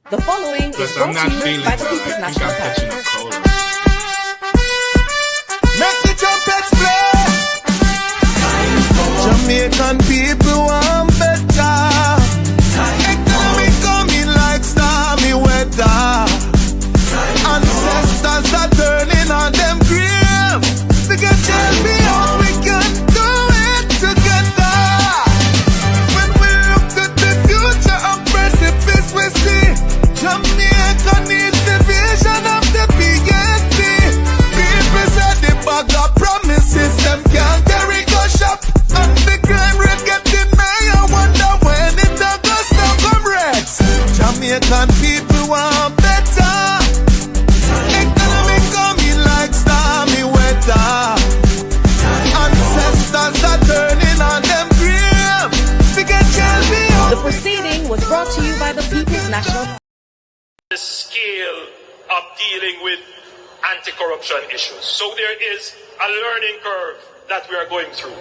The following is Plus, brought I'm to not you feeling by the well. People's I think National I'm catching Party. a cold. Make the trumpets play. Jamaican people want better. Economy coming like stormy weather. Ancestors are turning on them grave. They can tell me how we can do it together. When we look at the future of precipice, we see Jamaica needs the vision of the PSP. People said the bag of promises, them can't carry go shop. And the crime rate getting high, I wonder when it a go stop, comrades. Jamaican people want better. Economy coming like stormy weather. Ancestors are turning on them grave. We can tell me how. The proceeding was brought to you by the People's National Party. The scale of dealing with anti-corruption issues. So there is a learning curve that we are going through.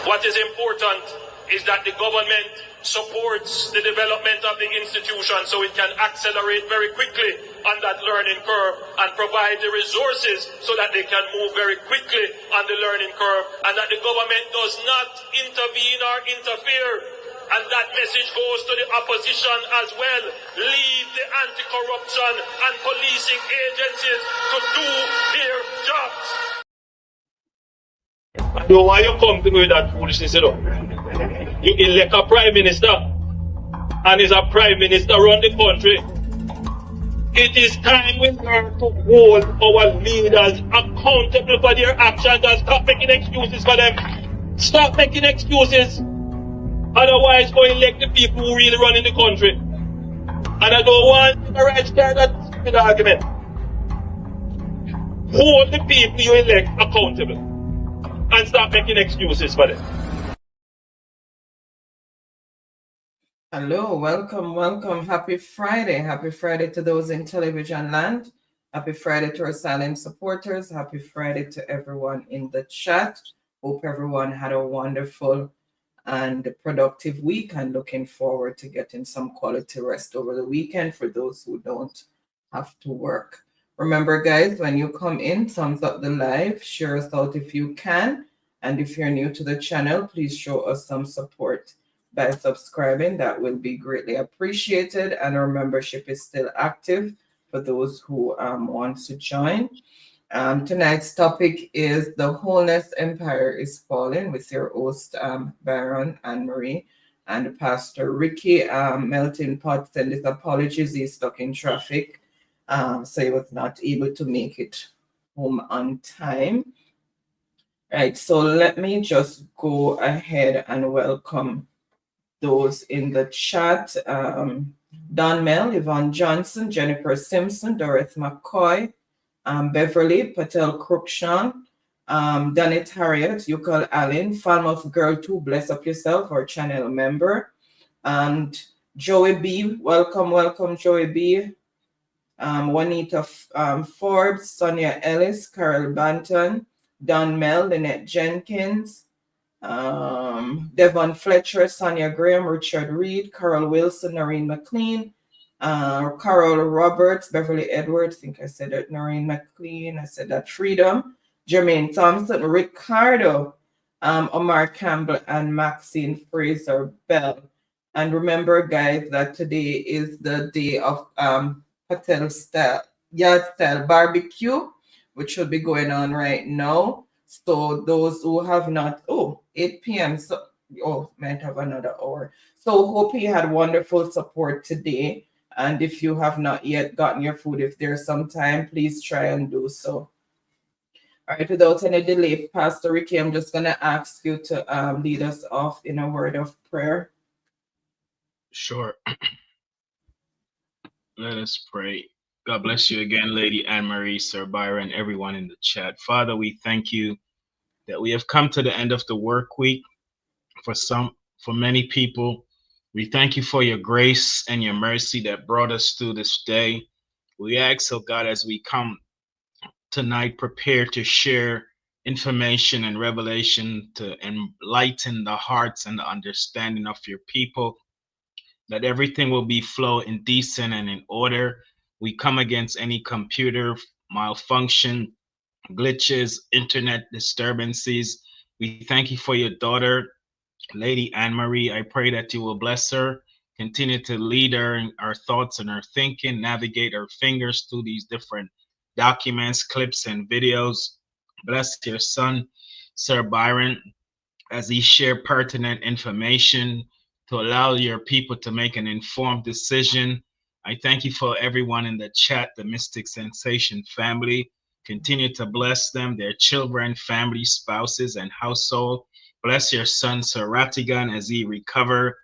What is important is that the government supports the development of the institution so it can accelerate very quickly on that learning curve and provide the resources so that they can move very quickly on the learning curve, and that the government does not intervene or interfere. And that message goes to the opposition as well. Leave the anti-corruption and policing agencies to do their jobs. I know why you come to me with that foolishness, you know. You elect a prime minister, and is a prime minister run the country. It is time we learn to hold our leaders accountable for their actions and stop making excuses for them. Stop making excuses. Otherwise, go elect the people who really run in the country. And I don't want the right start that stupid argument. Hold the people you elect accountable and stop making excuses for them. Hello, welcome. Happy Friday. Happy Friday to those in television land. Happy Friday to our silent supporters. Happy Friday to everyone in the chat. Hope everyone had a wonderful and productive week, and looking forward to getting some quality rest over the weekend for those who don't have to work. Remember, guys, when you come in, thumbs up the live, share us out if you can. And if you're new to the channel, please show us some support by subscribing. That will be greatly appreciated, and our membership is still active for those who want to join. Tonight's topic is The Holness Empire is Falling, with your host Byron and Marie and Pastor Ricky. Melting Pot send his apologies, he's stuck in traffic, so he was not able to make it home on time. Right, so let me just go ahead and welcome those in the chat. Don Mel, Yvonne Johnson, Jennifer Simpson, Dorothy McCoy, Beverly, Patel Cruikshank, Danit Harriet, Yukal Allen, Falmouth Girl 2, bless up yourself, our channel member, and Joey B, welcome Joey B, Juanita Forbes, Sonia Ellis, Carol Banton, Don Mel, Lynette Jenkins, Devon Fletcher, Sonia Graham, Richard Reed, Carol Wilson, Noreen McLean, Carol Roberts, Beverly Edwards, I think I said that, Noreen McLean, I said that, Freedom, Jermaine Thompson, Ricardo, Omar Campbell, and Maxine Fraser Bell. And remember, guys, that today is the day of Patel style, yard style barbecue, which will be going on right now. So those who have not, 8 p.m. So, might have another hour. So hope you had wonderful support today. And if you have not yet gotten your food, if there's some time, please try and do so. All right, without any delay, Pastor Ricky, I'm just going to ask you to lead us off in a word of prayer. Sure. Let us pray. God bless you again, Lady Anne-Marie, Sir Byron, everyone in the chat. Father, we thank you that we have come to the end of the work week. For many people, we thank you for your grace and your mercy that brought us through this day. We ask, oh God, as we come tonight, prepare to share information and revelation to enlighten the hearts and the understanding of your people, that everything will be flow in decent and in order. We come against any computer malfunction, glitches, internet disturbances. We thank you for your daughter, Lady Anne Marie. I pray that you will bless her, continue to lead her in our thoughts and our thinking, navigate her fingers through these different documents, clips, and videos. Bless your son, Sir Byron, as he share pertinent information to allow your people to make an informed decision. I thank you for everyone in the chat, the Mystic Sensation family. Continue to bless them, their children, family, spouses, and household. Bless your son, Sir Ratigan, as he recover.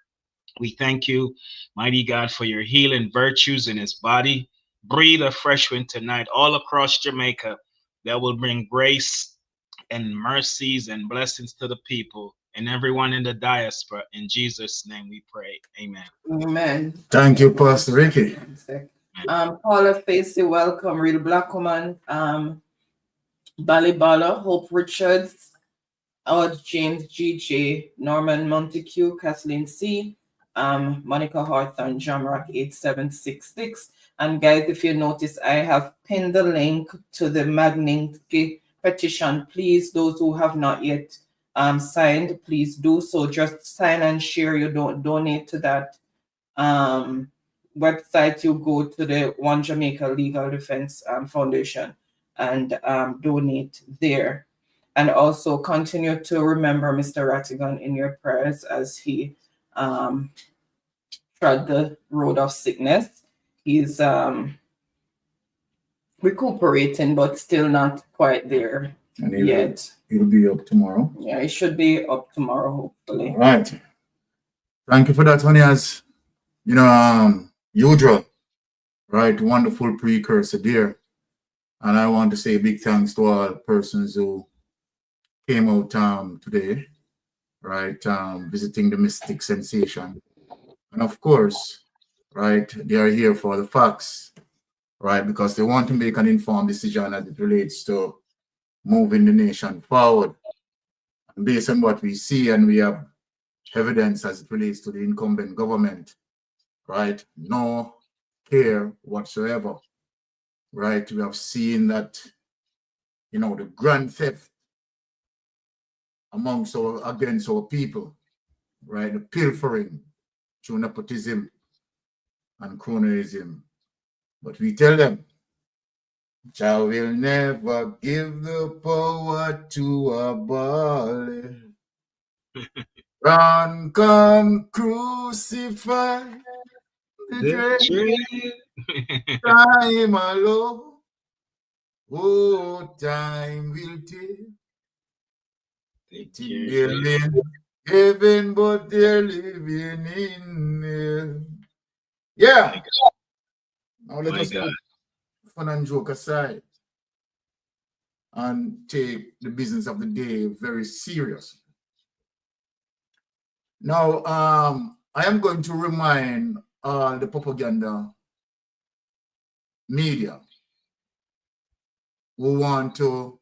We thank you, mighty God, for your healing virtues in his body. Breathe a fresh wind tonight all across Jamaica that will bring grace and mercies and blessings to the people and everyone in the diaspora. In Jesus' name we pray. Amen. Amen. Thank you, Pastor Ricky. Paula Facey, welcome. Real Black Woman. Balibala, Hope Richards, Odd James GJ, Norman Montague, Kathleen C, Monica Hawthorne, Jamrock 8766. And guys, if you notice, I have pinned the link to the Magnitsky petition. Please, those who have not yet signed, please do so. Just sign and share. You don't donate to that website. You go to the One Jamaica Legal Defense Foundation and donate there. And also continue to remember Mr. Ratigan in your prayers as he trod the road of sickness. He's recuperating, but still not quite there yet. He'll be up tomorrow. Yeah, he should be up tomorrow, hopefully. All right. Thank you for that, honey. As you know, usual, right? Wonderful precursor there. And I want to say big thanks to all persons who came out today, right? Visiting the Mystic Sensation. And of course, right, they are here for the facts, right? Because they want to make an informed decision as it relates to moving the nation forward. And based on what we see, and we have evidence as it relates to the incumbent government, right? No care whatsoever, right? We have seen that, you know, the grand theft against our people, right? The pilfering through nepotism and cronyism. But we tell them, Jah will never give the power to a bully. Run, come, crucify the dread. Time alone. Oh, time will tell. They're in heaven, but they're living in hell. Yeah. Now let us put fun and joke aside and take the business of the day very seriously. Now, I am going to remind all the propaganda media who want to,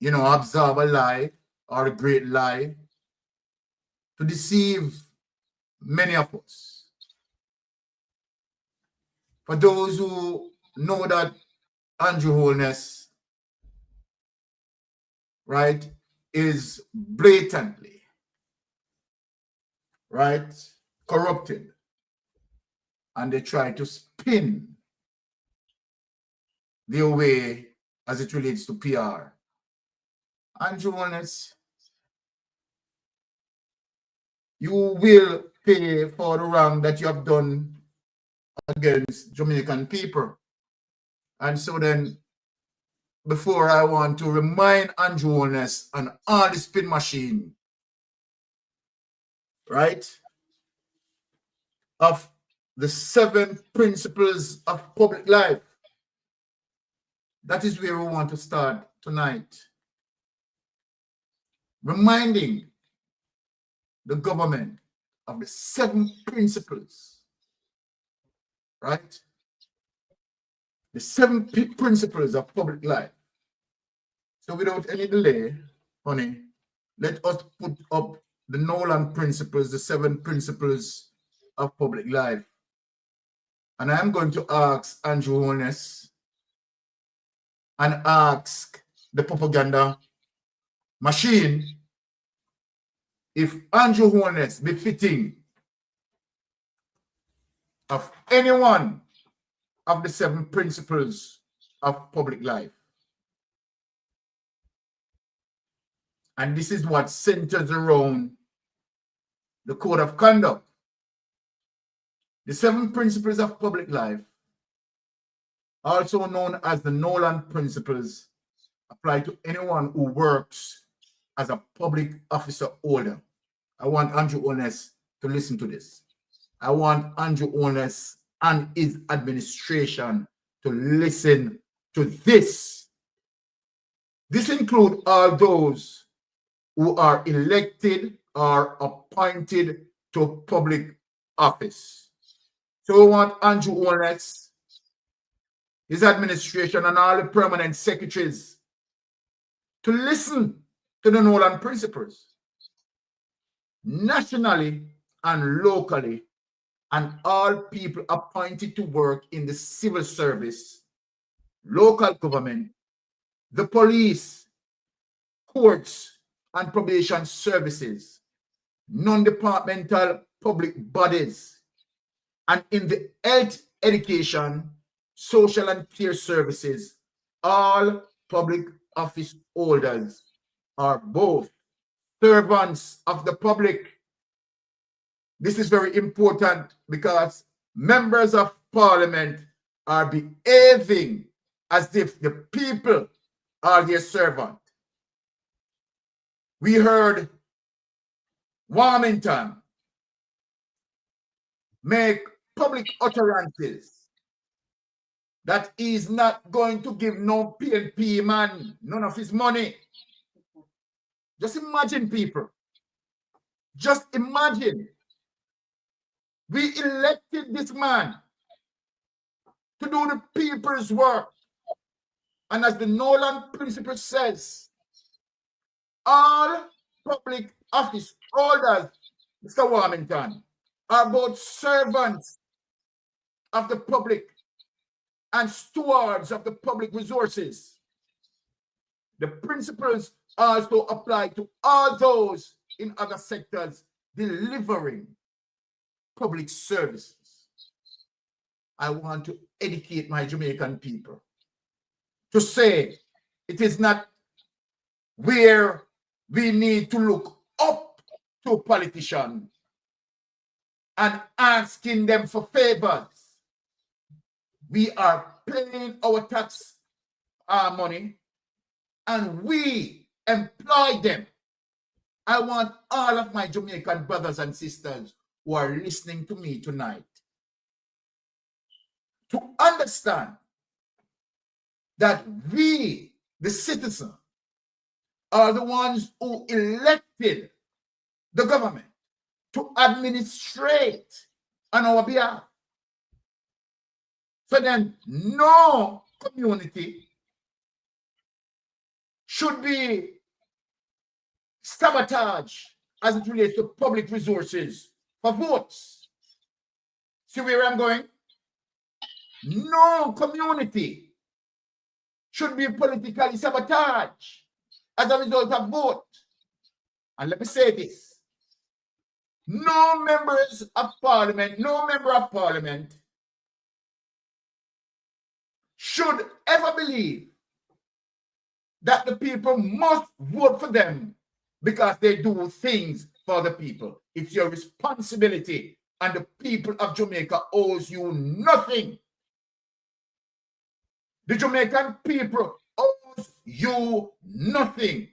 you know, absorb a lie or a great lie to deceive many of us. For those who know that Andrew Holness, right, is blatantly, right, corrupted, and they try to spin their way as it relates to PR. Andrew Holness, you will pay for the wrong that you have done against Jamaican people. And so then, before I want to remind Andrew Holness and all the spin machine, right, of the 7 principles of public life. That is where we want to start tonight. Reminding the government of the 7 principles, right? The 7 principles of public life. So without any delay, honey, let us put up the Nolan principles, the 7 principles of public life. And I'm going to ask Andrew Holness and ask the propaganda machine if Andrew Holness befitting of any one of the 7 principles of public life. And this is what centers around the code of conduct. The 7 principles of public life, also known as the Nolan principles, apply to anyone who works as a public officer holder. I want Andrew Holness to listen to this. I want Andrew Holness and his administration to listen to this. This includes all those who are elected or appointed to public office. So we want Andrew Holness, his administration, and all the permanent secretaries to listen to the Nolan principles nationally and locally, and all people appointed to work in the civil service, local government, the police, courts, and probation services, non-departmental public bodies, and in the health, education, social and care services, all public office holders are both servants of the public. This is very important because members of parliament are behaving as if the people are their servant. We heard Warmington make public utterances that he's not going to give no PNP man none of his money. Just imagine, people. Just imagine. We elected this man to do the people's work. And as the Nolan principle says, all public office holders, Mr. Warmington, are both servants of the public and stewards of the public resources. The principles also apply to all those in other sectors delivering public services. I want to educate my Jamaican people to say it is not where we need to look up to politicians and asking them for favors. We are paying our tax money and we employ them. I want all of my Jamaican brothers and sisters who are listening to me tonight to understand that we, the citizens, are the ones who elected the government to administrate on our behalf. So then no community should be sabotaged as it relates to public resources for votes. See where I'm going? No community should be politically sabotaged as a result of vote. And let me say this. No members of parliament, no member of parliament should ever believe that the people must vote for them because they do things for the people. It's your responsibility, and the people of Jamaica owes you nothing. The Jamaican people owes you nothing.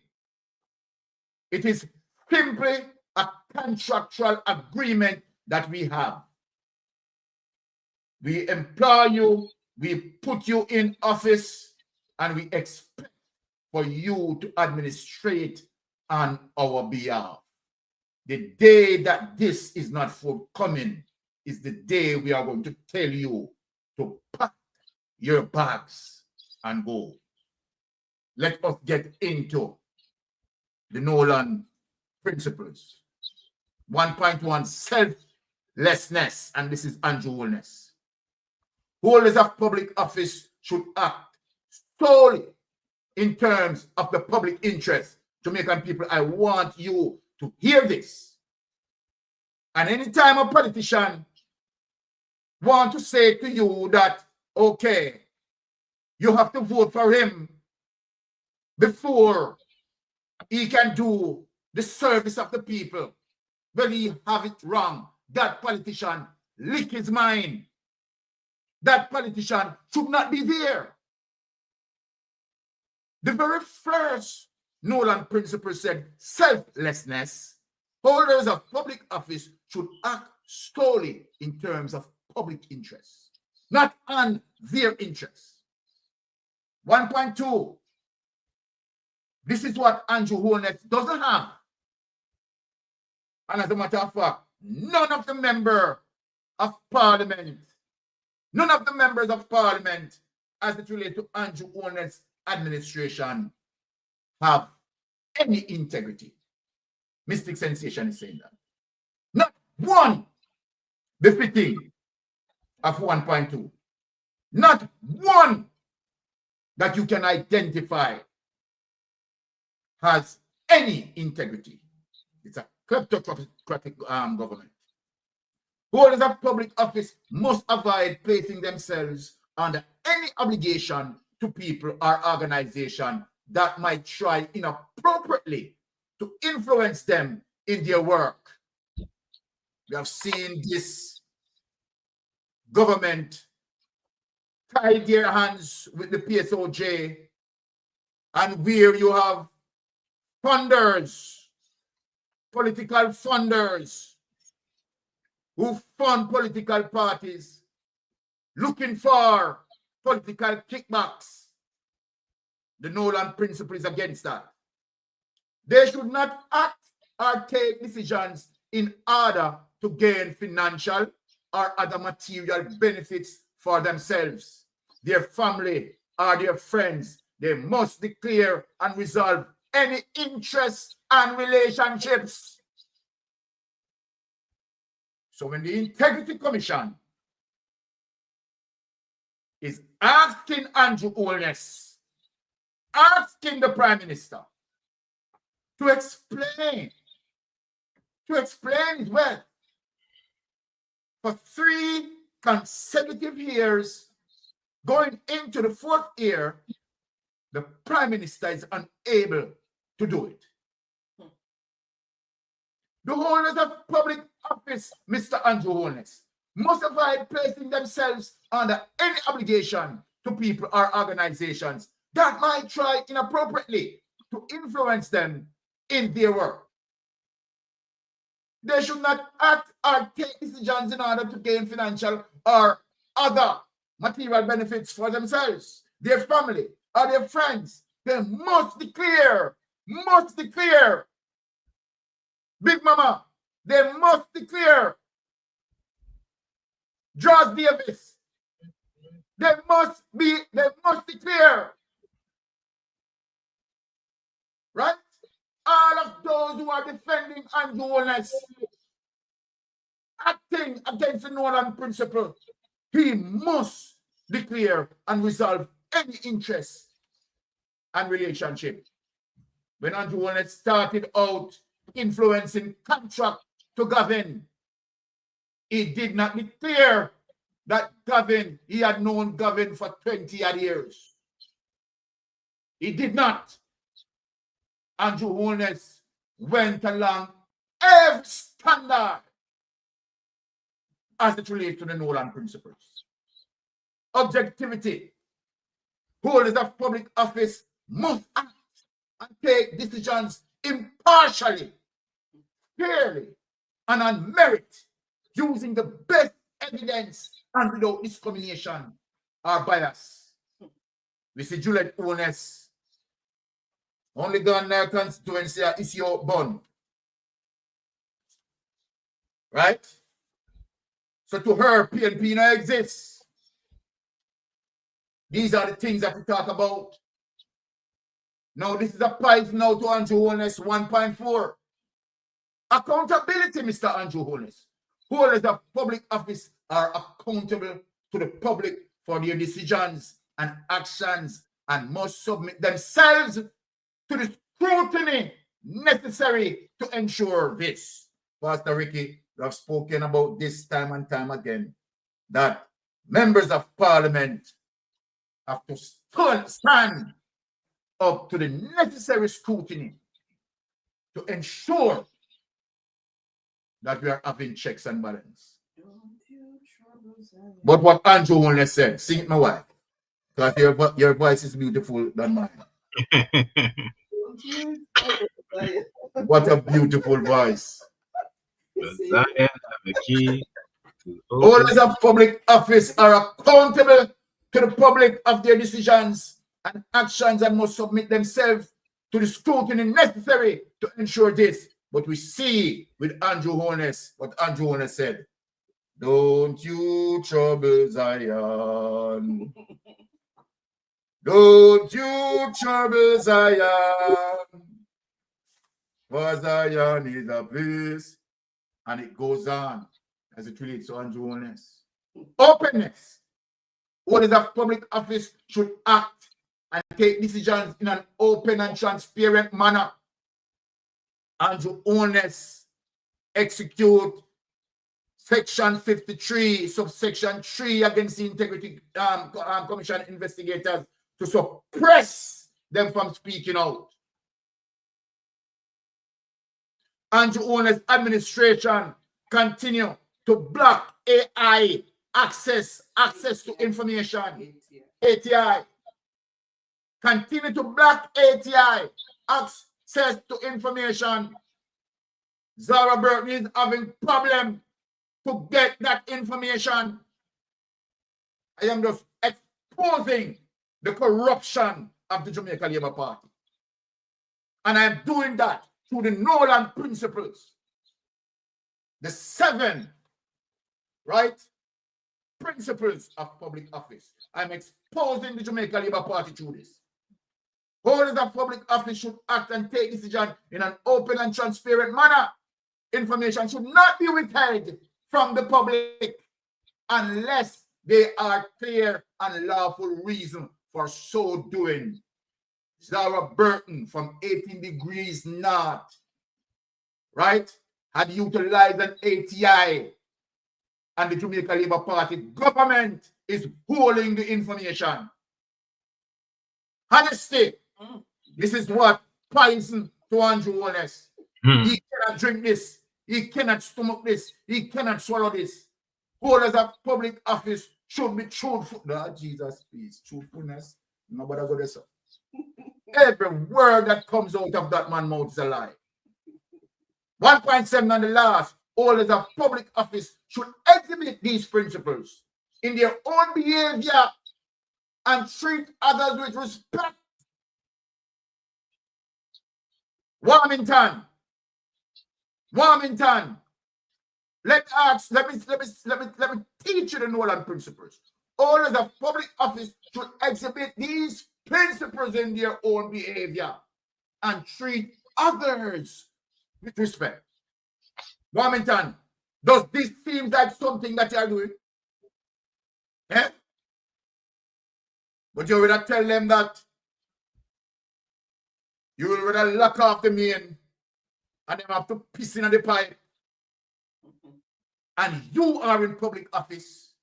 It is simply a contractual agreement that we have. We employ you, we put you in office, and we expect for you to administrate on our behalf. The day that this is not forthcoming is the day we are going to tell you to pack your bags and go. Let us get into the Nolan principles. 1.1 selflessness, and this is Andrew Holness. Holders of public office should act solely in terms of the public interest. Jamaican people, I want you to hear this. And anytime a politician want to say to you that, okay, you have to vote for him before he can do the service of the people, well, he have it wrong. That politician lick his mind. That politician should not be there. The very first Nolan principle said selflessness. Holders of public office should act solely in terms of public interest, not on their interests. 1.2. This is what Andrew Holness doesn't have. And as a matter of fact, none of the members of parliament, as it relates to Andrew Holness' administration, have any integrity. Mystic Sensation is saying that. Not one befitting of 1.2. Not one that you can identify has any integrity. It's a kleptocratic government. Holders of public office must avoid placing themselves under any obligation to people or organization that might try inappropriately to influence them in their work. We have seen this government tie their hands with the PSOJ, and where you have funders, political funders who fund political parties looking for political kickbacks. The Nolan principle is against that. They should not act or take decisions in order to gain financial or other material benefits for themselves, their family, or their friends. They must declare and resolve any interests and relationships. So when the Integrity Commission is asking Andrew Holness, asking the Prime Minister to explain his wealth for 3 consecutive years, going into the 4th year, the Prime Minister is unable to do it. The holders of public office, Mr. Andrew Holness, must avoid placing themselves under any obligation to people or organizations that might try inappropriately to influence them in their work. They should not act or take decisions in order to gain financial or other material benefits for themselves, their family, or their friends. They must declare, Big Mama, they must declare. George Davis, they must declare. Right? All of those who are defending Andrew Holness, acting against the Nolan principle, he must declare and resolve any interest and relationship. When Andrew Holness started out influencing contract to Gavin, he did not declare that Gavin, he had known Gavin for 20 odd years. He did not. Andrew Holness went along every standard as it relates to the Nolan principles. Objectivity. Holders of public office must act and take decisions impartially, fairly, and on merit, using the best evidence and without discrimination or bias. We see Juliet Holness only gone their constituency is your bond. Right? So to her, PNP now exists. These are the things that we talk about. Now this is applied now to Andrew Holness 1.4. Accountability, Mr. Andrew Holness. Holders of public office are accountable to the public for their decisions and actions and must submit themselves to the scrutiny necessary to ensure this. Pastor Ricky, you have spoken about this time and time again, that members of parliament have to stand up to the necessary scrutiny to ensure that we are having checks and balance. But what Andrew Holness said, sing it, my wife, because your voice is beautiful than mine. What a beautiful voice. Holders of public office are accountable to the public of their decisions and actions and must submit themselves to the scrutiny necessary to ensure this. But we see with Andrew Holness what Andrew Holness said. Don't you trouble Zion. Don't you trouble Zion. For Zion is a place. And it goes on as it relates to Andrew Holness. Openness. Holders of public office should act and take decisions in an open and transparent manner. Andrew Holness execute Section 53, subsection 3 against the Integrity Commission investigators to suppress them from speaking out. Andrew Holness administration continue to block AI access to information. ATI. Continue to block ATI access to information. Zara Burton is having problem to get that information. I am just exposing the corruption of the Jamaica Labour Party. And I am doing that through the Nolan principles. The 7, right, principles of public office. I'm exposing the Jamaica Labour Party through this. Holders of public office should act and take decisions in an open and transparent manner. Information should not be withheld from the public unless there are clear and lawful reason for so doing. Zara Burton from 18 Degrees North, right, had utilized an ATI, and the Jamaica Labour Party government is holding the information. Honesty. This is what poison to Andrew Holness. He cannot drink this. He cannot stomach this. He cannot swallow this. Holders of public office should be truthful. No, Jesus, please. Truthfulness. Nobody go this up. Every word that comes out of that man's mouth is a lie. 1.7 on the last. Holders of public office should exhibit these principles in their own behavior and treat others with respect. Warmington. Let me teach you the Nolan principles. Holders of public office should exhibit these principles in their own behavior and treat others with respect. Warmington, does this seem like something that you are doing? Eh? But you will tell them that you will rather lock off the main and them have to piss in the pipe. And you are in public office.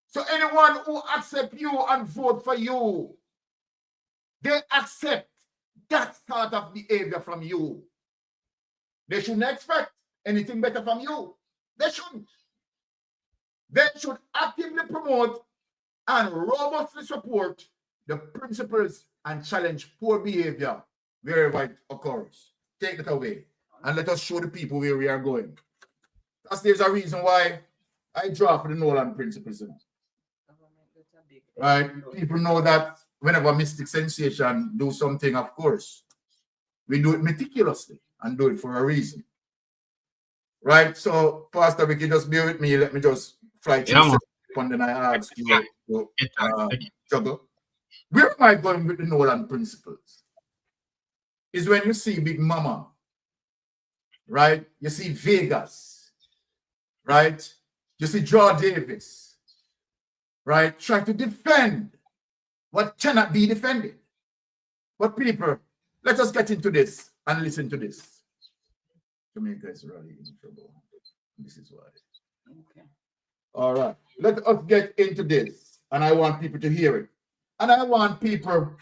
So anyone who accepts you and vote for you, they accept that sort of behavior from you. They shouldn't expect anything better from you. They shouldn't. They should actively promote and robustly support the principles and challenge poor behavior wherever it occurs. Take that away and let us show the people where we are going. That's there's a reason why I draw for the Nolan principles. Right? People know that whenever Mystic Sensation do something, of course, we do it meticulously and do it for a reason. Right? So, Pastor Ricky, just bear with me. Let me just fly to the and then I ask you to juggle. Where am I going with the Nolan principles? Is when you see Big Mama right? You see Vegas, right? You see Joe Davis, right? Trying to defend what cannot be defended. But people, let us get into this and listen to this. Jamaica is really in trouble. This is why. Okay. All right. Let us get into this. And I want people to hear it. And I want people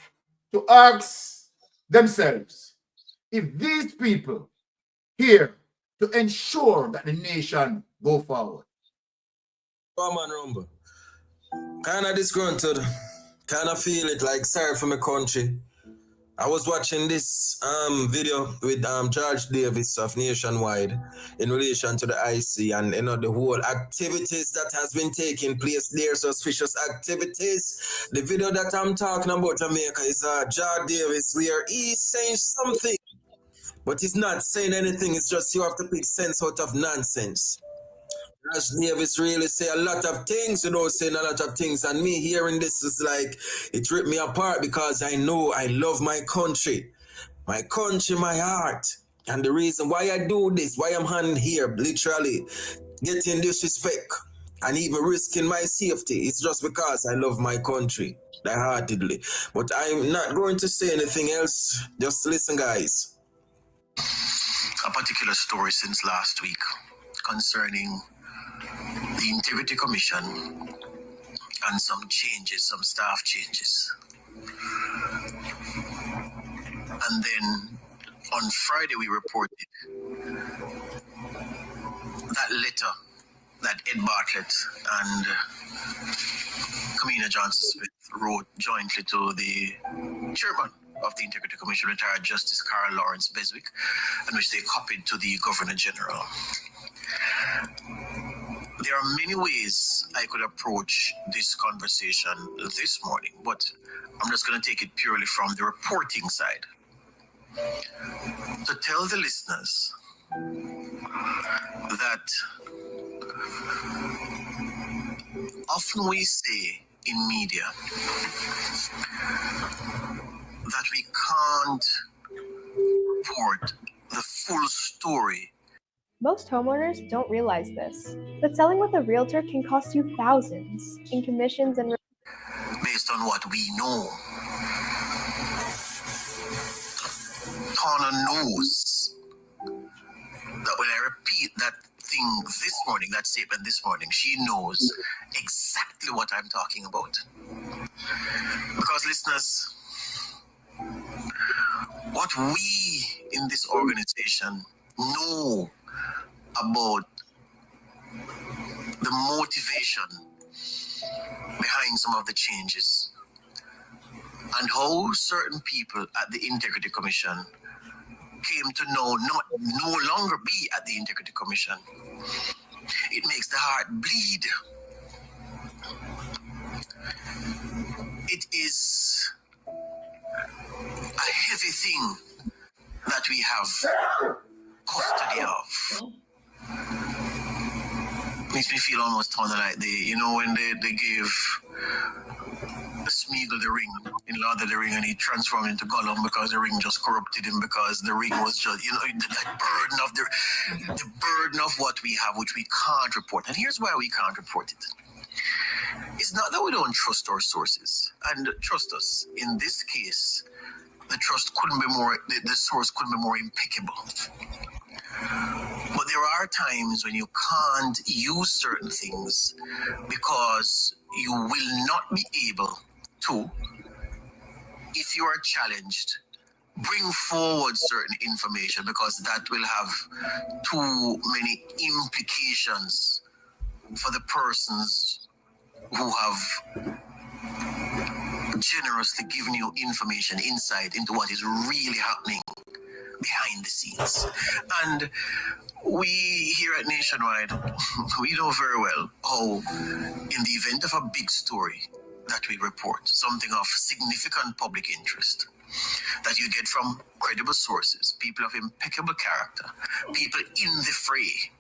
to ask themselves if these people here to ensure that the nation go forward. Oh man, Rumble. Kind of disgruntled. Kind of feel it like sorry for my country. I was watching this video with George Davis of Nationwide in relation to the IC and the whole activities that has been taking place there, suspicious activities. The video that I'm talking about, Jamaica, is George Davis where he's saying something, but he's not saying anything. It's just you have to pick sense out of nonsense. George Davis really say a lot of things, saying a lot of things, and me hearing this is like, it ripped me apart because I know I love my country, my heart. And the reason why I do this, why I'm handing here, literally getting disrespect and even risking my safety, it's just because I love my country, heartedly. But I'm not going to say anything else. Just listen, guys. A particular story since last week concerning the Integrity Commission and some changes, some staff changes. And then on Friday we reported that letter that Ed Bartlett and Kamina Johnson-Smith wrote jointly to the chairman of the Integrity Commission, retired Justice Carl Lawrence Beswick, and which they copied to the Governor General. There are many ways I could approach this conversation this morning, but I'm just going to take it purely from the reporting side. To tell the listeners that often we say in media that we can't report the full story. Most homeowners don't realize this, but selling with a realtor can cost you thousands in commissions and based on what we know. Tana knows that when I repeat that thing this morning, that statement this morning, she knows exactly what I'm talking about. Because listeners, what we in this organization know about the motivation behind some of the changes and how certain people at the Integrity Commission came to no longer be at the Integrity Commission. It makes the heart bleed. It is a heavy thing that we have custody of. Makes me feel almost kind of like when they gave Smeagol the ring in Lord of the Ring and he transformed into Gollum because the ring just corrupted him, because the ring was just, the burden of the burden of what we have, which we can't report. And here's why we can't report it. It's not that we don't trust our sources. And trust us, in this case, the trust couldn't be more, the source couldn't be more impeccable. But there are times when you can't use certain things because you will not be able to, if you are challenged, bring forward certain information, because that will have too many implications for the persons who have generously given you information, insight into what is really happening behind the scenes. And we here at Nationwide, we know very well how in the event of a big story that we report, something of significant public interest, that you get from credible sources, people of impeccable character, people in the fray.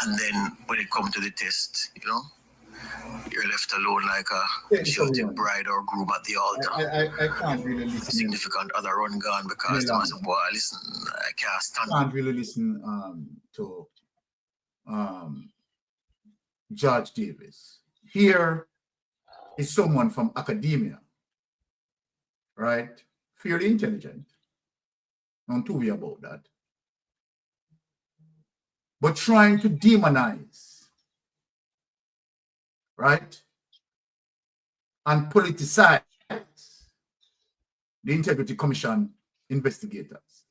And then when it comes to the test, you're left alone like a jilted bride or groom at the altar. I can't really listen. Significant other run gone because they must say, boy, listen, I can't stand. I can't really listen to Judge Davis. Here is someone from academia, right? Fairly intelligent. Don't worry about that. But trying to demonize, right? And politicize the Integrity Commission investigators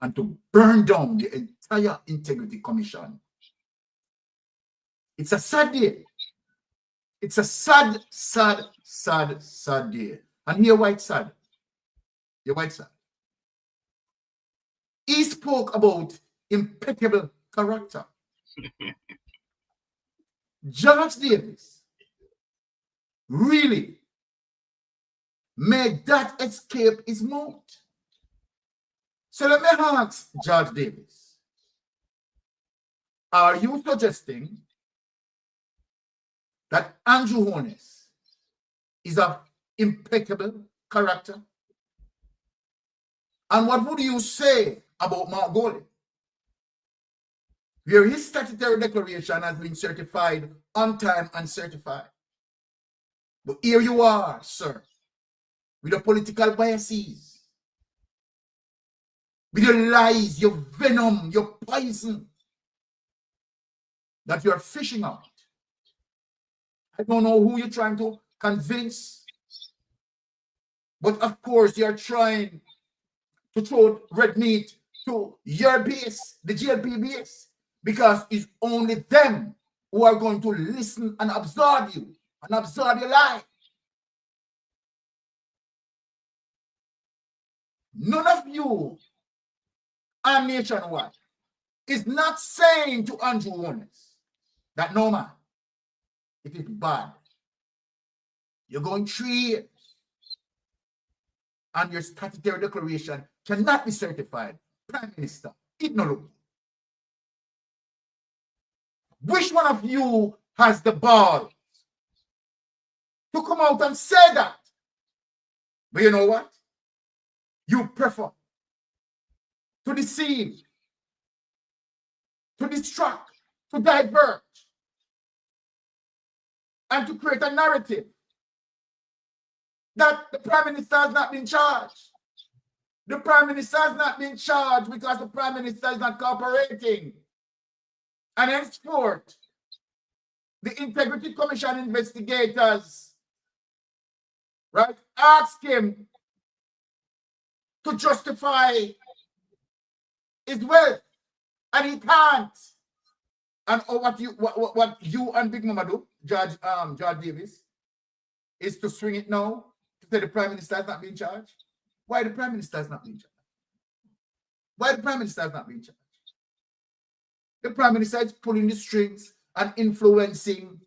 and to burn down the entire Integrity Commission. It's a sad day. It's a sad, sad, sad, sad day. And here why it's sad. Here why it's sad. He spoke about impeccable character. Judge Davis really made that escape his mouth. So let me ask Judge Davis, are you suggesting that Andrew Holness is of impeccable character? And what would you say about Mark Golden, where his statutory declaration has been certified on time and certified? But here you are, sir, with the political biases, with your lies, your venom, your poison that you're fishing out. I don't know who you're trying to convince, but of course you're trying to throw red meat to your base, the GLP base, because it's only them who are going to listen and absorb you and absorb your life. None of you are nationwide is not saying to Andrew Holness that no man, it is bad. You're going 3 years and your statutory declaration cannot be certified. Prime Minister, it no look. Which one of you has the balls to come out and say that? But you know what? You prefer to deceive, to distract, to divert, and to create a narrative that the Prime Minister has not been charged. The Prime Minister has not been charged because the Prime Minister is not cooperating. And henceforth, the Integrity Commission investigators, right, ask him to justify his wealth, and he can't. And what you and Big Mama do, Judge Davis, is to swing it now to say the Prime Minister has not been charged. Why the Prime Minister has not been charged? Why the Prime Minister has not been charged? The Prime Minister is pulling the strings and influencing,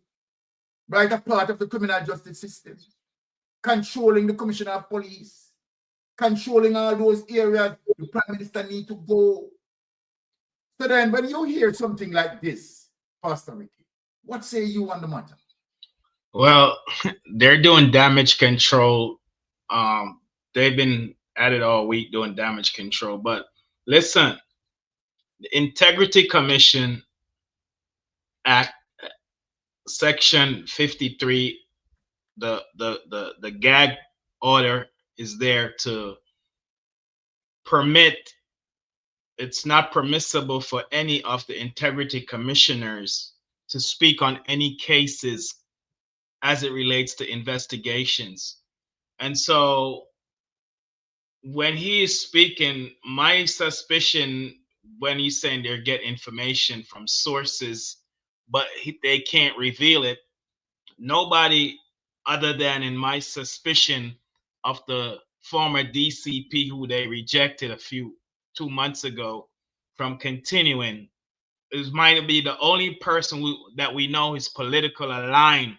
right, a part of the criminal justice system, controlling the Commissioner of Police, controlling all those areas the Prime Minister need to go. So then when you hear something like this, Pastor Ricky, what say you on the matter? Well, they're doing damage control. They've been at it all week doing damage control. But listen, the Integrity Commission Act, Section 53, the gag order is there to permit. It's not permissible for any of the integrity commissioners to speak on any cases as it relates to investigations. And so when he is speaking, my suspicion when he's saying they're getting information from sources, but they can't reveal it, nobody other than in my suspicion of the former DCP who they rejected 2 months ago from continuing, is might be the only person that we know is politically aligned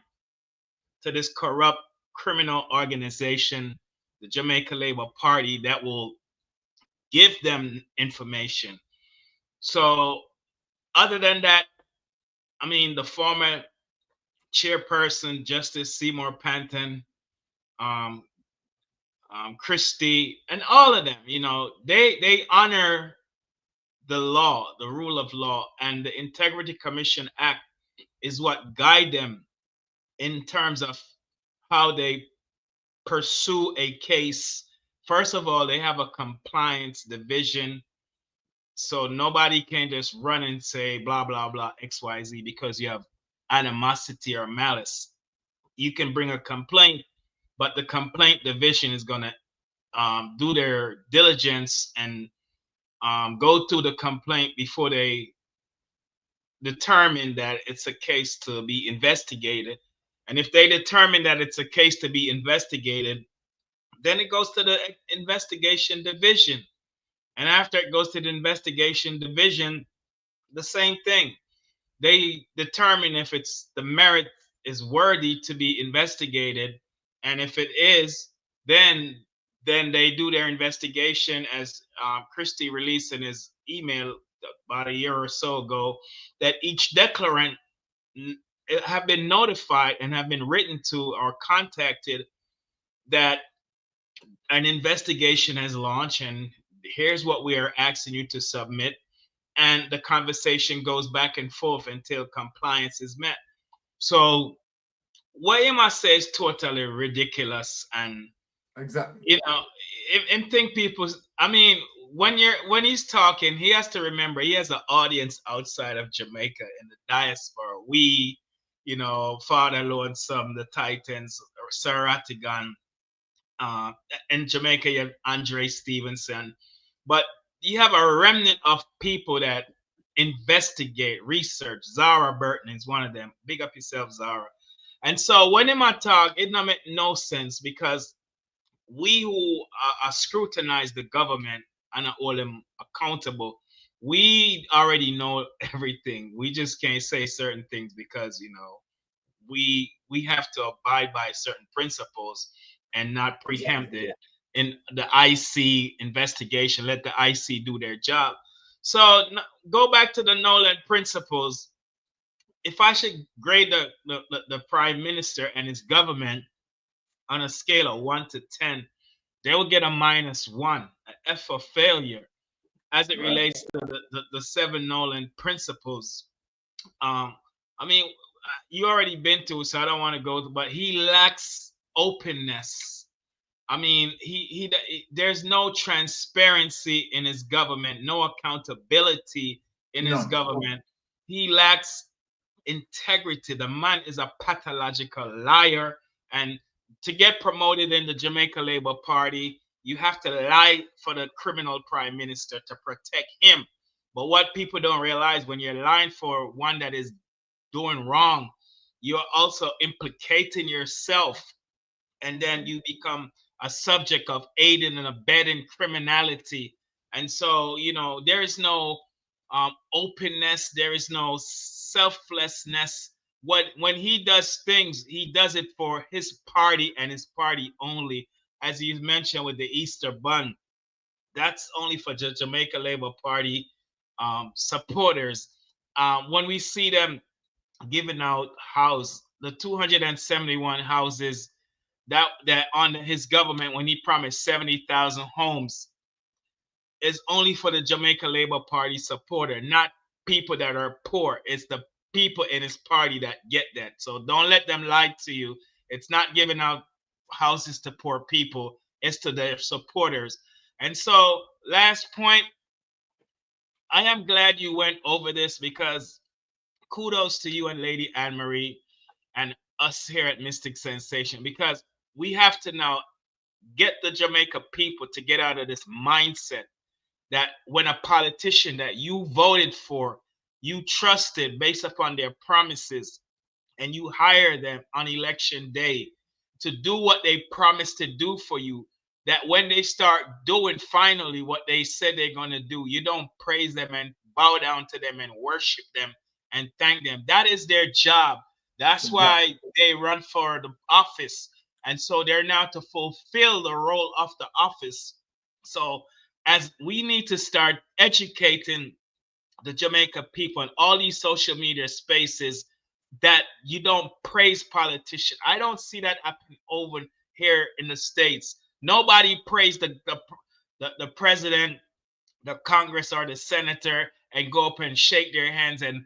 to this corrupt criminal organization, the Jamaica Labour Party, that will give them information. So other than that, I mean, the former chairperson Justice Seymour Panton, um, Christie, and all of them, they honor the law, the rule of law, and the Integrity Commission Act is what guide them in terms of how they pursue a case. First of all, they have a compliance division, so nobody can just run and say blah blah blah XYZ because you have animosity or malice. You can bring a complaint, but the complaint division is going to do their diligence and go through the complaint before they determine that it's a case to be investigated. And if they determine that it's a case to be investigated, then it goes to the investigation division. And after it goes to the investigation division, the same thing. They determine if it's the merit is worthy to be investigated. And if it is, then they do their investigation, as Christie released in his email about a year or so ago, that each declarant have been notified and have been written to or contacted that an investigation has launched and here's what we are asking you to submit. And the conversation goes back and forth until compliance is met. So what you must say is totally ridiculous. And Exactly. and think people, I mean, when he's talking, he has to remember he has an audience outside of Jamaica in the diaspora. We, Father Lonesome, the Titans, or Sir Rattigan. In Jamaica, you have Andre Stevenson, but you have a remnant of people that investigate, research. Zara Burton is one of them. Big up yourself, Zara. And so when him talk, it don't make no sense because we who scrutinize the government and hold them accountable, we already know everything. We just can't say certain things because we have to abide by certain principles and not preempt it in the IC investigation. Let the IC do their job. So go back to the Nolan principles. If I should grade the prime minister and his government on a scale of 1 to 10, they will get a -1, an F for failure, as it relates to the 7 Nolan principles. I mean, you already been through, so I don't want to go, but he lacks openness. I mean, he there's no transparency in his government, no accountability in his government. He lacks integrity. The man is a pathological liar. And to get promoted in the Jamaica Labour Party, you have to lie for the criminal prime minister to protect him. But what people don't realize, when you're lying for one that is doing wrong, you're also implicating yourself, and then you become a subject of aiding and abetting criminality. And so, there is no openness, there is no selflessness. When he does things, he does it for his party and his party only. As you mentioned with the Easter bun, that's only for the Jamaica Labour Party supporters. When we see them giving out the 271 houses that on his government, when he promised 70,000 homes, is only for the Jamaica Labour Party supporter, not people that are poor. It's the people in his party that get that. So don't let them lie to you. It's not giving out houses to poor people. It's to their supporters. And so, last point, I am glad you went over this because kudos to you and Lady Anne Marie and us here at Mystic Sensation, because we have to now get the Jamaica people to get out of this mindset that when a politician that you voted for, you trusted based upon their promises, and you hire them on election day to do what they promised to do for you, that when they start doing finally what they said they're going to do, you don't praise them and bow down to them and worship them and thank them. That is their job. That's why they run for the office. And so they're now to fulfill the role of the office. So as we need to start educating the Jamaica people in all these social media spaces, that you don't praise politicians. I don't see that happen over here in the States. Nobody praised the president, the Congress, or the senator and go up and shake their hands and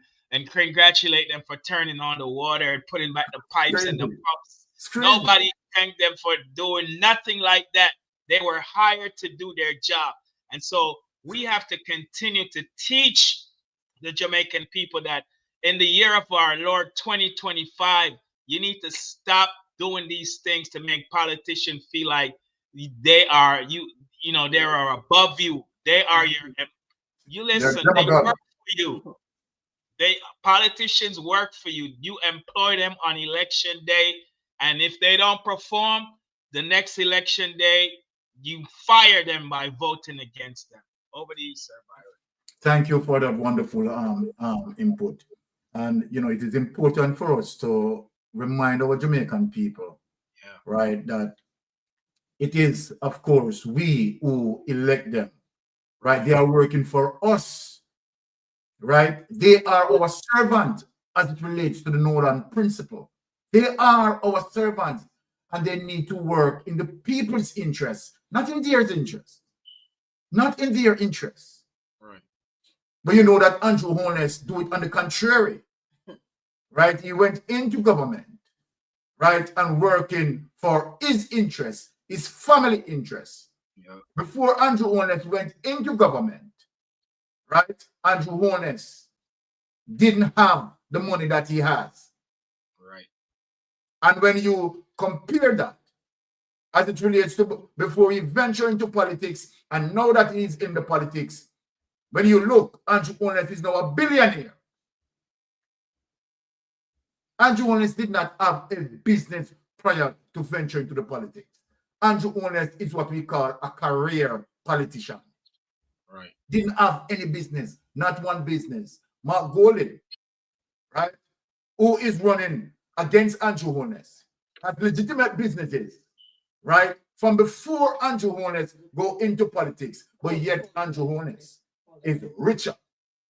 congratulate them for turning on the water and putting back the pipes and the pumps. Nobody thanked them for doing nothing like that. They were hired to do their job. And so we have to continue to teach the Jamaican people that in the year of our Lord 2025, you need to stop doing these things to make politicians feel like they are they are above you. They are you listen, they work for you. Politicians work for you. You employ them on election day, and if they don't perform the next election day, you fire them by voting against them. Over to you, sir Byron. Thank you for that wonderful input. And it is important for us to remind our Jamaican people, right, that it is, of course, we who elect them, right? They are working for us, right? They are our servant as it relates to the Nolan principle. They are our servants, and they need to work in the people's interest, not in their interest. Not in their interest. Right. But you know that Andrew Holness do it on the contrary, right? He went into government, right, and working for his interests, his family interests. Yeah. Before Andrew Holness went into government, right, Andrew Holness didn't have the money that he has. Right. And when you compare that, as it relates to before he ventured into politics, and now that he's in the politics, when you look, Andrew Holness is now a billionaire. Andrew Holness did not have a business prior to venture into the politics. Andrew Holness is what we call a career politician. Right. Didn't have any business, not one business. Mark Golden, right, who is running against Andrew Holness, has legitimate businesses, right, from before Andrew Holness go into politics, but yet Andrew Holness is richer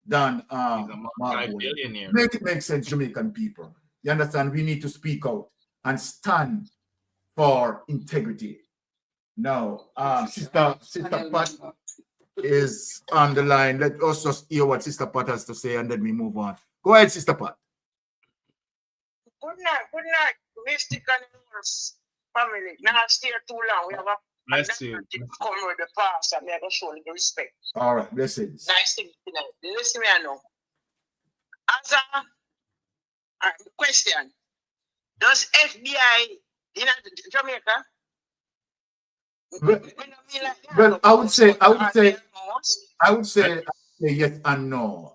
than Mark multi-billionaire. Make it make sense, Jamaican people. You understand? We need to speak out and stand for integrity. Now, Sister Pat is on the line. Let us just hear what Sister Pat has to say, and then we move on. Go ahead, Sister Pat. Good night, Mystic and Norse family. Now stay too long. We have a Bless you. come with the past and we have to show the respect. All right, blessings. Nice thing tonight. Listen me, I know. As a question, does FBI in Jamaica? Well, I would say yes and no.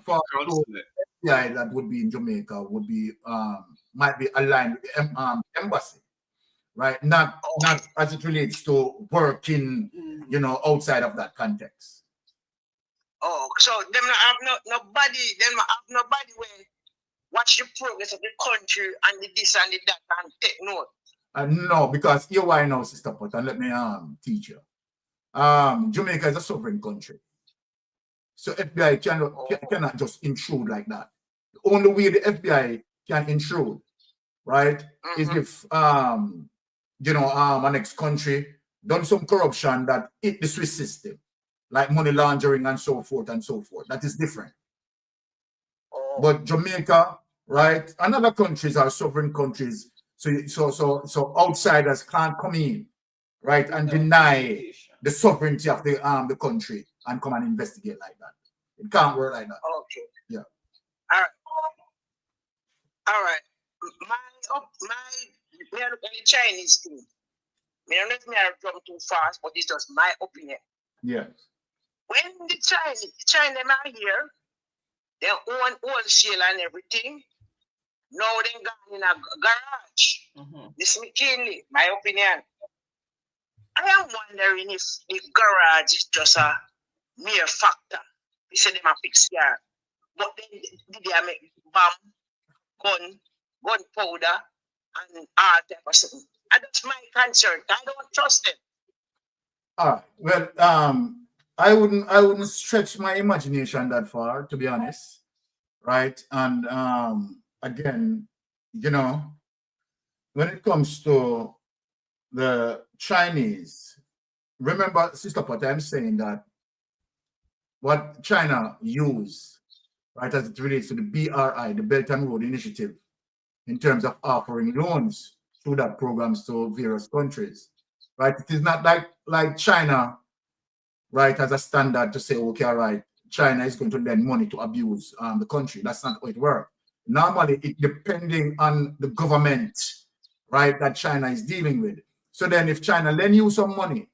For FBI that would be in Jamaica would be might be aligned with the embassy, right? Not as it relates to working, outside of that context. Oh, so them have nobody. Them have nobody when watch the progress of the country and the this and the that and take note. No, because here why now, Sister Pot, and let me teach you. Jamaica is a sovereign country, so FBI cannot just intrude like that. The only way the FBI can intrude, right, is if an ex-country done some corruption that hit the Swiss system, like money laundering and so forth and so forth. That is different. But Jamaica, right, and other countries are sovereign countries. So outsiders can't come in, right, and deny the sovereignty of the country and come and investigate like that. It can't work like that. Okay. Yeah. All right. Me look at the Chinese thing. Me don't let me jump too fast, but it's just my opinion. Yes. When the China are here, they own wholesale and everything. Now they gone in a garage. This is McKinley, my opinion. I am wondering if the garage is just a mere factor. They say they are fix here. But then did they make bomb, gunpowder, and all type of something. And that's my concern. I don't trust them. All right. Well, I wouldn't stretch my imagination that far, to be honest. Right. And again, you know, when it comes to the Chinese, remember, Sister Pot, I'm saying that what China use, right, as it relates to the BRI, the Belt and Road Initiative, in terms of offering loans through that programs to various countries, right? It is not like China, right, as a standard to say, okay, all right, China is going to lend money to abuse the country. That's not how it works. Normally, it depending on the government, right, that China is dealing with. So then if China lend you some money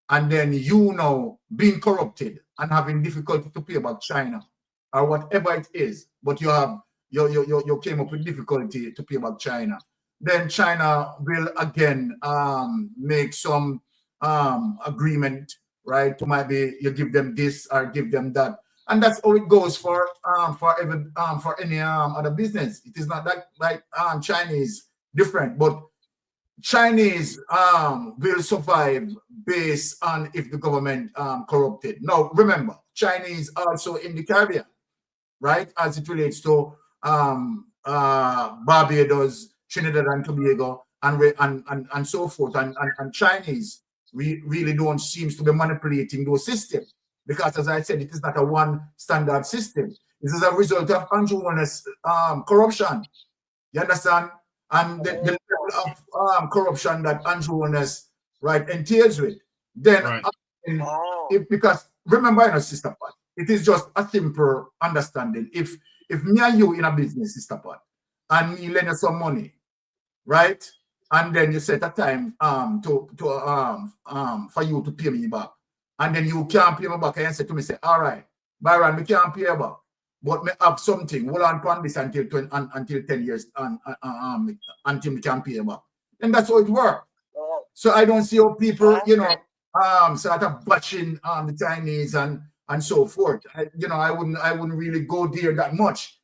and then you know being corrupted and having difficulty to pay back China or whatever it is, but you came up with difficulty to pay back China, then China will again make some agreement, right? To might be you give them this or give them that, and that's how it goes for any other business. It is not that like Chinese different, but Chinese will survive based on if the government corrupted. Now remember, Chinese also in the Caribbean, right? As it relates to Barbados, Trinidad and Tobago, and so forth, and Chinese really don't seems to be manipulating those systems, because as I said, it is not a one standard system. This is a result of Holness corruption. You understand? And the level of corruption that Holness, right, entails with. Then, Right. Because remember, you know, Sister Pat, it is just a simple understanding. If me and you in a business, Sister Pat, and me lend you some money, right, and then you set a time for you to pay me back, and then you can't pay me back, and you say to me, say, all right, Byron, we can't pay you back, but me have something, hold on this until 10 years, until we can pay you back. And that's how it works. So I don't see how people, you know, sort of bashing the Chinese and so forth. I wouldn't really go there that much.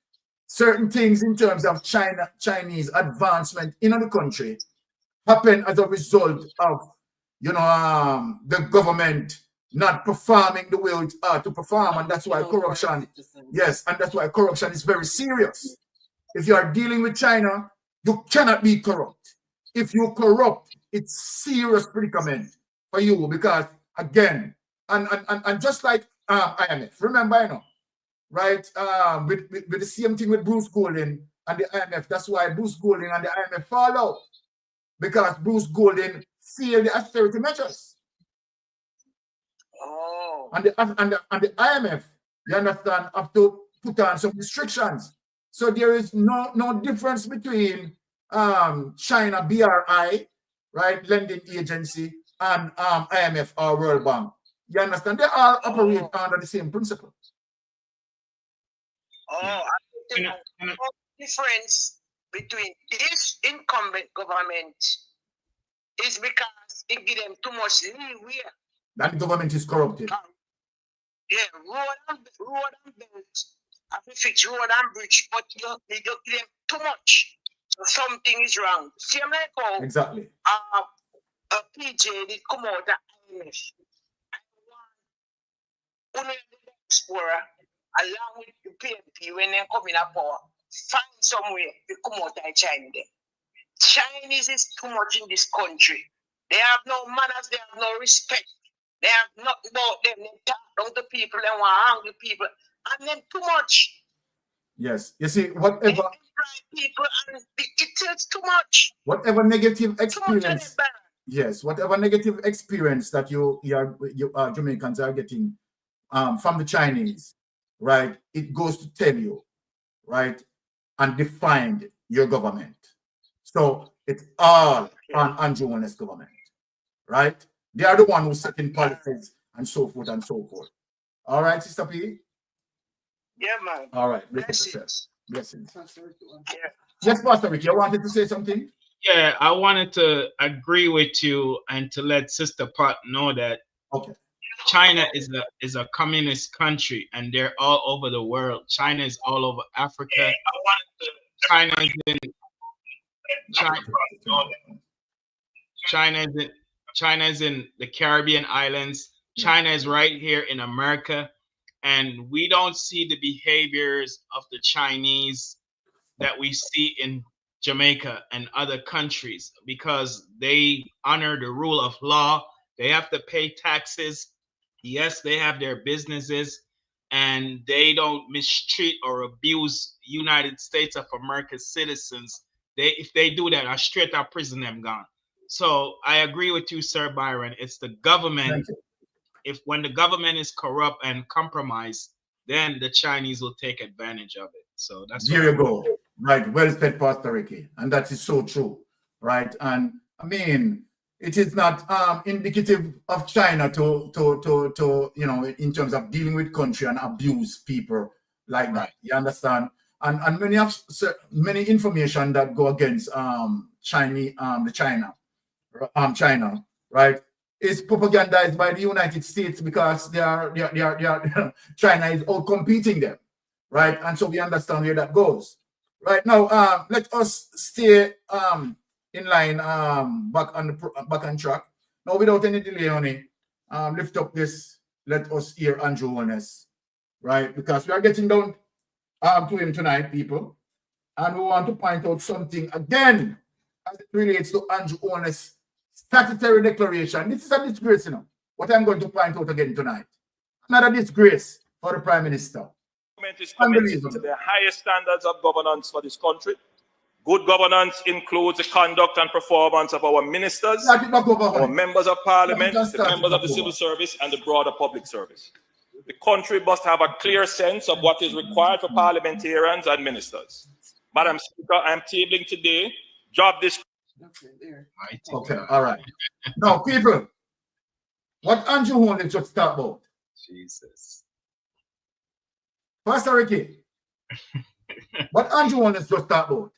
Certain things in terms of Chinese advancement in the country happen as a result of, the government not performing the way it ought to perform, and that's why corruption. Yes, and that's why corruption is very serious. If you are dealing with China, you cannot be corrupt. If you corrupt, it's serious predicament for you, because again, and just like IMF, remember, right? With the same thing with Bruce Golding and the IMF. That's why Bruce Golding and the IMF fall out, because Bruce Golding failed the austerity measures. And the IMF, you understand, have to put on some restrictions. So there is no difference between China BRI, right, lending agency, and IMF or World Bank. You understand? They all operate under the same principle. I think the difference between this incumbent government is because it gives them too much leeway. That the government is corrupted. Yeah, road and belt, I have to fix road and bridge, but you give them too much. So something is wrong. See, I'm like, oh, exactly. A PJ did come out of IMF. Only the diaspora, along with the PMP, when they come in a power, find some way to come out of China. Chinese is too much in this country. They have no manners, they have no respect. They have nothing about them. They talk down to people, they want to hang the people, and then too much. Yes, you see, whatever people, and it's too much. Whatever negative experience, yes, whatever negative experience that you Jamaicans are getting from the Chinese, right? It goes to tell you, right, and define your government. So it's all on Holness government, right? They are the one who's setting policies and so forth and so forth. All right, Sister P? Yeah, man. All right. Blessings. Blessings. Yeah. Yes, Pastor Rick, you wanted to say something? Yeah, I wanted to agree with you and to let Sister Pot know that China is a communist country, and they're all over the world. China is all over Africa. China is in the Caribbean islands. China is right here in America, and we don't see the behaviors of the Chinese that we see in Jamaica and other countries, because they honor the rule of law. They have to pay taxes. Yes, they have their businesses, and they don't mistreat or abuse United States of America citizens. If they do that, I straight out prison them gone. So I agree with you, Sir Byron. It's the government. When the government is corrupt and compromised, then the Chinese will take advantage of it. So that's there you go. Right. Well said, Pastor Ricky. And that is so true. Right. And I mean, it is not indicative of China to you know, in terms of dealing with country and abuse people like that. You understand? And many information that go against China, right, is propagandized by the United States, because they are China is out competing them, right? And so we understand where that goes. Right now, let us stay in line, back on track. Now, without any delay, honey, lift up this. Let us hear Andrew Holness, right? Because we are getting down to him tonight, people, and we want to point out something again as it relates to Andrew Holness' statutory declaration. This is a disgrace, you know. What I'm going to point out again tonight, another disgrace for the Prime Minister. Is committed to the highest standards of governance for this country. Good governance includes the conduct and performance of our ministers, our members of parliament, the members of the civil service, and the broader public service. The country must have a clear sense of what is required for parliamentarians and ministers. Madam Speaker, I am tabling today job description. Okay, all right. Now, people, what Andrew Holness just talked about. Jesus. Pastor Ricky, what Andrew Holness just talked about.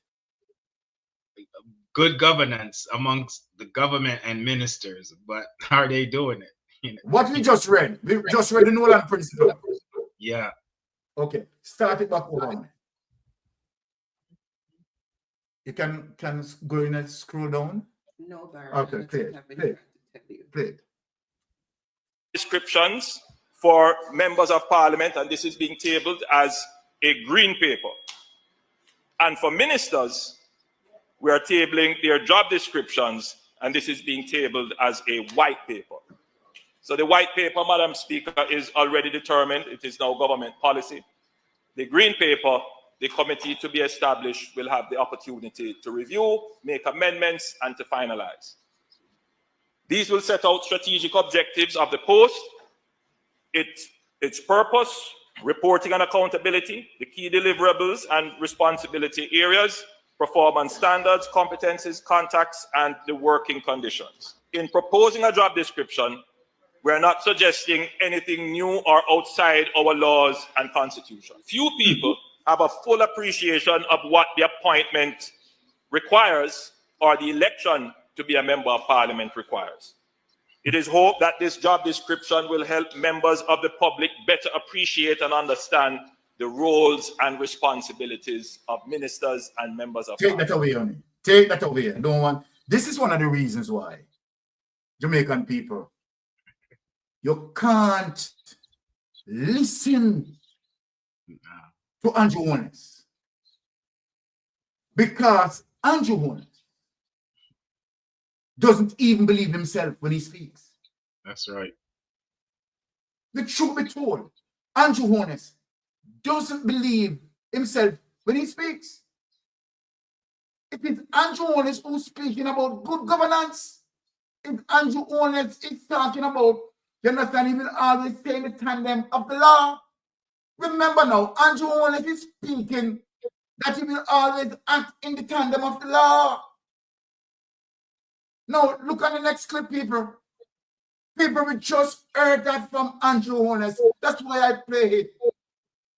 Good governance amongst the government and ministers, but are they doing it? You know? What we just read the Nolan principle. Yeah. Okay, start it back over. You can go in and scroll down. No, Byron. Okay, play it. Descriptions for members of parliament, and this is being tabled as a green paper. And for ministers, we are tabling their job descriptions, and this is being tabled as a white paper. So the white paper, Madam Speaker, is already determined. It is now government policy. The green paper, the committee to be established will have the opportunity to review, make amendments, and to finalize. These will set out strategic objectives of the post, its purpose, reporting and accountability, the key deliverables and responsibility areas, performance standards, competencies, contacts, and the working conditions. In proposing a job description, we're not suggesting anything new or outside our laws and constitution. Few people have a full appreciation of what the appointment requires or the election to be a member of parliament requires. It is hoped that this job description will help members of the public better appreciate and understand the roles and responsibilities of ministers and members of parliament. Take that away, honey. Take that away. This is one of the reasons why Jamaican people, you can't listen to Andrew Holness, because Andrew Holness doesn't even believe himself when he speaks. That's right. The truth be told, Andrew Holness doesn't believe himself when he speaks. It is Andrew Holness who's speaking about good governance. If Andrew Holness is talking about, you understand, he will always stay in the tandem of the law. Remember now, Andrew Holness is speaking that he will always act in the tandem of the law. Now, look at the next clip, people. People will just heard that from Andrew Holness. That's why I play it.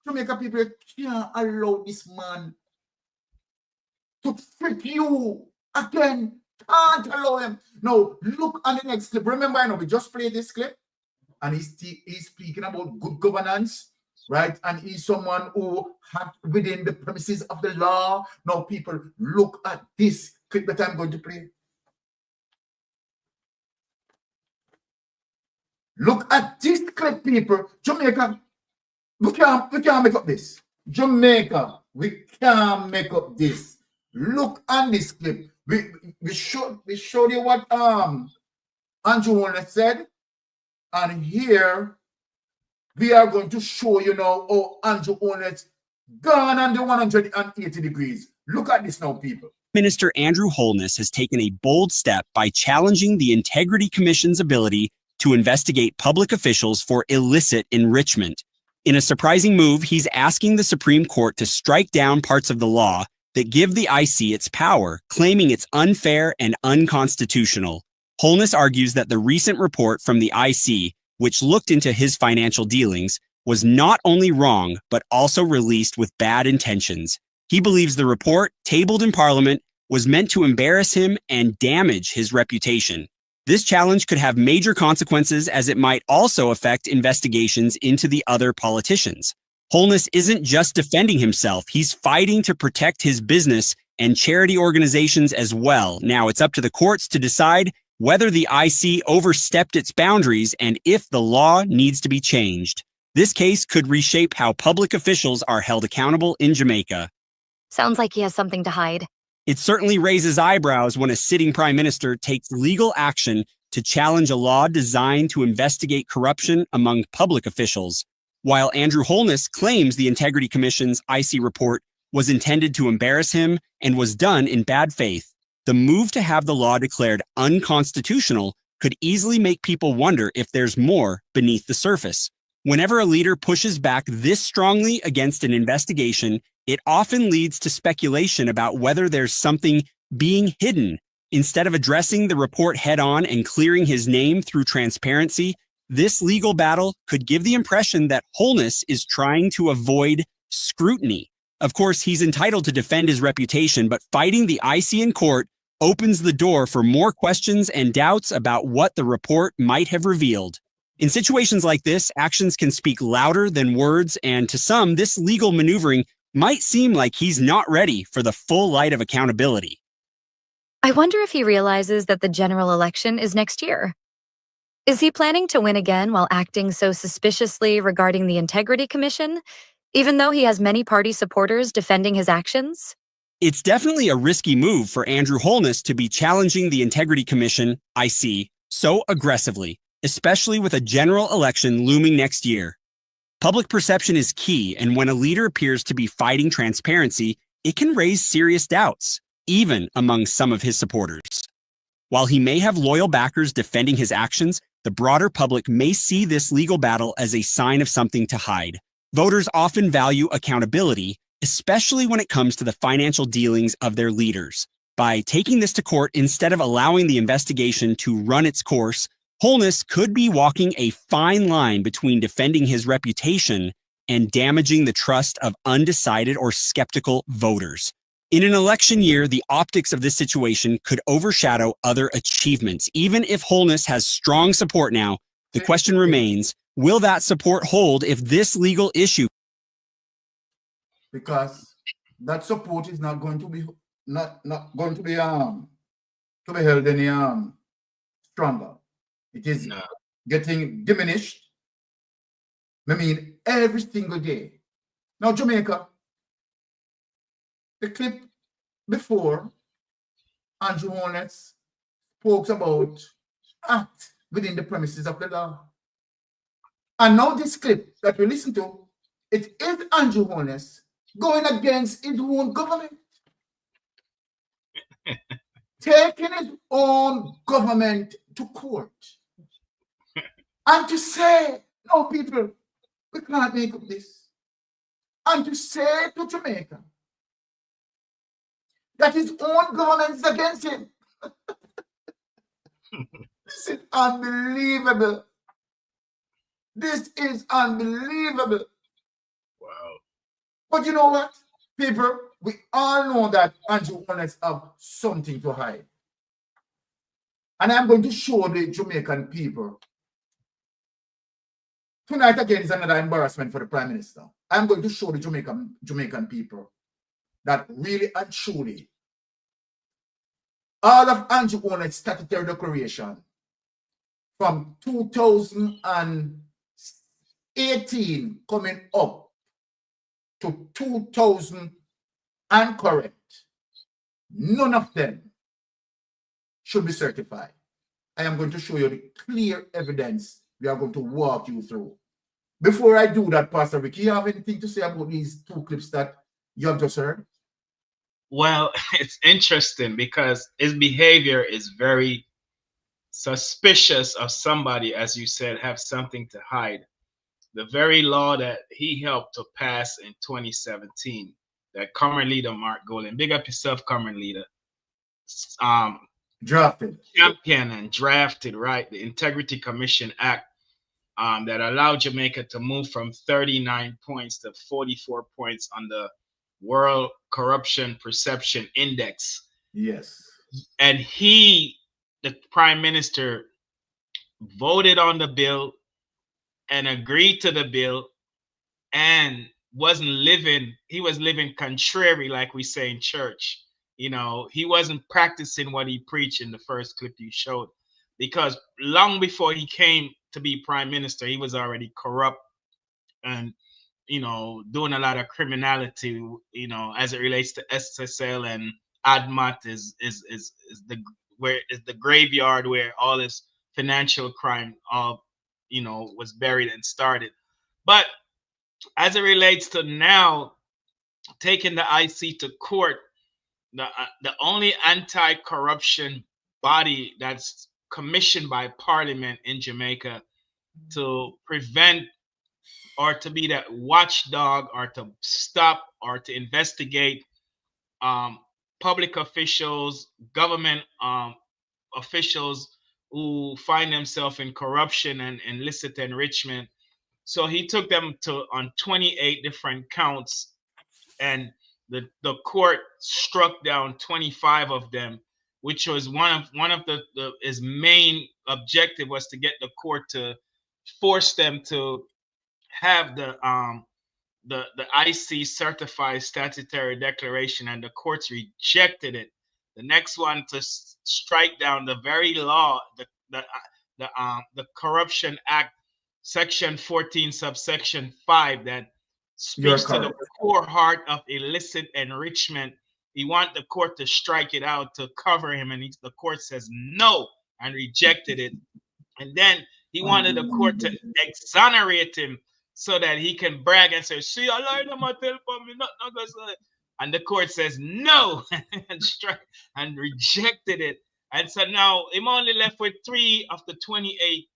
Jamaica people can't allow this man to trick you again. Can't allow him. Now, look at the next clip. Remember, I know we just played this clip, and he's speaking about good governance, right? And he's someone who had within the premises of the law. Now, people, look at this clip that I'm going to play. Look at this clip, people. Jamaica, we can't make up this. Jamaica, we can't make up this. Look on this clip. We showed you what Andrew Holness said, and here we are going to show you now how Andrew Holness gone under 180 degrees. Look at this now, people. Minister Andrew Holness has taken a bold step by challenging the Integrity Commission's ability to investigate public officials for illicit enrichment. In a surprising move, he's asking the Supreme Court to strike down parts of the law that give the IC its power, claiming it's unfair and unconstitutional. Holness argues that the recent report from the IC, which looked into his financial dealings, was not only wrong, but also released with bad intentions. He believes the report, tabled in Parliament, was meant to embarrass him and damage his reputation. This challenge could have major consequences, as it might also affect investigations into the other politicians. Holness isn't just defending himself, he's fighting to protect his business and charity organizations as well. Now it's up to the courts to decide whether the IC overstepped its boundaries and if the law needs to be changed. This case could reshape how public officials are held accountable in Jamaica. Sounds like he has something to hide. It certainly raises eyebrows when a sitting prime minister takes legal action to challenge a law designed to investigate corruption among public officials. While Andrew Holness claims the Integrity Commission's IC report was intended to embarrass him and was done in bad faith, the move to have the law declared unconstitutional could easily make people wonder if there's more beneath the surface. Whenever a leader pushes back this strongly against an investigation, it often leads to speculation about whether there's something being hidden. Instead of addressing the report head-on and clearing his name through transparency, this legal battle could give the impression that Holness is trying to avoid scrutiny. Of course, he's entitled to defend his reputation, but fighting the IC in court opens the door for more questions and doubts about what the report might have revealed. In situations like this, actions can speak louder than words, and to some, this legal maneuvering might seem like he's not ready for the full light of accountability. I wonder if he realizes that the general election is next year. Is he planning to win again while acting so suspiciously regarding the Integrity Commission, even though he has many party supporters defending his actions? It's definitely a risky move for Andrew Holness to be challenging the Integrity Commission, IC, so aggressively, especially with a general election looming next year. Public perception is key, and when a leader appears to be fighting transparency, it can raise serious doubts, even among some of his supporters. While he may have loyal backers defending his actions, the broader public may see this legal battle as a sign of something to hide. Voters often value accountability, especially when it comes to the financial dealings of their leaders. By taking this to court instead of allowing the investigation to run its course, Holness could be walking a fine line between defending his reputation and damaging the trust of undecided or skeptical voters. In an election year, the optics of this situation could overshadow other achievements. Even if Holness has strong support now, the question remains, will that support hold if this legal issue? Because that support is not going to be held any stronger. It is getting diminished. I mean, every single day. Now, Jamaica, the clip before, Andrew Holness spoke about act within the premises of the law. And now this clip that we listen to, it is Andrew Holness going against his own government. Taking his own government to court. And to say, no, people, we can't make up this. And to say to Jamaica that his own government is against him. This is unbelievable. This is unbelievable. Wow. But you know what, people? We all know that Andrew Holness have something to hide. And I'm going to show the Jamaican people. Tonight again is another embarrassment for the Prime Minister. I'm going to show the Jamaican people that really and truly all of Andrew Holness' statutory declaration from 2018 coming up to 2000 and correct, none of them should be certified. I am going to show you the clear evidence we are going to walk you through. Before I do that, Pastor Rick, you have anything to say about these two clips that you have just heard? Well, it's interesting because his behavior is very suspicious of somebody, as you said, have something to hide. The very law that he helped to pass in 2017, that current leader Mark Golan, big up yourself, current leader, drafted, champion and drafted, right? The Integrity Commission Act that allowed Jamaica to move from 39 points to 44 points on the World Corruption Perception Index. Yes. And he, the prime minister, voted on the bill and agreed to the bill and he was living contrary, like we say in church. You know, he wasn't practicing what he preached in the first clip you showed, because long before he came to be prime minister, he was already corrupt and, you know, doing a lot of criminality, you know, as it relates to SSL, and ADMAT is the graveyard where all this financial crime you know, was buried and started. But as it relates to now taking the IC to court, the only anti-corruption body that's commissioned by Parliament in Jamaica to prevent or to be that watchdog or to stop or to investigate public officials, government officials who find themselves in corruption and illicit enrichment. So he took them on 28 different counts, and the court struck down 25 of them, which was one of his main objective was to get the court to force them to have the IC certified statutory declaration, and the courts rejected it. The next one to strike down the very law, the Corruption Act, Section 14, subsection 5, that speaks to the core heart of illicit enrichment. He want the court to strike it out to cover him, and the court says no and rejected it. And then he wanted the court to exonerate him so that he can brag and say, "See, I lied to my telephone, me not and the court says no and rejected it. And so now I'm only left with 3 of the 28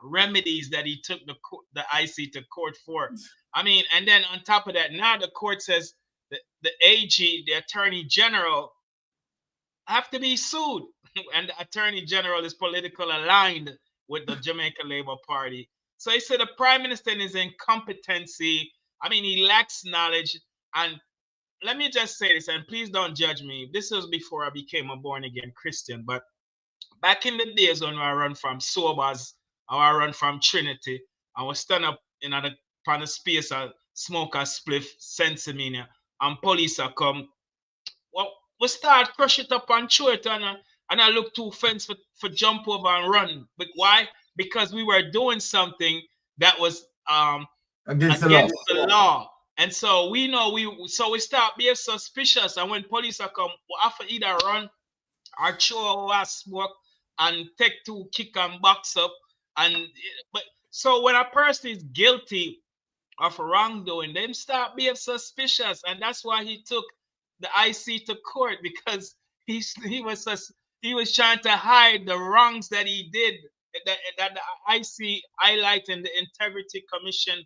remedies that he took the IC to court for. I mean, and then on top of that, now the court says that the AG, the Attorney General, have to be sued. And the Attorney General is politically aligned with the Jamaica Labour Party. So he said the Prime Minister in his incompetency, I mean, he lacks knowledge. And let me just say this, and please don't judge me. This was before I became a born-again Christian. But back in the days when I run from Sobers, or I run from Trinity, I was stand up in a space, smoke a spliff, sensimania, and police are come. Well, we start crush it up and throw it, and I look too fence for jump over and run. But why? Because we were doing something that was against the law. And so we know we start being suspicious. And when police are come, we have to either run or throw our smoke and take 2 kick and box up. But so when a person is guilty of wrongdoing, they start being suspicious, and that's why he took the IC to court, because he was trying to hide the wrongs that he did, that the IC highlight in the Integrity Commission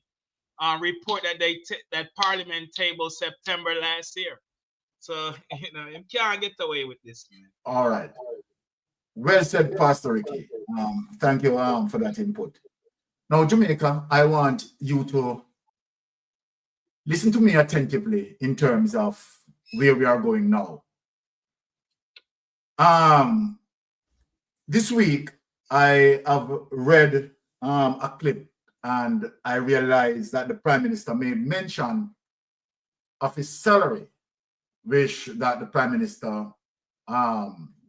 report that Parliament tabled September last year. So you know, you can't get away with this, man. All right. Well said, Pastor Ricky. Thank you for that input. Now, Jamaica, I want you to listen to me attentively in terms of where we are going now. This week, I have read a clip, and I realized that the Prime Minister made mention of his salary, which that the Prime Minister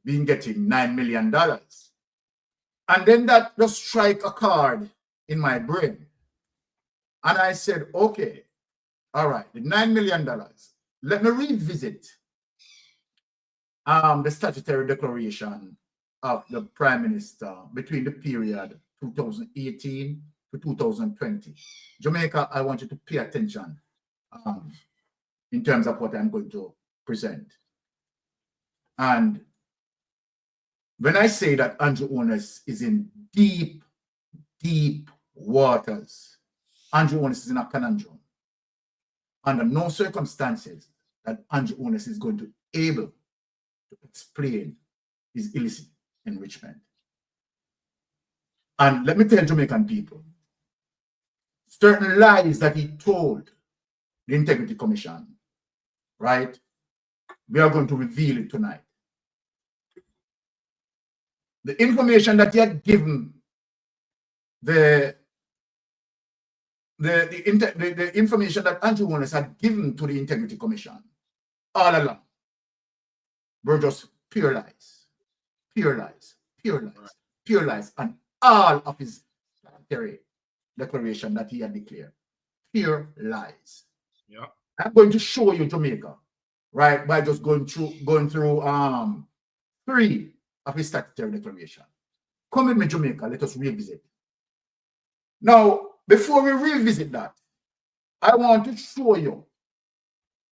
been getting $9 million. And then that just strike a chord in my brain. And I said, okay, All right, the $9 million. Let me revisit the statutory declaration of the Prime Minister between the period 2018 to 2020. Jamaica, I want you to pay attention in terms of what I'm going to present. And when I say that Andrew Holness is in deep, deep waters, Andrew Holness is in a conundrum. Under no circumstances that Andrew Holness is going to be able to explain his illicit enrichment. And let me tell Jamaican people, certain lies that he told the Integrity Commission, right? We are going to reveal it tonight. The information that he had given the information that Andrew Holness had given to the Integrity Commission all along were just pure lies, pure lies, pure lies, pure lies, and all of his statutory declaration that he had declared, pure lies. Yeah, I'm going to show you Jamaica, right, by just going through 3 of his statutory declaration. Come with me, Jamaica. Let us revisit. Now, before we revisit that, I want to show you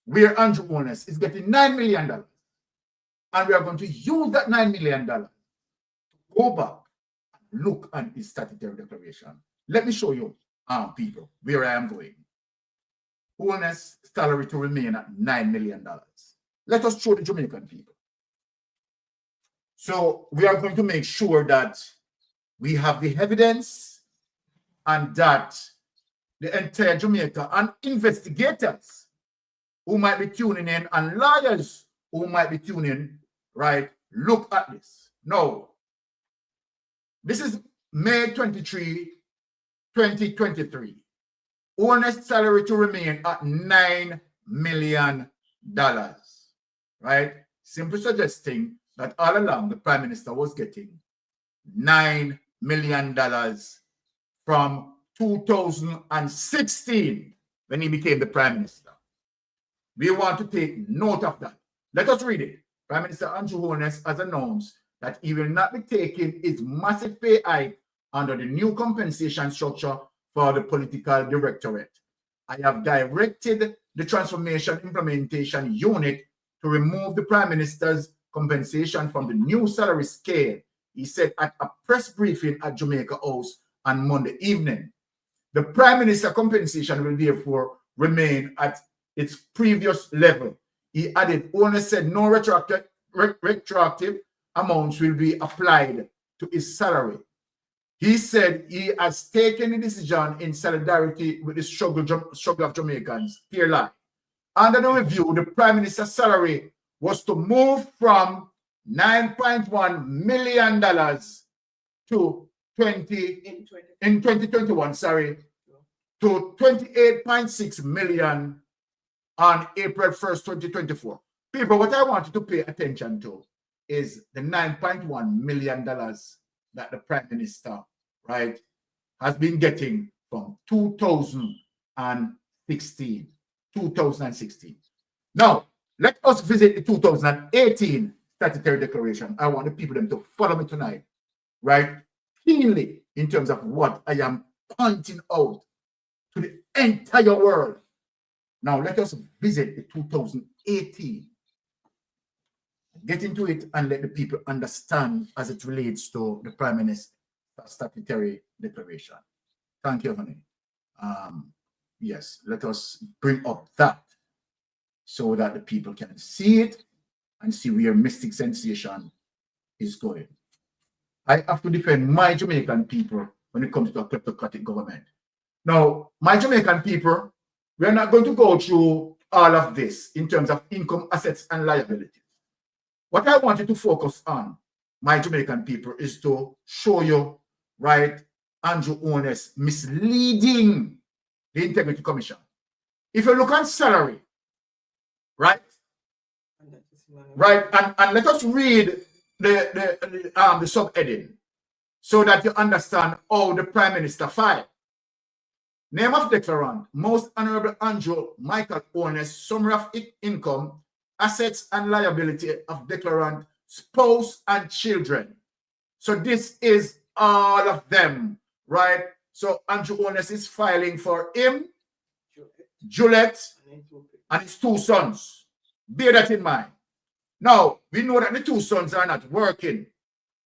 where Andrew Holness is getting $9 million. And we are going to use that $9 million to go back and look at his statutory declaration. Let me show you, people, where I am going. Holness' salary to remain at $9 million. Let us show the Jamaican people. So we are going to make sure that we have the evidence and that the entire Jamaica and investigators who might be tuning in and lawyers who might be tuning in, right, look at this. Now, this is May 23, 2023. Holness' salary to remain at $9 million, right? Simply suggesting that all along the Prime Minister was getting $9 million from 2016 when he became the Prime Minister. We want to take note of that. Let us read it. Prime Minister Andrew Holness has announced that he will not be taking his massive pay hike under the new compensation structure for the political directorate. I have directed the Transformation Implementation Unit to remove the Prime Minister's compensation from the new salary scale, he said at a press briefing at Jamaica House on Monday evening. The Prime Minister compensation will therefore remain at its previous level. He added, Holness said no retroactive amounts will be applied to his salary. He said he has taken the decision in solidarity with the struggle of Jamaicans. Clear lie. Under the review, the Prime Minister's salary was to move from $9.1 million to in 2021, to $28.6 million on April 1st, 2024. People, what I want you to pay attention to is the $9.1 million that the Prime Minister, right, has been getting from 2016. Now, let us visit the 2018 statutory declaration. I want the people them to follow me tonight, right, keenly in terms of what I am pointing out to the entire world. Now, let us visit the 2018. Get into it and let the people understand as it relates to the Prime Minister's statutory declaration. Thank you, honey. Yes, let us bring up that so that the people can see it and see where Mystic Sensation is going. I have to defend my Jamaican people when it comes to a kleptocratic government. Now, my Jamaican people, we are not going to go through all of this in terms of income, assets, and liabilities. What I want you to focus on, my Jamaican people, is to show you, right, Andrew Holness misleading the Integrity Commission. If you look at salary, right, and let us read the subheading so that you understand how the Prime Minister filed. Name of declarant, Most Honorable Andrew Michael Holness, summary of income, assets and liability of declarant, spouse and children. So this is all of them, right? So Andrew Holness is filing for him, Juliet, and his 2 sons. Bear that in mind. Now, we know that the 2 sons are not working.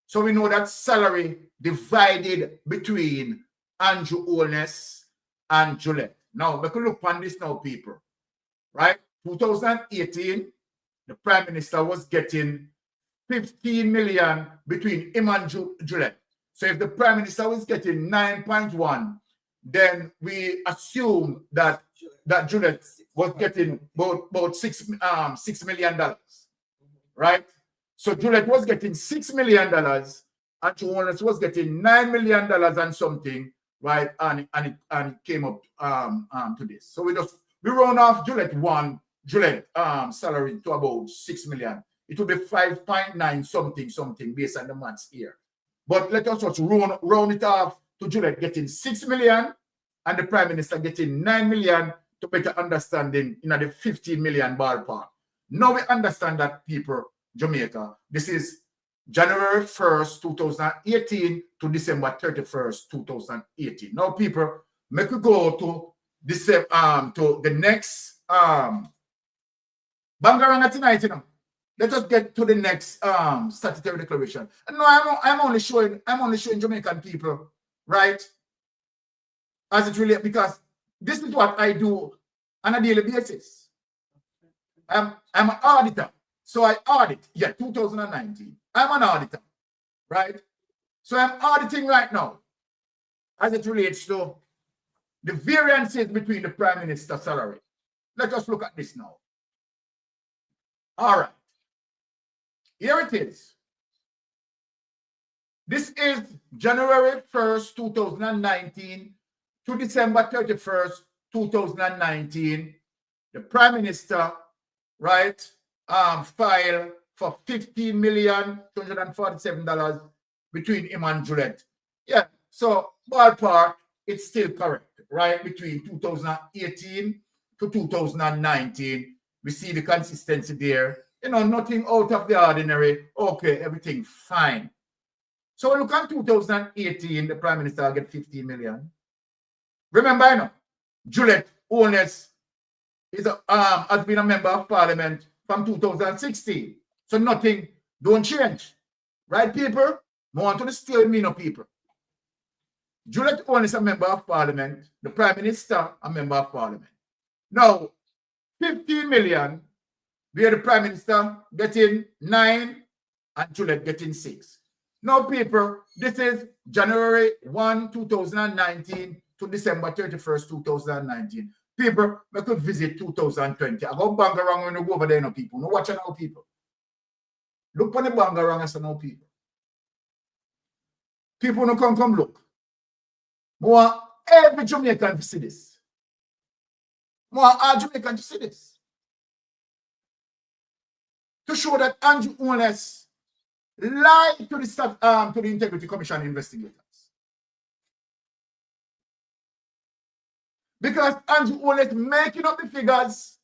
So we know that salary divided between Andrew Holness and Juliet. Now, we can look on this now, people. Right? 2018, the Prime Minister was getting 15 million between him and Juliet. So if the Prime Minister was getting 9.1, then we assume that Juliet was getting about $6 million. Right? So Juliet was getting $6 million, and Holness was getting $9 million and something, right? And it came up to this. So we round off Juliet salary to about 6 million. It will be 5.9 something based on the maths here. But let us just round it off to Juliet getting 6 million and the Prime Minister getting 9 million to better understanding in the 15 million ballpark. Now we understand that, people, Jamaica, this is January 1st, 2018 to December 31st, 2018. Now, people, make we go to the next Bangaranga tonight, you know. Let us get to the next statutory declaration. And no, I'm only showing Jamaican people, right? As it relates, because this is what I do on a daily basis. I'm an auditor. So I audit, 2019. I'm an auditor, right? So I'm auditing right now as it relates to the variances between the Prime Minister's salary. Let us look at this now. All right. Here it is. This is January 1st, 2019 to December 31st, 2019. The Prime Minister, right, filed for $15,247 between him and Juliet. Yeah, so ballpark, it's still correct, right? Between 2018 to 2019, we see the consistency there. You know, nothing out of the ordinary. Okay, everything fine. So look at 2018, the Prime Minister will get 15 million. Remember, you know, Juliet Holness has been a member of Parliament from 2016. So nothing don't change. Right, people? I want to steal me, no, people. Juliet Holness is a member of Parliament. The Prime Minister, a member of Parliament. Now, 15 million, where the Prime Minister getting 9 and Juliet getting 6. Now, people, this is January 1, 2019 to December 31st, 2019. People, we could visit 2020. I go bang around when you go over there, no people. No watch out, people. Look on the bang around and say no people. People no come look. More every Jamaican to see this. More all Jamaican to see this. To show that Andrew Holness lied to the Integrity Commission investigators. Because Andrew Holness making up the figures.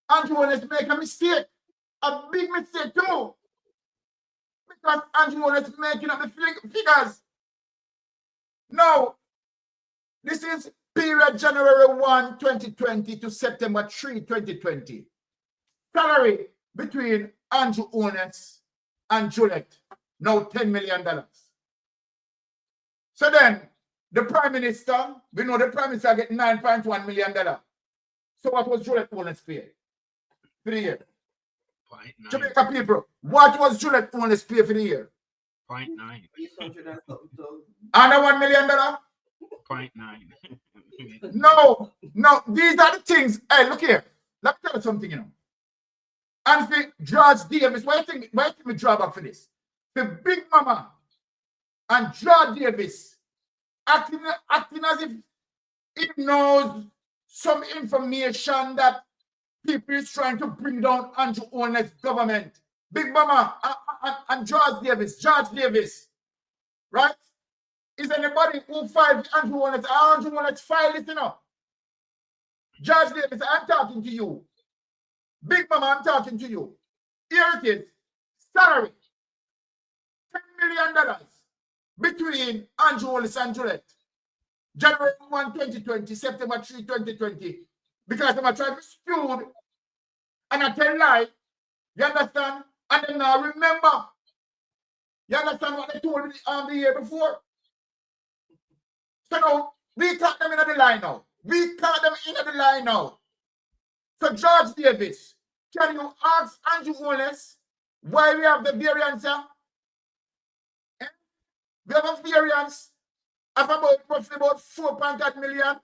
Andrew Holness make a mistake. A big mistake too. Because Andrew Holness making up the figures. Now, this is period January 1, 2020 to September 3, 2020. Salary between Andrew Holness and Juliet, now $10 million. So then, the Prime Minister, we know the Prime Minister get $9.1 million. So what was Juliet Holness paid for the year? 0.9. Jamaica people, what was Juliet Holness paid for the year? 0.9. Under $1 million? 0.9. No, these are the things. Hey, look here. Let me tell you something, you know. And for George Davis, why do you think we draw back for this? The Big Mama and George Davis acting as if it knows some information that people is trying to bring down Andrew Holness' government. Big Mama and George Davis, right? Is anybody who filed Andrew Holness? Andrew Holness filed this, you know. Judge Davis, I'm talking to you. Big Mama, I'm talking to you. Here it is. Salary. $10 million between Andrew Holness and Juliet. January 1, 2020, September 3, 2020. Because I'm trying to spew and I tell lie. You understand? And then now remember. You understand what they told me the year before? So now, we caught them in the line now. We caught them in the line now. So George Davis, can you ask Andrew Holness why we have the variance here? We have a variance of about roughly about 4.8 million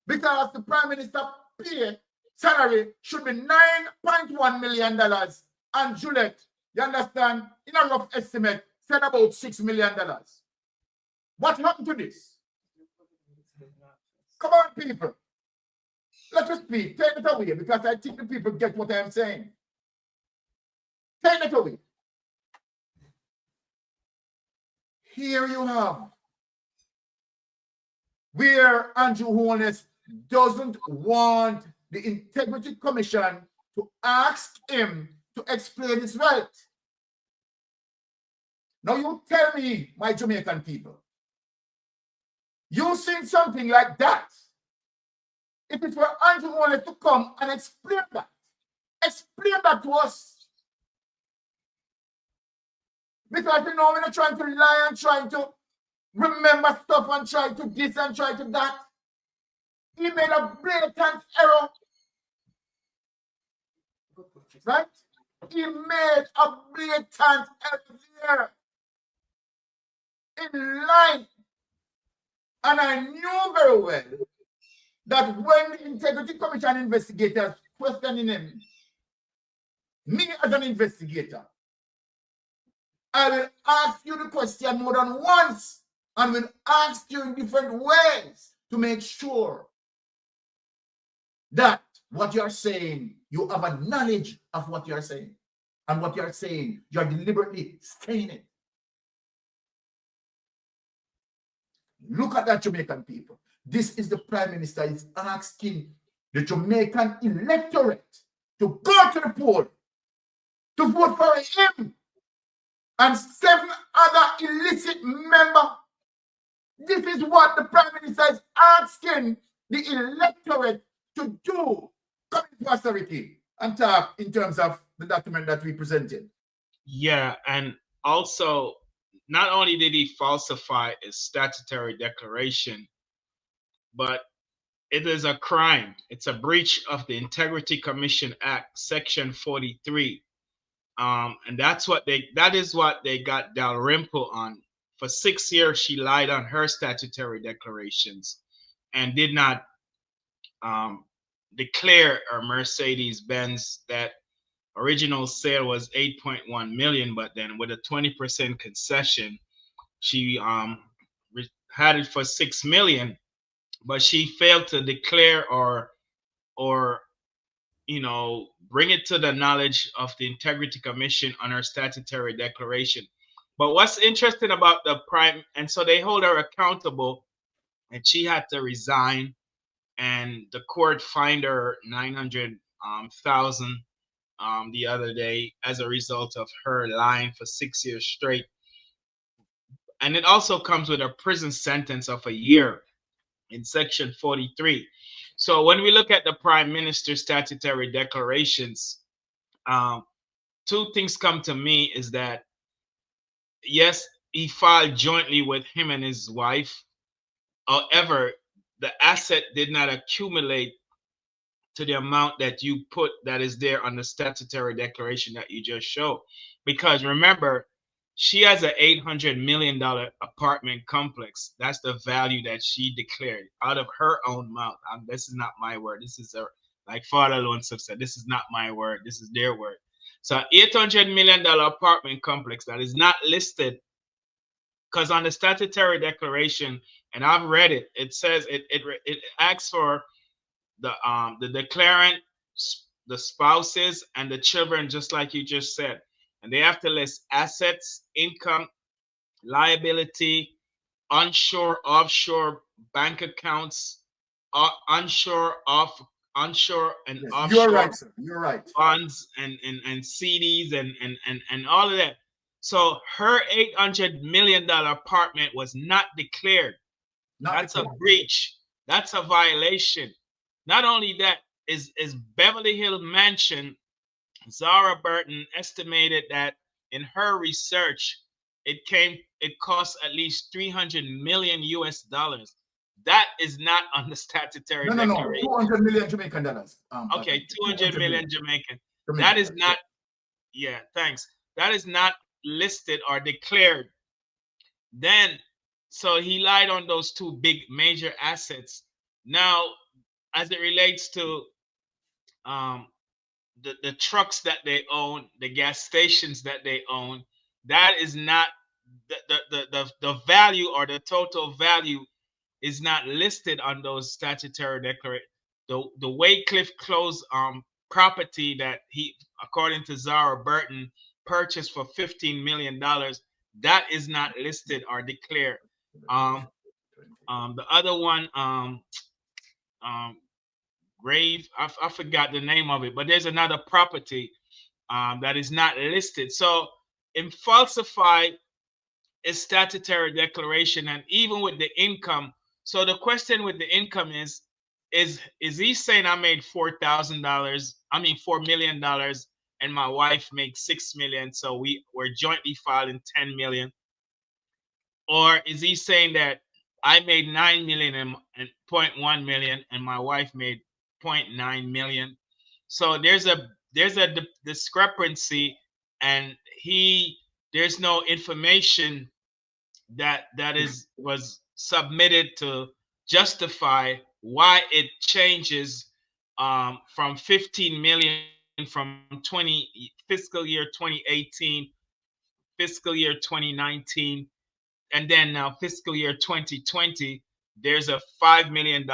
because the Prime Minister pay salary should be $9.1 million. And Juliet, you understand, in a rough estimate, said about $6 million. What happened to this? Come on, people. Let us speak. Take it away because I think the people get what I'm saying. Take it away. Here you have where Andrew Holness doesn't want the Integrity Commission to ask him to explain his right. Now you tell me, my Jamaican people, you seen something like that. If it were Andrew Holness to come and explain that to us. Because you know, we're not trying to lie and trying to remember stuff and try to this and try to that. He made a blatant error. Right? He made a blatant error in line. And I knew very well that when the Integrity Commission investigators questioning him, me as an investigator, I will ask you the question more than once and will ask you in different ways to make sure that what you're saying, you have a knowledge of what you're saying. And what you're saying, you're deliberately saying it. Look at that, Jamaican people. This is the Prime Minister is asking the Jamaican electorate to go to the poll, to vote for him and 7 other illicit members. This is what the Prime Minister is asking the electorate to do. Come in posterity and talk in terms of the document that we presented. Yeah, and also, not only did he falsify his statutory declaration, but it is a crime. It's a breach of the Integrity Commission Act, Section 43. And that is what they got Dalrymple on. For 6 years, she lied on her statutory declarations and did not declare her Mercedes-Benz that original sale was 8.1 million, but then with a 20% concession, she had it for 6 million, but she failed to declare or you know, bring it to the knowledge of the Integrity Commission on her statutory declaration. But what's interesting about the Prime, and so they hold her accountable, and she had to resign, and the court fined her $900,000 the other day as a result of her lying for 6 years straight. And it also comes with a prison sentence of a year in Section 43. So when we look at the Prime Minister's statutory declarations, 2 things come to me is that, yes, he filed jointly with him and his wife. However, the asset did not accumulate to the amount that you put that is there on the statutory declaration that you just showed. Because remember, she has an $800 million apartment complex. That's the value that she declared out of her own mouth. This is not my word. This is like Father Loans have said, this is not my word. This is their word. So $800 million apartment complex that is not listed, because on the statutory declaration, and I've read it, it says it asks for the declarant, the spouses, and the children, just like you just said. And they have to list assets, income, liability, onshore, offshore bank accounts, onshore, onshore and Yes, offshore you're right, sir. You're right. bonds and CDs and all of that. So her $800 million apartment was not declared. That's a breach. That's a violation. Not only that, is Beverly Hills Mansion, Zara Burton estimated that in her research, it cost at least 300 million US dollars. That is not on the statutory No, declaration. 200 million Jamaican dollars. Okay, 200 million Jamaican. Jamaican. That is not, yeah, thanks. That is not listed or declared. Then, so he lied on those two big major assets. Now, as it relates to the trucks that they own, the gas stations that they own, that is not the value, or the total value is not listed on those statutory declarations. The Waycliffe Close property that he, according to Zara Burton, purchased for $15 million, that is not listed or declared. The other one, Grave, I forgot the name of it, but there's another property that is not listed. So in falsified is statutory declaration, and even with the income. So the question with the income is he saying I made $4,000? I mean $4 million, and my wife makes $6 million, so we're jointly filing $10 million? Or is he saying that I made $9 million and $0.1 million, and my wife made $0.9 million? So there's a discrepancy, and there's no information that was submitted to justify why it changes from 15 million from fiscal year 2018, fiscal year 2019, and then now fiscal year 2020. There's a $5 million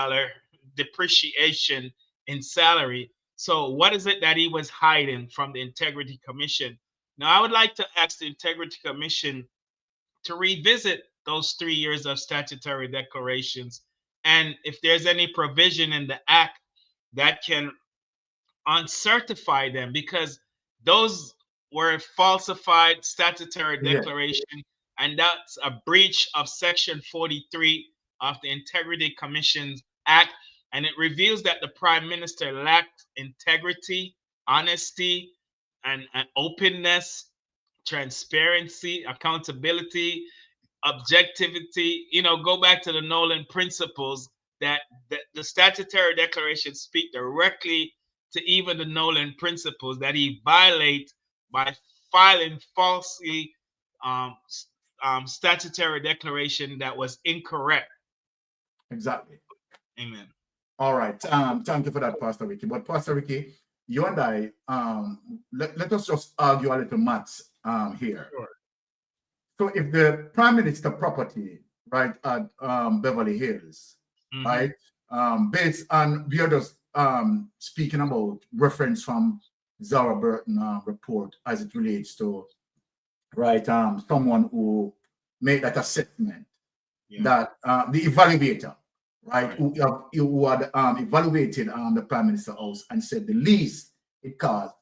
depreciation in salary. So what is it that he was hiding from the Integrity Commission? Now, I would like to ask the Integrity Commission to revisit those 3 years of statutory declarations, and if there's any provision in the act that can uncertify them, because those were falsified statutory declaration, and that's a breach of Section 43 of the Integrity Commissions Act, and it reveals that the Prime Minister lacked integrity, honesty, and openness, transparency, accountability, objectivity. Go back to the Nolan principles, that the statutory declarations speak directly to even the Nolan principles that he violates by filing falsely statutory declaration that was incorrect. Exactly. Amen. All right. Thank you for that, Pastor Ricky. But Pastor Ricky, you and I, let us just argue a little maths here. Sure. So if the Prime Minister property, right, at Beverly Hills, right, based on, we are just speaking about reference from Zara Burton report as it relates to, right, someone who made that assessment, that the evaluator, right, who had evaluated the Prime Minister house and said the least it cost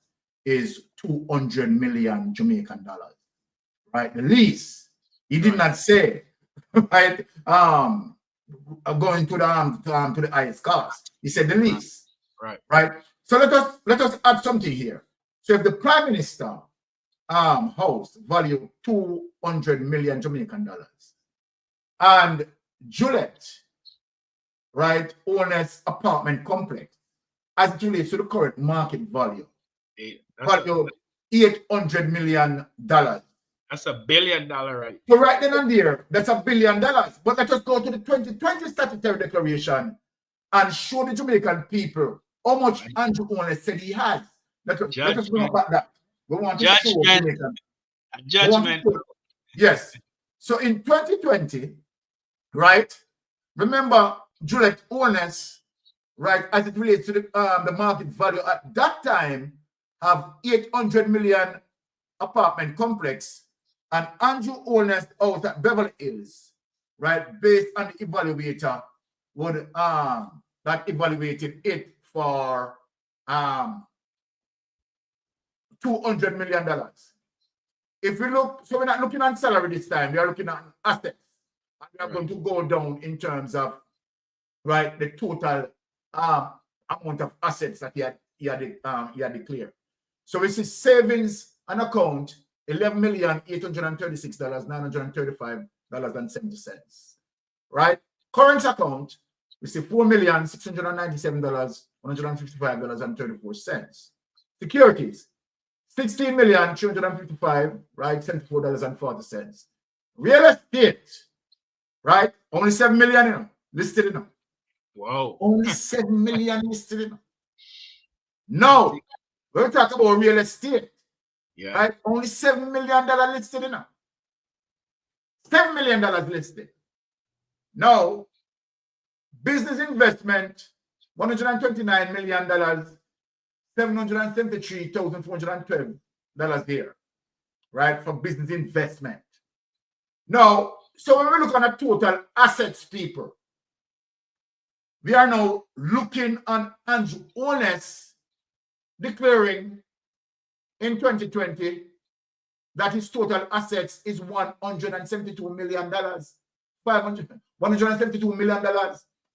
is 200 million Jamaican dollars, right? The least. He did not say, right, going to the highest cost. He said the least, right? So let us add something here. So if the Prime Minister house value 200 million Jamaican dollars, and Juliet, right, Holness apartment complex, as it relates to the current market value, value $800 million. That's $1 billion, right? So right then and there, that's $1 billion. But let us go to the 2020 statutory declaration and show the Jamaican people how much Andrew Holness said he has. Let us bring up that. We want to show Jamaican. Judgment. Yes. So in 2020, right, remember Juliet Holness, right, as it relates to the market value at that time, have 800 million apartment complex, and Andrew Holness out at Beverly Hills right, based on the evaluator would that evaluated it for $200 million. If we look, so we're not looking at salary this time, we are looking at assets. And we are going to go down in terms of, right, the total amount of assets that he had declared. So we see savings on account, $11,836,935.70. Right? Current account, we see $4,697,155.34. Securities, $16,355,000, right? $74.40. Real estate, right? Only $7 million listed in them. Wow. Only $7 million listed in them. No, we're talking about real estate. Yeah. Right? Only $7 million listed in them. $7 million listed. Now, business investment, $129 million, $773,412 there, right, for business investment. Now, so when we look at total assets, people, we are now looking on Andrew Holness declaring in 2020 that his total assets is $172 million, $172 million,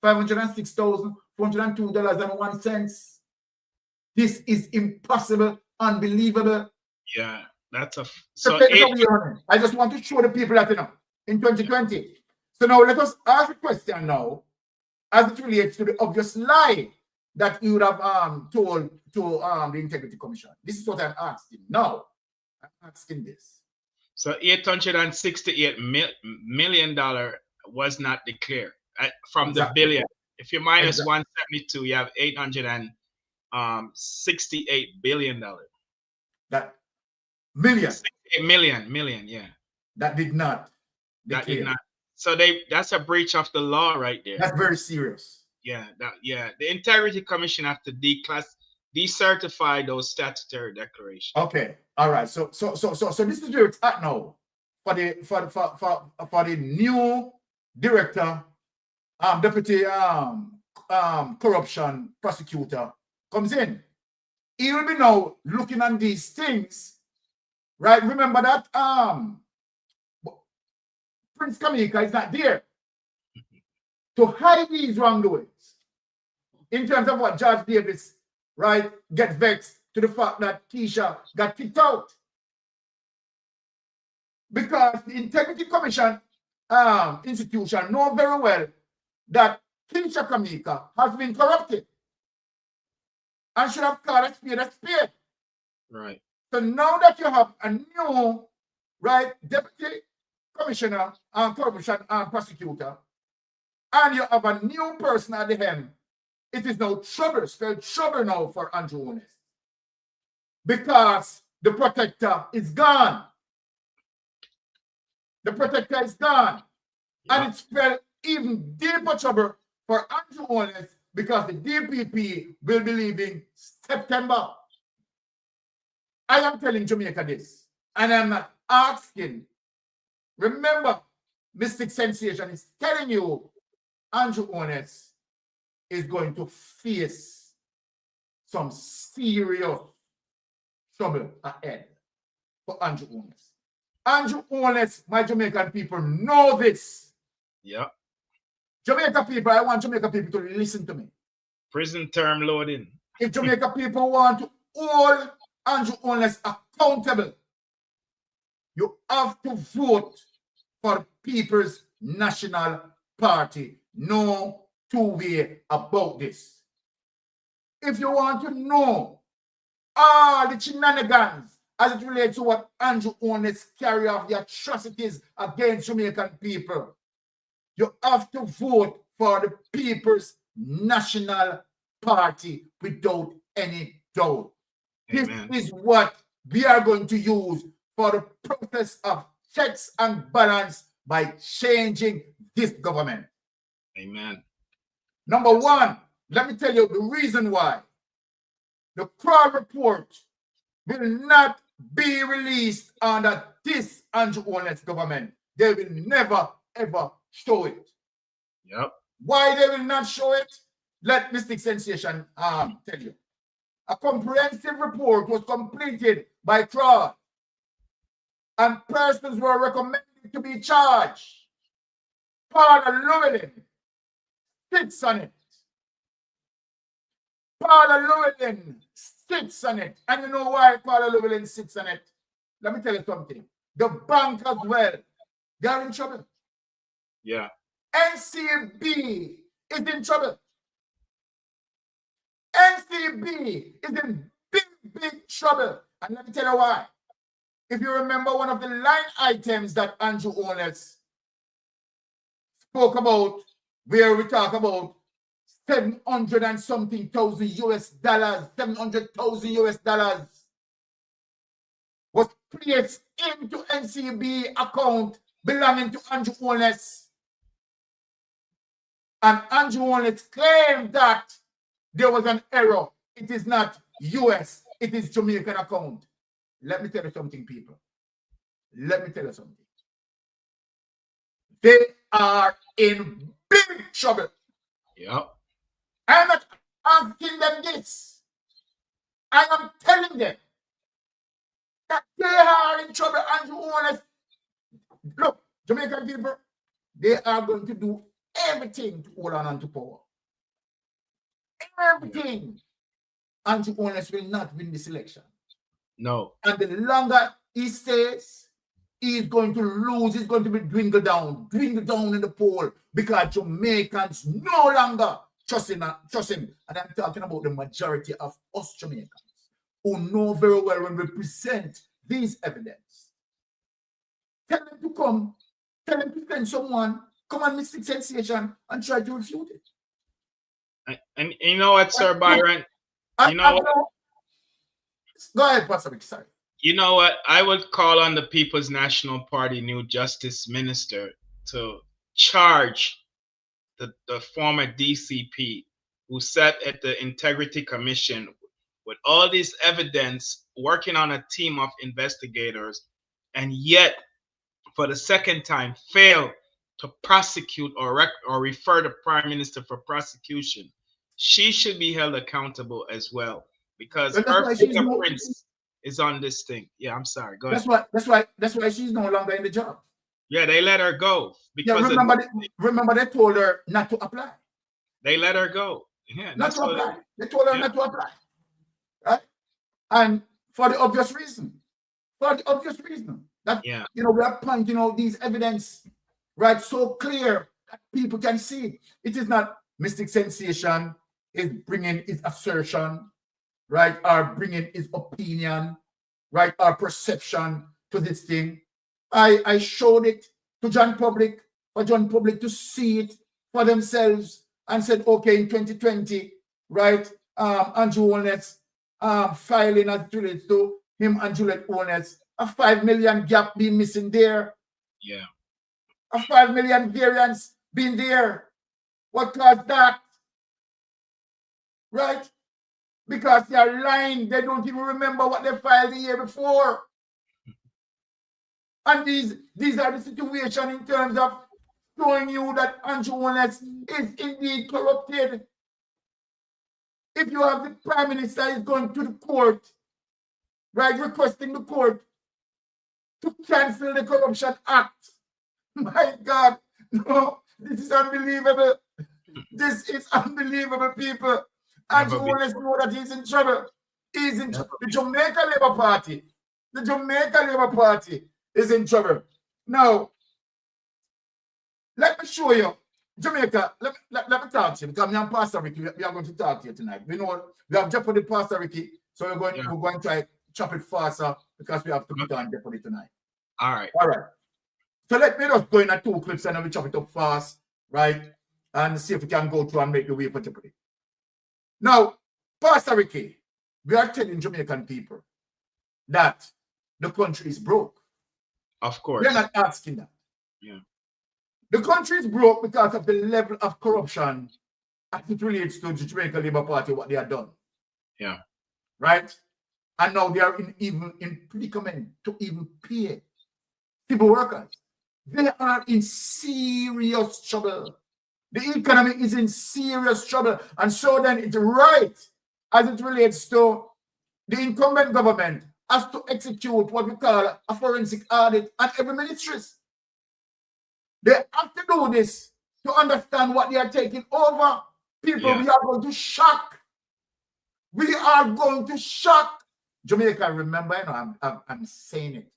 $506,402.01. This is impossible, unbelievable. Yeah, that's a so I just want to show the people that, you know, in 2020. So now let us ask a question now, as it relates to the obvious lie that you would have told to the Integrity Commission. This is what I'm asking. Now, I'm asking this. So $868 million was not declared from the billion. If you minus 172, you have $868 billion. That million. 68 million, yeah. That did not. That did not. So that's a breach of the law right there. That's very serious. Yeah, the Integrity Commission have to decertify those statutory declarations. Okay, all right. So this is where it's at now for the new director, deputy corruption prosecutor comes in. He will be now looking at these things, right? Remember that Prince Kamika is not there to hide these wrongdoings in terms of what Judge Davis, right, get vexed to the fact that Keisha got kicked out. Because the Integrity Commission institution know very well that Keisha Kamika has been corrupted and should have called a spade a spade. Right. So now that you have a new, right, deputy commissioner and corruption and prosecutor, and you have a new person at the helm, it is now trouble, spelled trouble now for Andrew Holness. Because the protector is gone. The protector is gone. Yeah. And it's spelled even deeper trouble for Andrew Holness because the DPP will be leaving September. I am telling Jamaica this, and I'm not asking. Remember, Mystic Sensation is telling you Andrew Holness is going to face some serious trouble ahead for Andrew Holness. Andrew Holness, my Jamaican people, know this. Yeah. Jamaica people, I want Jamaica people to listen to me. Prison term loading. If Jamaica people want to hold Andrew Holness accountable, you have to vote for People's National Party. No two-way about this. If you want to know all the shenanigans as it relates to what Andrew Holness carry out, the atrocities against Jamaican people, you have to vote for the People's National Party without any doubt. Amen. This is what we are going to use for the process of checks and balance by changing this government. Amen. Number one, let me tell you the reason why. The Crow report will not be released under this Andrew Holness government. They will never ever show it. Yep. Why they will not show it? Let Mystic Sensation tell you. A comprehensive report was completed by CRAW, and persons were recommended to be charged. Paula Llewellyn sits on it. Paula Llewellyn sits on it. And you know why Paula Llewellyn sits on it? Let me tell you something. The bank as well, they are in trouble. Yeah. NCB is in trouble. NCB is in big trouble. And let me tell you why. If you remember one of the line items that Andrew Holness spoke about, where we talk about 700 and something thousand US dollars, 700,000 US dollars was placed into NCB account belonging to Andrew Holness. And Andrew Holness claimed that there was an error. It is not US, it is Jamaican account. Let me tell you something, people. Let me tell you something. They are in big trouble. Yep. I'm not asking them this. I am telling them that they are in trouble. And you want to look, Jamaican people, they are going to do everything to hold on to power. Everything. Andrew Holness will not win this election. No. And the longer he stays, he's going to lose. He's going to be dwindled down in the poll, because Jamaicans no longer trust him. And I'm talking about the majority of us Jamaicans who know very well when we present these evidence. Tell them to come. Tell them to send someone, come on Mystic Sensation and try to refute it. And you know what, Sir Byron? You know what? Go ahead, Pastor Rick, sorry. You know what? I would call on the People's National Party new Justice Minister to charge the former DCP who sat at the Integrity Commission with all this evidence, working on a team of investigators, and yet for the second time failed to prosecute or refer the Prime Minister for prosecution. She should be held accountable as well, because her fingerprints is on this thing. Yeah, I'm sorry. Go ahead. That's why she's no longer in the job. Yeah, they let her go because remember they told her not to apply. They let her go. Yeah, not to apply. They told her not to apply. Right? And for the obvious reason. That we are pointing out these evidence, right, so clear that people can see. It is not Mystic Sensation is bringing his assertion, right, or bringing his opinion, right, or perception to this thing. I showed it to John Public, for John Public to see it for themselves, and said, okay, in 2020, right, Andrew Holness filing as relates to him and Juliet Holness, a 5 million gap being missing there. Yeah. A 5 million variance being there. What caused that? Right? Because they are lying. They don't even remember what they filed the year before. And these are the situations in terms of showing you that Andrew Holness is indeed corrupted. If you have the Prime Minister is going to the court, right, requesting the court to cancel the Corruption Act. My God, no, this is unbelievable. This is unbelievable, people. Andrew Holness know that he's in trouble. He's in trouble. The Jamaica Labour Party is in trouble. Now, let me show you. Jamaica, let me talk to you, because me and Pastor Ricky, we are going to talk to you tonight. We know we have Jeopardy, Pastor Ricky, so we're going to try chop it faster, because we have to put on Jeopardy tonight. All right. So let me just go in 2 clips and then we chop it up fast, right? And see if we can go through and make the way for Jeopardy. Now, Pastor Ricky, we are telling Jamaican people that the country is broke. Of course. We're not asking that. Yeah. The country is broke because of the level of corruption as it relates to the Jamaica Labour Party, what they have done. Yeah. Right? And now they are even in predicament to even pay civil workers. They are in serious trouble. The economy is in serious trouble. And so then it's right as it relates to the incumbent government has to execute what we call a forensic audit on every ministries. They have to do this to understand what they are taking over. People, we are going to shock. We are going to shock. Jamaica, remember, you know, I'm saying it.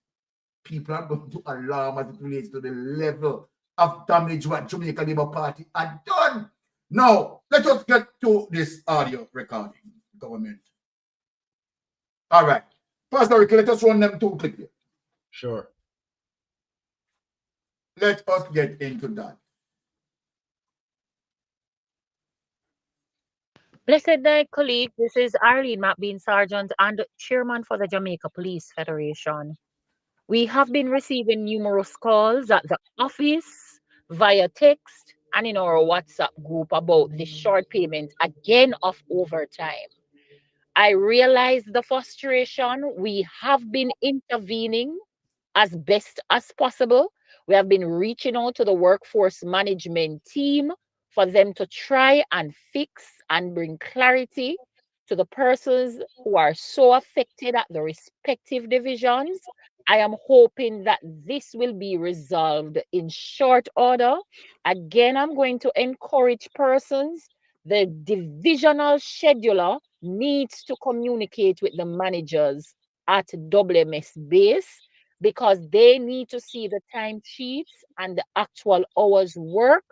People are going to alarm as it relates to the level of damage what Jamaica Labour Party had done. Now, let us get to this audio recording, government. All right. Pastor Ricky, let us run them too quickly. Sure. Let us get into that. Blessed night, colleague. This is Arlene McBean Sargent and chairman for the Jamaica Police Federation. We have been receiving numerous calls at the office, via text, and in our WhatsApp group about the short payment again of overtime. I realize the frustration. We have been intervening as best as possible. We have been reaching out to the workforce management team for them to try and fix and bring clarity to the persons who are so affected at the respective divisions. I am hoping that this will be resolved in short order. Again, I'm going to encourage persons. The divisional scheduler needs to communicate with the managers at WMS base because they need to see the time sheets and the actual hours work.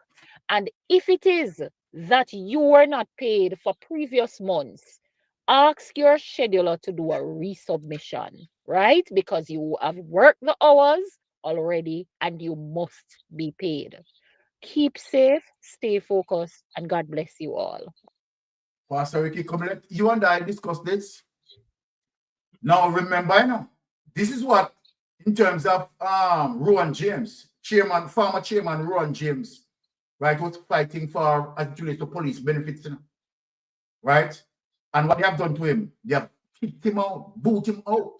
And if it is that you were not paid for previous months, ask your scheduler to do a resubmission, right? Because you have worked the hours already and you must be paid. Keep safe, stay focused, and God bless you all. Pastor Ricky, you and I discussed this. Now, remember, you know, this is what, in terms of Rowan James, former chairman Rowan James, right, was fighting for as it relates to police benefits, you know, right? And what they have done to him, they have kicked him out, boot him out.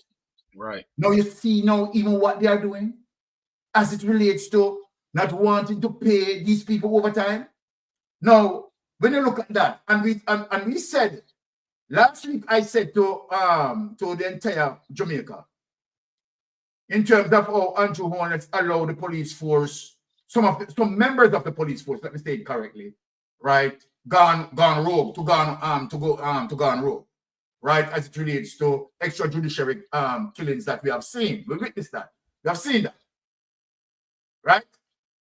Right. Now you see now even what they are doing as it relates to not wanting to pay these people overtime. Now, when you look at that, and we said last week, I said to the entire Jamaica, in terms of how Andrew Holness allowed the police force, some members of the police force, let me say it correctly, right, gone rogue, to gone rogue, right, as it relates to extrajudiciary killings that we have seen. We witnessed that. We have seen that, right?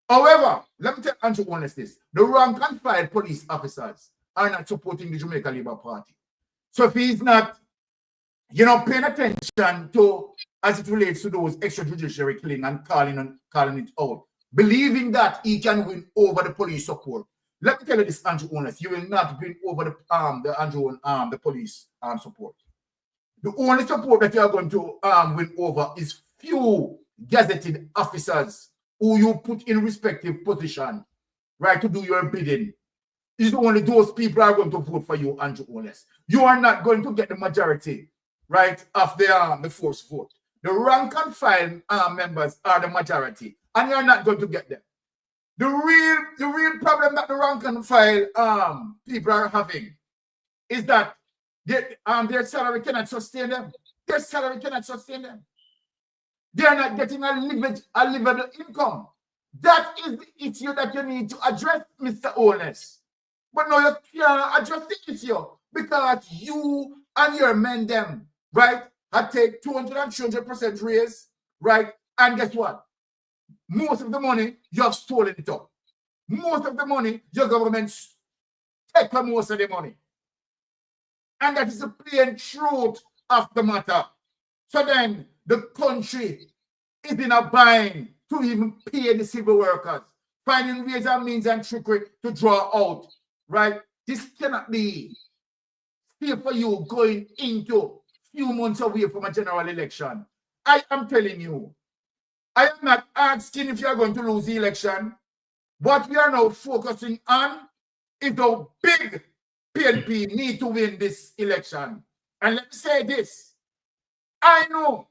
However, let me tell Andrew Holness this: the rank and file police officers are not supporting the Jamaica Labour Party. So if he's not, you know, paying attention to as it relates to those extrajudiciary killing and calling it out, believing that he can win over the police support. Let me tell you this, Andrew Holness, you will not win over the police support. The only support that you are going to win over is few gazetted officers who you put in respective position, right, to do your bidding. It's only those people are going to vote for you, Andrew Holness. You are not going to get the majority, right, of the force vote. The rank and file members are the majority, and you're not going to get them. The real problem that the rank and file people are having is that their salary cannot sustain them. Their salary cannot sustain them. They are not getting a livable income. That is the issue that you need to address, Mr. Holness. But no, you can't address the issue because you and your men, them, right, had take 200 and 300% raise, right? And guess what? Most of the money, you have stolen it up. Most of the money, your government take most of the money. And that is the plain truth of the matter. So then, the country is in a bind to even pay the civil workers, finding ways and means and trickery to draw out, right? This cannot be here for you going into few months away from a general election. I am telling you, I am not asking if you are going to lose the election. What we are now focusing on is how big PNP need to win this election. And let me say this. I know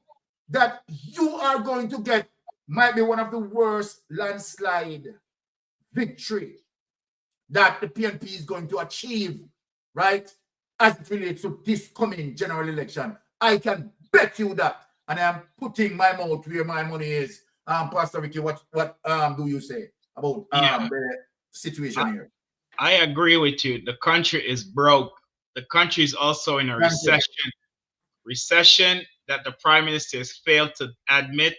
that you are going to get might be one of the worst landslide victory that the PNP is going to achieve, right, as it relates to this coming general election. I can bet you that. And I'm putting my mouth where my money is. Pastor Ricky, what do you say about the situation here? I agree with you. The country is broke. The country is also in a recession that the Prime Minister has failed to admit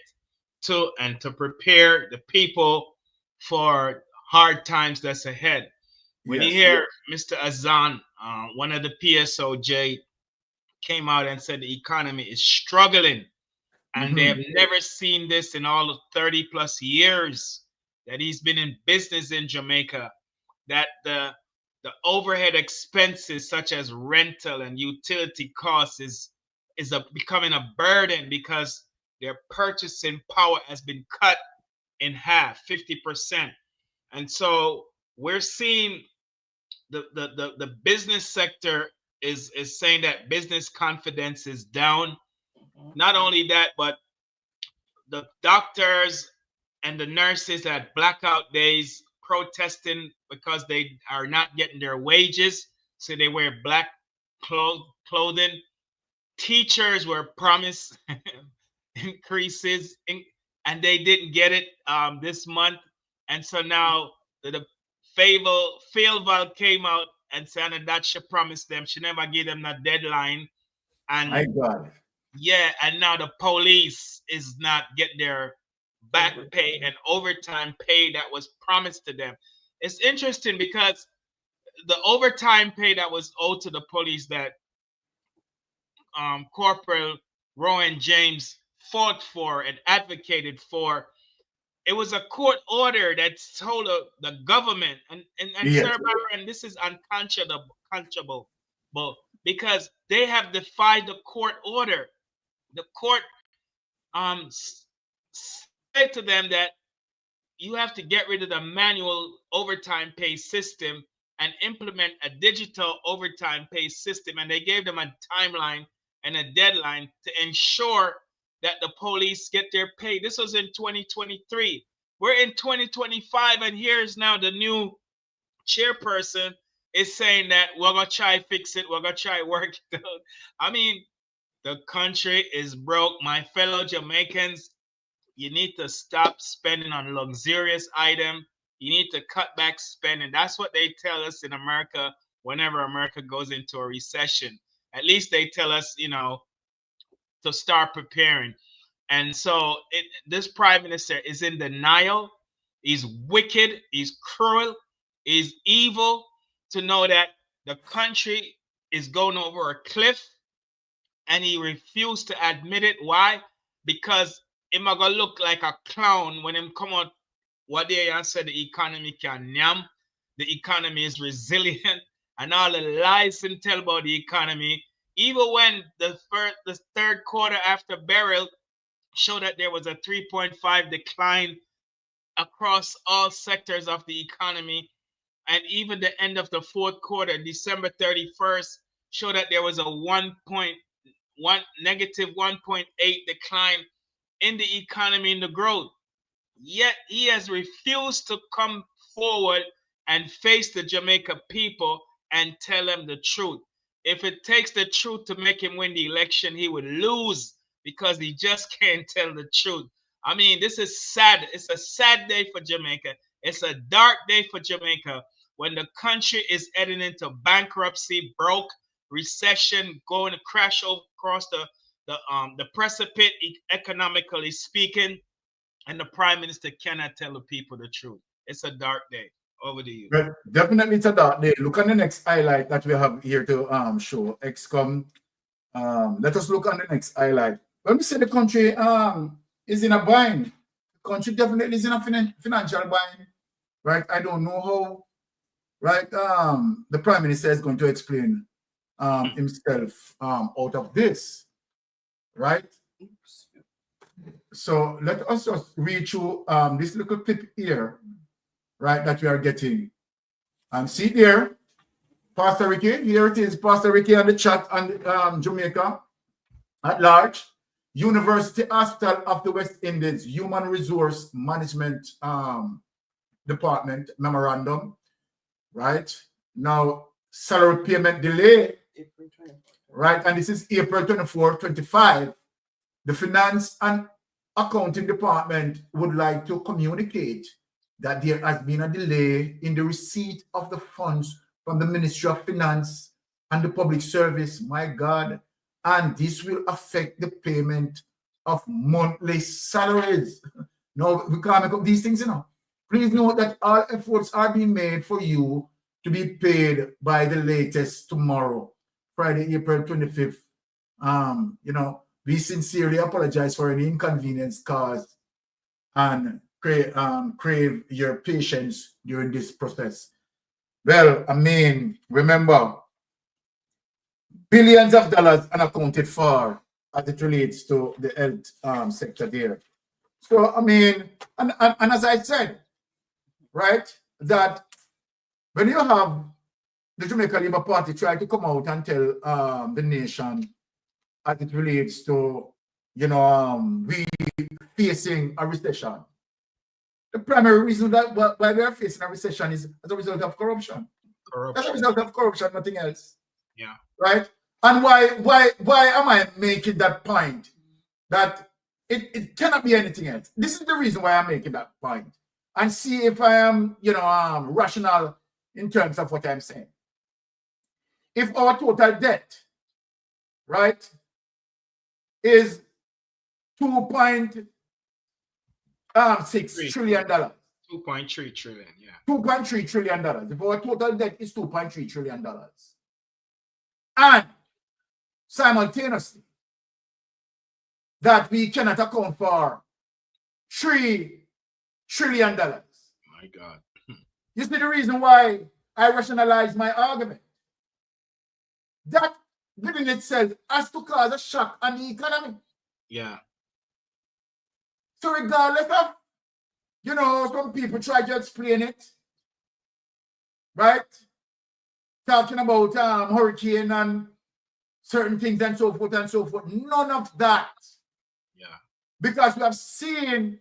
to and to prepare the people for hard times that's ahead. When you hear Mr. Azan, one of the PSOJ, came out and said the economy is struggling, and they have never seen this in all of 30 plus years that he's been in business in Jamaica, that the overhead expenses such as rental and utility costs is becoming a burden because their purchasing power has been cut in half, 50%. And so we're seeing the business sector is saying that business confidence is down. Not only that, but the doctors and the nurses had blackout days protesting because they are not getting their wages, so they wear black clothing. Teachers were promised increases and they didn't get it this month, and so now the Fayetteville came out and said that she promised them, she never gave them a deadline, and my God, and now the police is not getting their back pay and overtime pay that was promised to them. It's interesting because the overtime pay that was owed to the police that Corporal Rowan James fought for and advocated for, it was a court order that told the government, and Sir Byron, this is unconscionable, because they have defied the court order. The court said to them that you have to get rid of the manual overtime pay system and implement a digital overtime pay system, and they gave them a timeline and a deadline to ensure that the police get their pay. This was in 2023. We're in 2025, and here's now the new chairperson is saying that we're gonna try fix it, we're gonna try work it out. I mean, the country is broke. My fellow Jamaicans, you need to stop spending on luxurious items. You need to cut back spending. That's what they tell us in America whenever America goes into a recession. At least they tell us, to start preparing. And so this Prime Minister is in denial. He's wicked. He's cruel. He's evil to know that the country is going over a cliff, and he refused to admit it. Why? Because him gonna look like a clown when him come out what day and said the economy can yam, the economy is resilient, and all the lies him tell about the economy. Even when the third quarter after burial showed that there was a 3.5 decline across all sectors of the economy, and even the end of the fourth quarter, December 31st, showed that there was a negative 1.8 decline in the economy and the growth. Yet he has refused to come forward and face the Jamaica people and tell them the truth. If it takes the truth to make him win the election, he would lose because he just can't tell the truth. I mean, this is sad. It's a sad day for Jamaica. It's a dark day for Jamaica when the country is heading into bankruptcy, broke, recession, going to crash across the precipice, economically speaking, and the Prime Minister cannot tell the people the truth. It's a dark day. Over to you. Well, definitely it's a dark day. Look at the next highlight that we have here to show. XCOM. Let us look on the next highlight. When we say the country is in a bind, the country definitely is in a financial bind, right? I don't know how, right? The Prime Minister is going to explain himself out of this, right? So let us just read through this little clip here, right, that we are getting. See there, Pastor Ricky, here it is, Pastor Ricky on the chat on Jamaica at large. University Hospital of the West Indies Human Resource Management Department memorandum, right? Now, salary payment delay, right? And this is April 24, 25. The Finance and Accounting Department would like to communicate that there has been a delay in the receipt of the funds from the Ministry of Finance and the Public Service, my God, and this will affect the payment of monthly salaries. No, we can't make up these things, you know. Please note that all efforts are being made for you to be paid by the latest tomorrow, Friday, April 25th. You know, we sincerely apologize for any inconvenience caused and crave your patience during this process. Well, I mean, remember, billions of dollars unaccounted for as it relates to the health sector there. So, I mean, and as I said, right, that when you have the Jamaica Labour Party try to come out and tell the nation as it relates to, you know, we facing a recession. The primary reason that why we are facing a recession is as a result of corruption. That's a result of corruption, nothing else. Yeah. Right? And why am I making that point? That it cannot be anything else. This is the reason why I'm making that point. And see if I am, you know, rational in terms of what I'm saying. If our total debt, right, is $2.6 trillion. 2.3 trillion, yeah. $2.3 trillion. If our total debt is $2.3 trillion. And simultaneously, that we cannot account for $3 trillion. My God. You see the reason why I rationalize my argument. That within itself has to cause a shock on the economy. Yeah. So regardless of, you know, some people try to explain it, right? Talking about hurricane and certain things and so forth and so forth. None of that. Yeah. Because we have seen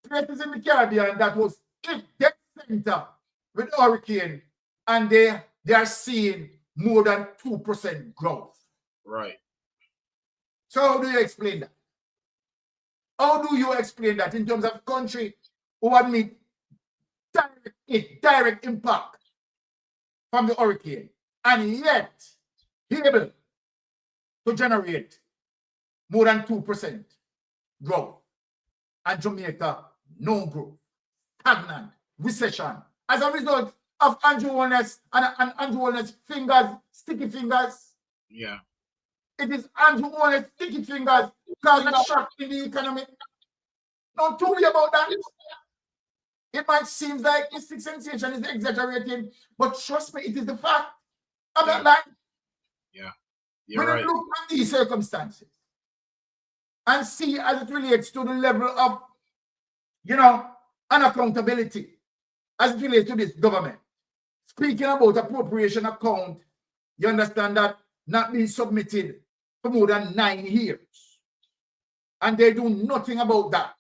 places in the Caribbean that was in dead center with hurricane, and they are seeing more than 2% growth. Right. So how do you explain that? How do you explain that in terms of country who admit direct impact from the hurricane, and yet able to generate more than 2% growth, and Jamaica no growth, stagnant, recession, as a result of Andrew Holness and Andrew Holness fingers, sticky fingers? Yeah. It is Andrew Holness sticky fingers causing a shock in the economy. Don't tell me about that. It might seem like this sensation is exaggerating, but trust me, it is the fact. I'm not lying. Yeah. You're when right. you look at these circumstances and see as it relates to the level of, you know, unaccountability as it relates to this government. Speaking about appropriation account, you understand that not being submitted for more than 9 years. And they do nothing about that.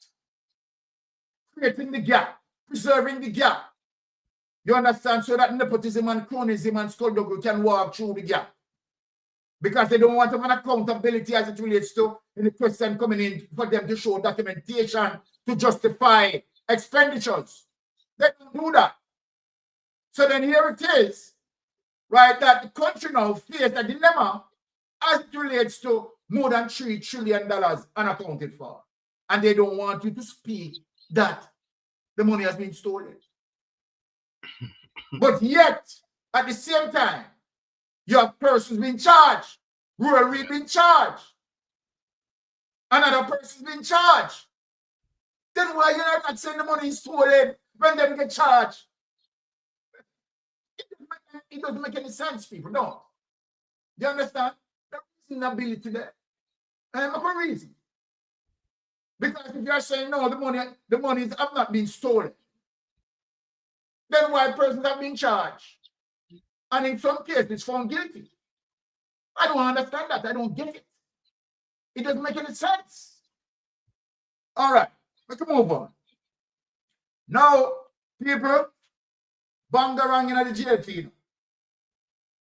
Creating the gap, preserving the gap. You understand? So that nepotism and cronyism and skullduggery can walk through the gap. Because they don't want to have an accountability as it relates to any question coming in for them to show documentation to justify expenditures. They don't do that. So then here it is, right, that the country now faces a dilemma as it relates to more than $3 trillion unaccounted for. And they don't want you to speak that the money has been stolen. But yet, at the same time, you have persons being charged, rural read being charged, another person's being charged. Then why you not saying the money is stolen when they get charged? It doesn't make any sense, people, don't. You understand? There is an ability there. And for a reason. Because if you're saying no, the money have not been stolen, then why persons have been charged? And in some cases found guilty. I don't understand that. I don't get it. It doesn't make any sense. All right, let's move on. Now, people, bangarang in the jail team.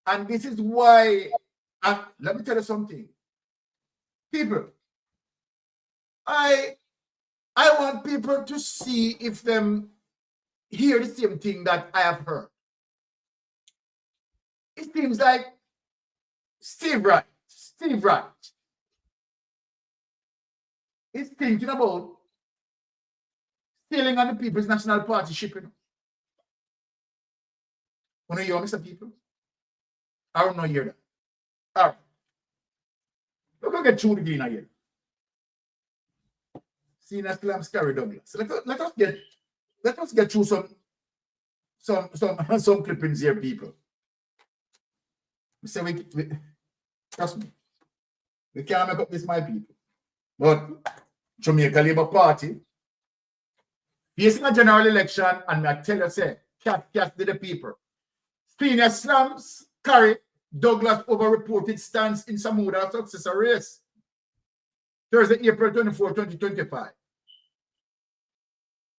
And this is why, let me tell you something. People, I want people to see if them hear the same thing that I have heard. It seems like Steve Wright is thinking about stealing on the People's National Party shipping. When you hear Mr. People? I don't know hear that. All right. We're going to get through the green here. Senior Slam Scary Douglas. Let us get through some clippings here, people. We say we trust me. We can't make up this, my people. But Jamaica Labour Party facing a general election, and I tell you, say, cat did the people. Senior Slams carry Douglas over reported stance in Samuda successor race. Thursday, April 24, 2025.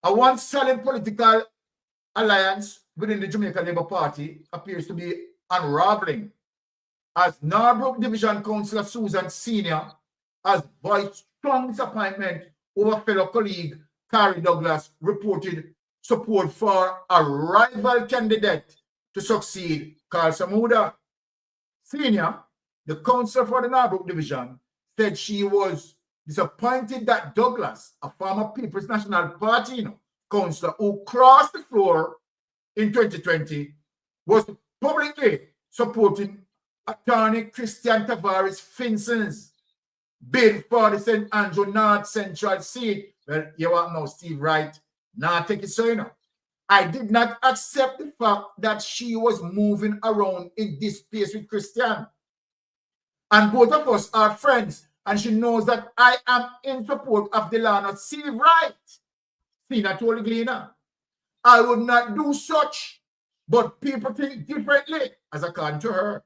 A once solid political alliance within the Jamaica Labour Party appears to be unraveling as Norbrook Division Councillor Susan Senior has voiced strong disappointment over fellow colleague Carrie Douglas reported support for a rival candidate to succeed Carl Samuda. Senior, the councillor for the Norbrook Division, said she was disappointed that Douglas, a former People's National Party councillor who crossed the floor in 2020, was publicly supporting attorney Christian Tavares Finson's bid for the St. Andrew North Central seat. Well, you want now Steve Wright, not take it so you know. I did not accept the fact that she was moving around in this space with Christian. And both of us are friends, and she knows that I am in support of the law, not Steve Wright. Sina told Gleaner, I would not do such, but people think differently, as according to her.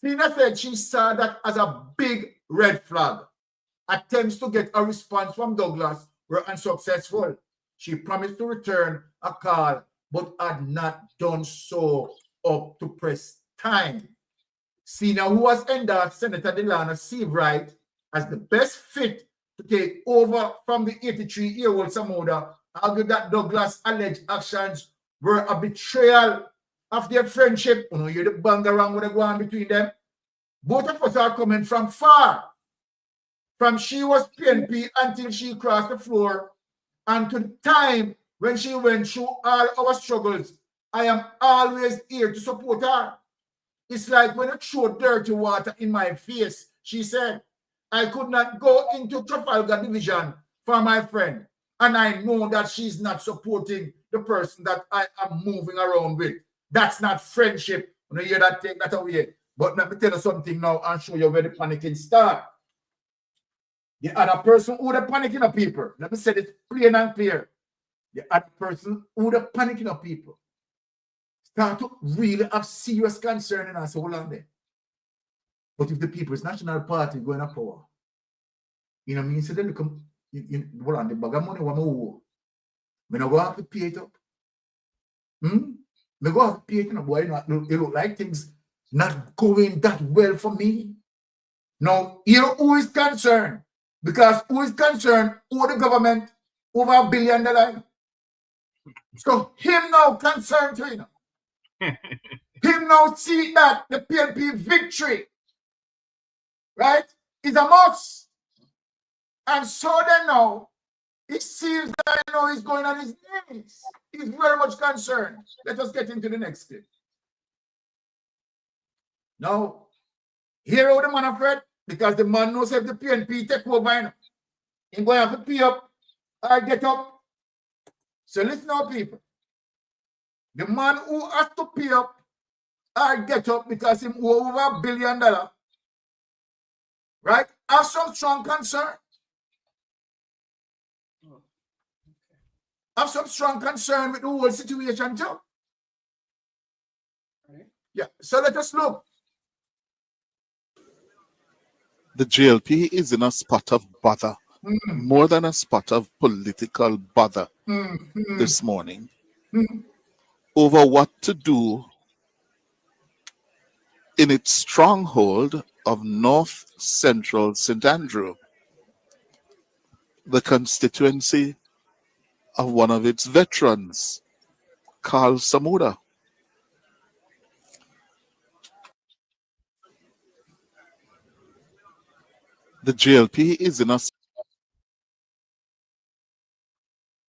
Sina said she saw that as a big red flag. Attempts to get a response from Douglas were unsuccessful. She promised to return a call, but had not done so up to press time. Sina, who has endorsed Senator Delano Steve Wright as the best fit to take over from the 83-year-old Samuda, argued that Douglas' alleged actions were a betrayal of their friendship. You know, you're the bang around with the go on between them. Both of us are coming from far. From she was PNP until she crossed the floor, and to the time when she went through all our struggles, I am always here to support her. It's like when you throw dirty water in my face, she said. I could not go into Trafalgar Division for my friend, and I know that she's not supporting the person that I am moving around with. That's not friendship. You know, hear that, take that away. But let me tell you something now and show you where the panicking starts. The other person who the panicking of people, let me say this plain and clear. The other person who the panicking of people start to really have serious concern in us. Hold on there. But if the People's National Party going to power, you know what I mean? So they become, hold on, the bag of money, what more? When I go have to pay it up. I go have to pay it up, boy. It look like things not going that well for me. Now, here who is concerned? Because who is concerned over the government over $1 billion? So him now concerned to him now see that the PNP victory, right, is a must. And so then now, it seems that he's going on his knees. He's very much concerned. Let us get into the next clip. Now, here how the man afraid, because the man knows if the PNP take over, he's going to have to pay up or get up. So listen now, people. The man who has to pay up or get up because he owe over $1 billion, right, have some strong concern. Have some strong concern with the whole situation too. Yeah, so let us look. The JLP is in a spot of bother more than a spot of political bother this morning over what to do in its stronghold of North Central St. Andrew, the constituency of one of its veterans, Carl Samuda. The JLP is in a...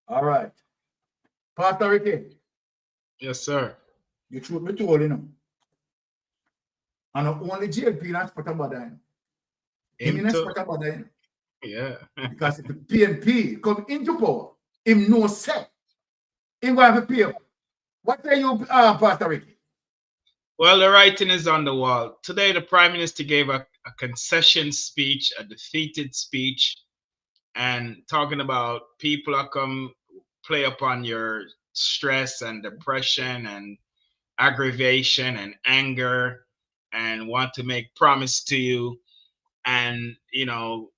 All right. Pastor Ricky. Yes, sir. You truth me told, you know. And only JLP not spot about that. Imminent spot about that. Yeah. Because if the PNP come into power, him no set. He will have a pay. What say you, Pastor Ricky? Well, the writing is on the wall. Today, the Prime Minister gave a concession speech, a defeated speech, and talking about people are come play upon your stress and depression and aggravation and anger and want to make promise to you. And, you know,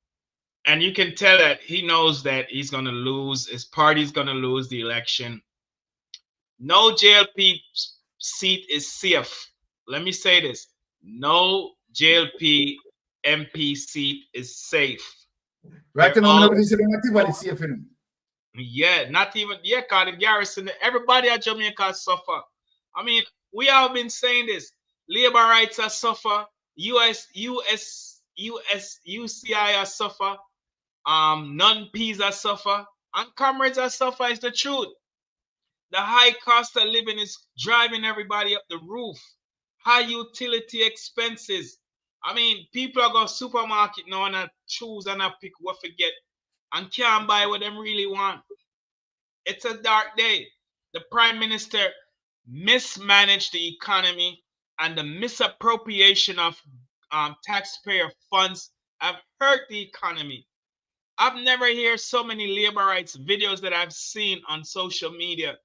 and you can tell that he knows that he's going to lose, his party's going to lose the election. No JLP seat is safe. Let me say this. No JLP MP seat is safe. Right now, nobody said not safe. Yeah, not even, yeah, because the garrison, everybody at Jamaica suffer. I mean, we have been saying this. Labor rights are suffer. UCI are suffer. Non-Ps are suffer. And comrades are suffer is the truth. The high cost of living is driving everybody up the roof. High utility expenses. I mean, people are going to supermarket now and choose and pick what to get and can't buy what them really want. It's a dark day. The Prime Minister mismanaged the economy, and the misappropriation of taxpayer funds have hurt the economy. I've never heard so many labor rights videos that I've seen on social media.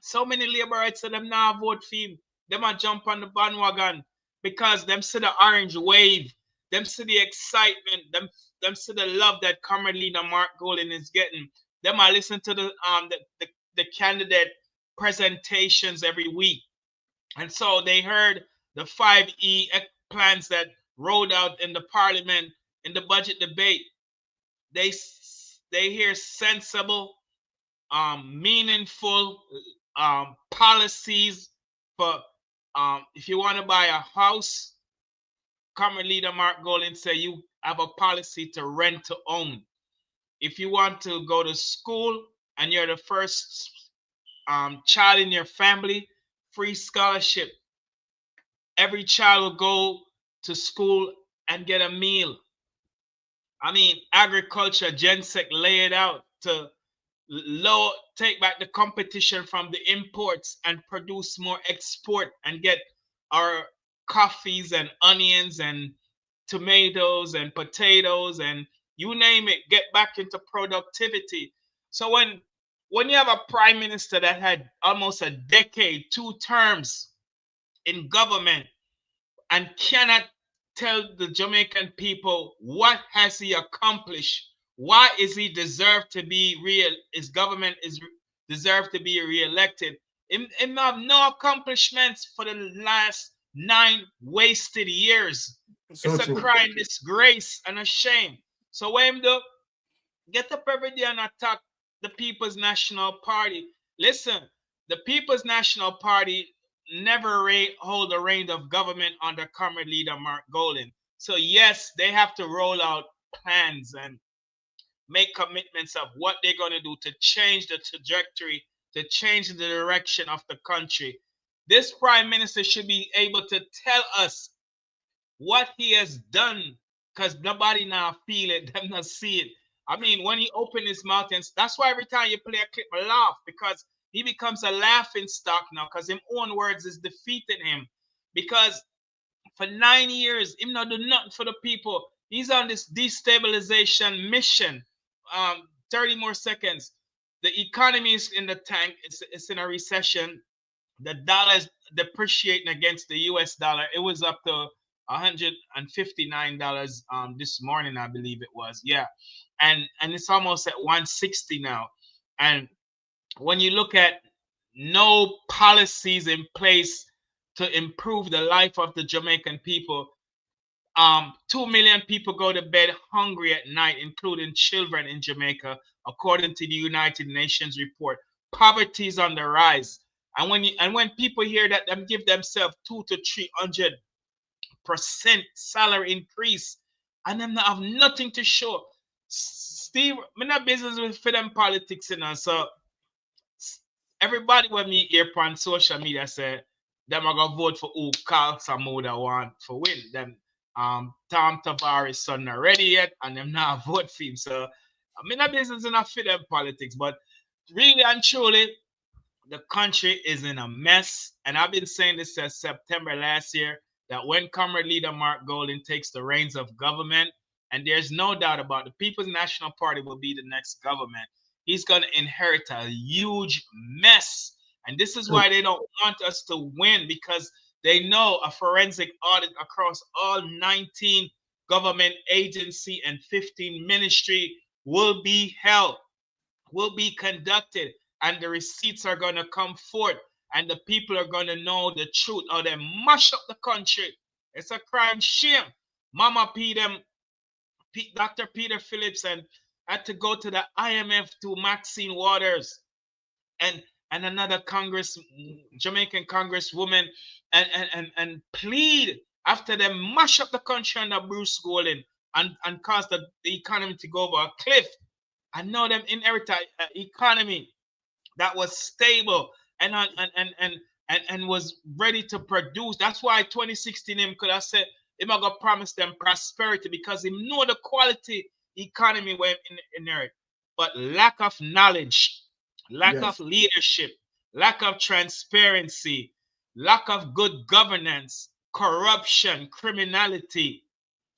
So many labor rights that them now vote for him. Them a jump on the bandwagon because them see the orange wave, them see the excitement, them see the love that Comrade Leader Mark Golden is getting. Them a listen to the candidate presentations every week. And so they heard the 5E plans that rolled out in the parliament in the budget debate. They hear sensible, meaningful policies for if you want to buy a house. Comrade Leader Mark Golden said you have a policy to rent to own. If you want to go to school and you're the first child in your family, free scholarship. Every child will go to school and get a meal. I mean, agriculture, GenSec lay it out to take back the competition from the imports and produce more export and get our coffees and onions and tomatoes and potatoes and you name it, get back into productivity. So when you have a prime minister that had almost a decade, 2 terms in government and cannot tell the Jamaican people what has he accomplished, why is he deserved to be his government is deserved to be re-elected. Him have no accomplishments for the last 9 wasted years. So it's a crime, disgrace, and a shame. So what him do? Get up every day and attack the People's National Party. Listen, the People's National Party never hold the reign of government under Comrade Leader Mark Golden. So yes, they have to roll out plans and make commitments of what they're going to do to change the trajectory, to change the direction of the country. This prime minister should be able to tell us what he has done, because nobody now feel it, them not see it. I mean, when he opened his mouth, and that's why every time you play a clip, I laugh, because he becomes a laughing stock now, because his own words is defeating him. Because for 9 years, him not do nothing for the people. He's on this destabilization mission. 30 more seconds. The economy is in the tank. It's in a recession. The dollar is depreciating against the US dollar. It was up to $159 this morning, I believe it was. Yeah. And it's almost at 160 now. And when you look at no policies in place to improve the life of the Jamaican people, 2 million people go to bed hungry at night, including children in Jamaica, according to the United Nations report. Poverty is on the rise. And when people hear that them give themselves 200 to 300% salary increase, and them not have nothing to show. Steve, I'm not business with for them politics, so everybody when me hear on social media say them are gonna vote for who Carl Samuda want for win. Them Tom Tavares son not ready yet, and them not vote for him. So I mean that business enough for them politics, but really and truly, the country is in a mess. And I've been saying this since September last year, that when Comrade Leader Mark Golden takes the reins of government, and there's no doubt about it, the People's National Party will be the next government, he's going to inherit a huge mess. And this is why they don't want us to win, because they know a forensic audit across all 19 government agency and 15 ministry will be held, will be conducted, and the receipts are going to come forth, and the people are going to know the truth, or they mash up the country. It's a crime shame. Mama P, Dr. Peter Phillips, and had to go to the IMF to Maxine Waters and another Jamaican congresswoman and plead after them mash up the country under Bruce Golding and cause the economy to go over a cliff. And now them inherit an economy that was stable and was ready to produce. That's why 2016 him could have said him gonna promise them prosperity, because he know the quality economy where him inherit. But lack of knowledge, lack of leadership, lack of transparency, lack of good governance, corruption, criminality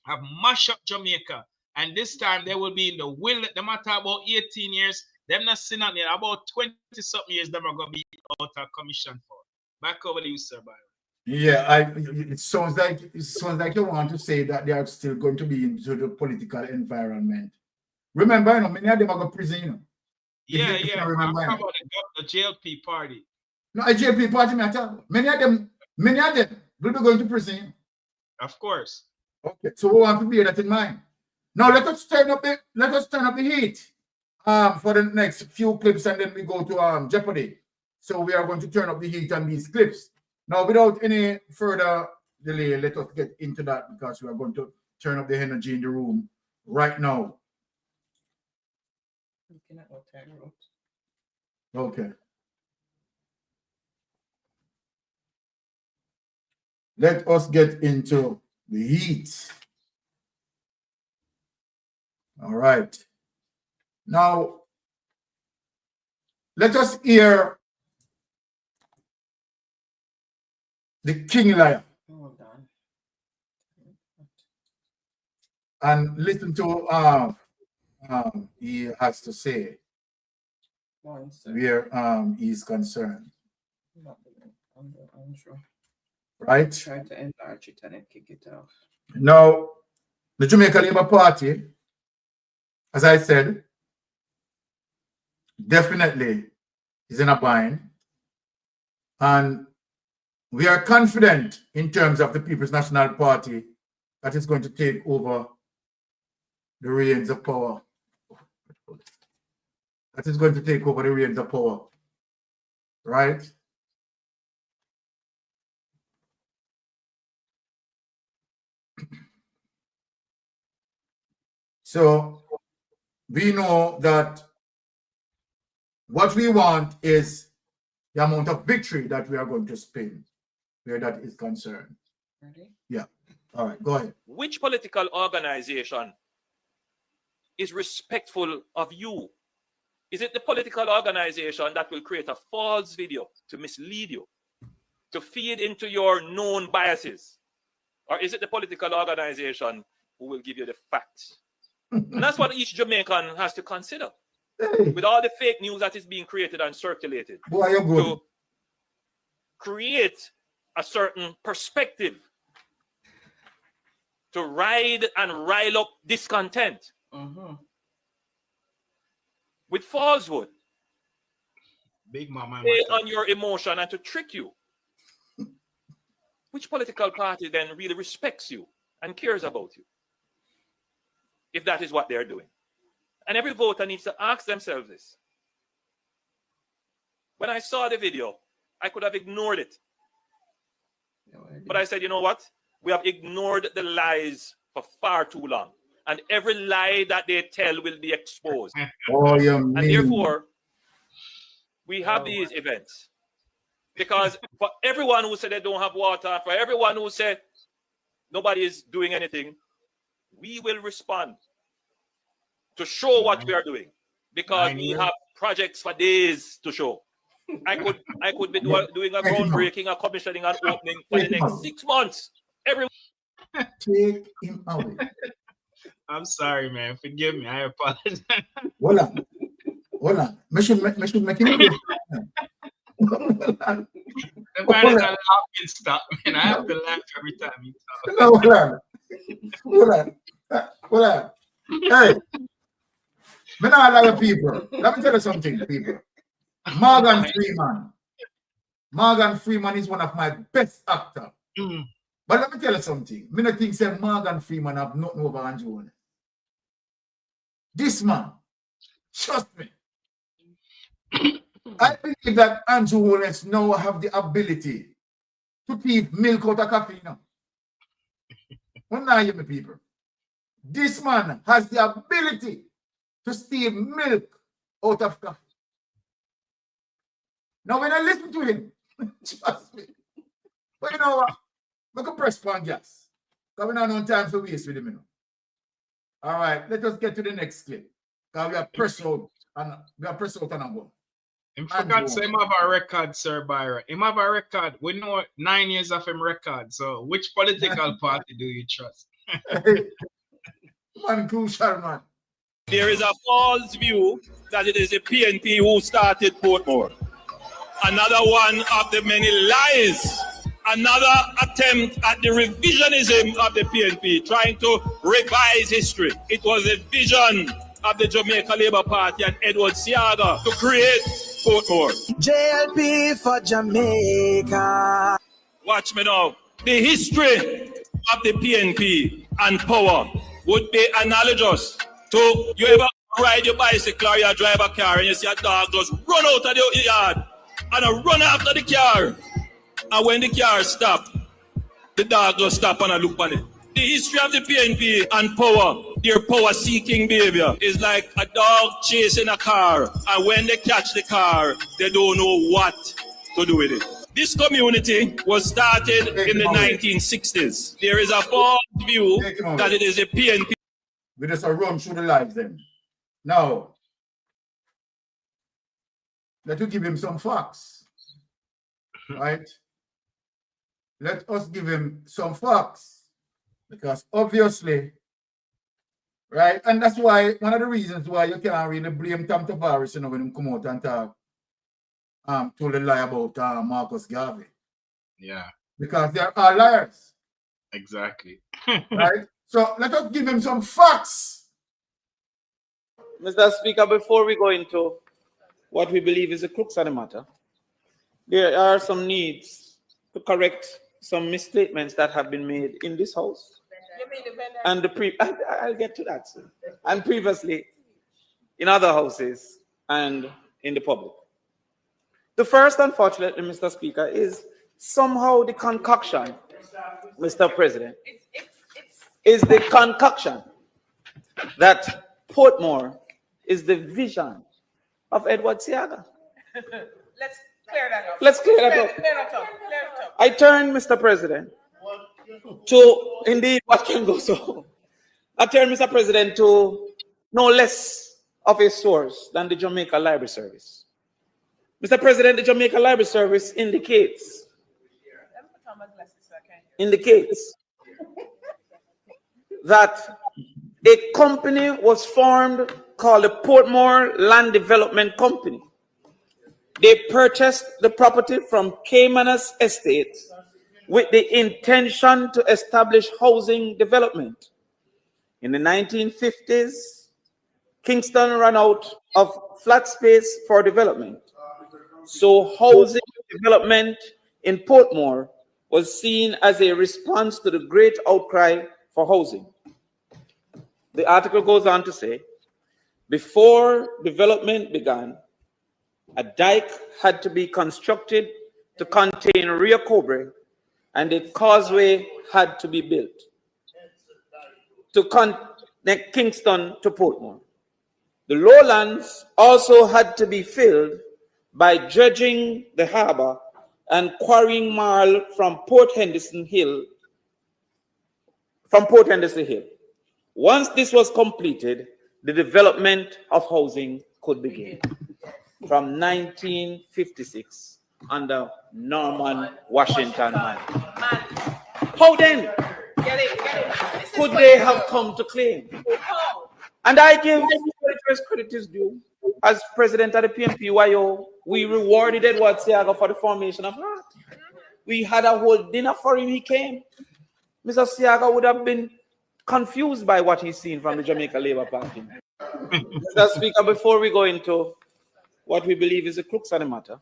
have mashed up Jamaica. And this time they will be in the will. No matter about 18 years, them not seen out there. About 20-something years, them are going to be out of commission for. Back over to you, Sir Byron. Yeah, it sounds like you want to say that they are still going to be into the political environment. Remember, many of them are going to prison, Yeah. I'm talking about the JLP party. No, a JLP party matter. Many of them will be going to prison. Of course. Okay, so we want to bear that in mind. Now let us turn up the heat for the next few clips, and then we go to Jeopardy. So we are going to turn up the heat on these clips. Now, without any further delay, let us get into that, because we are going to turn up the energy in the room right now. Okay. Let us get into the heat. All right. Now, let us hear the King Liar. Hold on. And listen to he has to say where he's concerned. I'm sure. Right? Try to enlarge it and then kick it off. Now, the Jamaica Labour Party, as I said, definitely is in a bind. And we are confident in terms of the People's National Party that is going to take over the reins of power. That is going to take over the reins of power. Right? So we know that what we want is the amount of victory that we are going to spend where that is concerned. Ready? Yeah. All right, go ahead. Which political organization is respectful of you? Is it the political organization that will create a false video to mislead you, to feed into your known biases? Or is it the political organization who will give you the facts? And that's what each Jamaican has to consider. Hey. With all the fake news that is being created and circulated, Boy, you're good. to create a certain perspective to ride and rile up discontent with falsehood. Big mama On your emotion and to trick you. Which political party then really respects you and cares about you? If that is what they're doing. And every voter needs to ask themselves this. When I saw the video, I could have ignored it. But I said, you know what? We have ignored the lies for far too long. And every lie that they tell will be exposed. Oh, yeah, and therefore, we have these events. Because for everyone who said they don't have water, for everyone who said nobody is doing anything, we will respond to show what we are doing. Because we have projects for days to show. I could be doing a groundbreaking, a commissioning, and opening for the next 6 months. Take him away. I'm sorry, man. Forgive me. I apologize. Hold on. Me should make him clear. The man is not laughing stop, man. I have to laugh every time you talk. No, hold on. Hey, me not a lot of people. Let me tell you something, people. Morgan Freeman is one of my best actors. But let me tell you something. Me not think say Morgan Freeman have nothing over Andrew Holness. This man, trust me. I believe that Andrew Holness now have the ability to keep milk out of coffee now. When I hear me, people, this man has the ability to steal milk out of coffee. Now, when I listen to him, trust me. But you know what? I can press on gas. Because we don't have no time to waste with him. You know? All right, let us get to the next clip. Because we are pressed out and a go. I forgot to say him have a record, Sir Byron. Him have a record. We know 9 years of him record. So which political party do you trust? Man, crucial, man. There is a false view that it is the PNP who started Portmore. Another one of the many lies. Another attempt at the revisionism of the PNP, trying to revise history. It was a vision of the Jamaica Labour Party and Edward Seaga to create Portmore. JLP for Jamaica. Watch me now. The history of the PNP and power would be analogous to you ever ride your bicycle or you drive a car and you see a dog just run out of the yard and run after the car. And when the car stops, the dog just stop and look on it. The history of the PNP and power, their power-seeking behavior, is like a dog chasing a car. And when they catch the car, they don't know what to do with it. This community was started in the 1960s. There is a false view that it is the PNP. We just run through the lives then. Now, let us give him some facts. Right? Let us give him some facts. Because obviously, right? And that's why, one of the reasons why you can't really blame Tom Tavares, you know, when he come out and talk, told a lie about Marcus Garvey. Yeah. Because they are all liars. Exactly. Right? So let us give him some facts. Mr. Speaker, before we go into what we believe is the crux of the matter, there are some needs to correct some misstatements that have been made in this house. And I'll get to that soon. And previously in other houses and in the public. The first, unfortunately, Mr. Speaker, is somehow the concoction, Mr. President, is the concoction that Portmore is the vision of Edward Seaga. Let's clear that up. Let's clear that up. Clear it up. I turn, Mr. President, to indeed what can go so. I turn, Mr. President, to no less of a source than the Jamaica Library Service. Mr. President, the Jamaica Library Service indicates that a company was formed called the Portmore Land Development Company. They purchased the property from Caymanas Estate with the intention to establish housing development. In the 1950s, Kingston ran out of flat space for development. So housing development in Portmore was seen as a response to the great outcry for housing. The article goes on to say, before development began, a dike had to be constructed to contain Rio Cobre, and a causeway had to be built to connect Kingston to Portmore. The lowlands also had to be filled by dredging the harbor and quarrying marl from Port Henderson Hill. Once this was completed, the development of housing could begin. From 1956 under Norman Washington Man. How then could they have come to claim? And I give credit is due. As president of the PMPYO, we rewarded Edward Seaga for the formation of HART. We had a whole dinner for him, he came. Mr. Seaga would have been confused by what he's seen from the Jamaica Labour Party. Mr. Speaker, before we go into what we believe is the crux of the matter,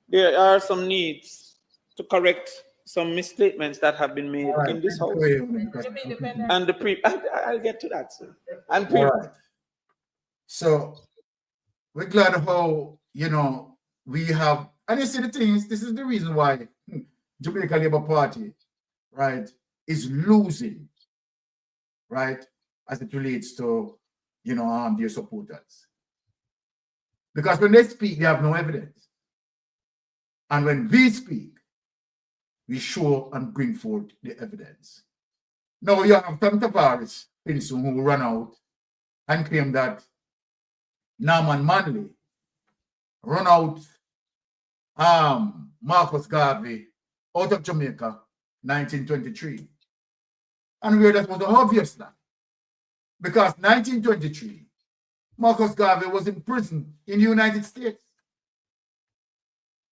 there are some needs to correct some misstatements that have been made in this house. And I'll get to that, sir. And So we're glad how, you know, we have, and you see the things, this is the reason why Jamaica Labour Party, right, is losing, right, as it relates to, you know, their supporters. Because when they speak, they have no evidence. And when we speak, we show and bring forth the evidence. Now you have Tom Tavares, who run out and claim that Norman Manley run out Marcus Garvey out of Jamaica, 1923. And where that was obvious now. Because 1923, Marcus Garvey was in prison in the United States.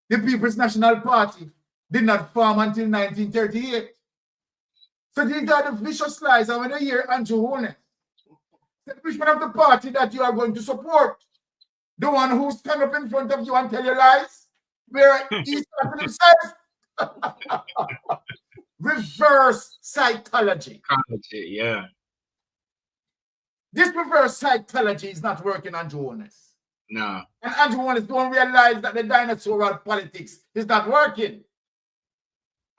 The People's National Party did not form until 1938. So these are the vicious lies. And when I hear Andrew Holness, which one of the party that you are going to support? The one who stand up in front of you and tell you lies? Where he started himself? Reverse psychology. Yeah. This reverse psychology is not working, Andrew Holness. No. And Andrew Holness don't realize that the dinosaurial politics is not working.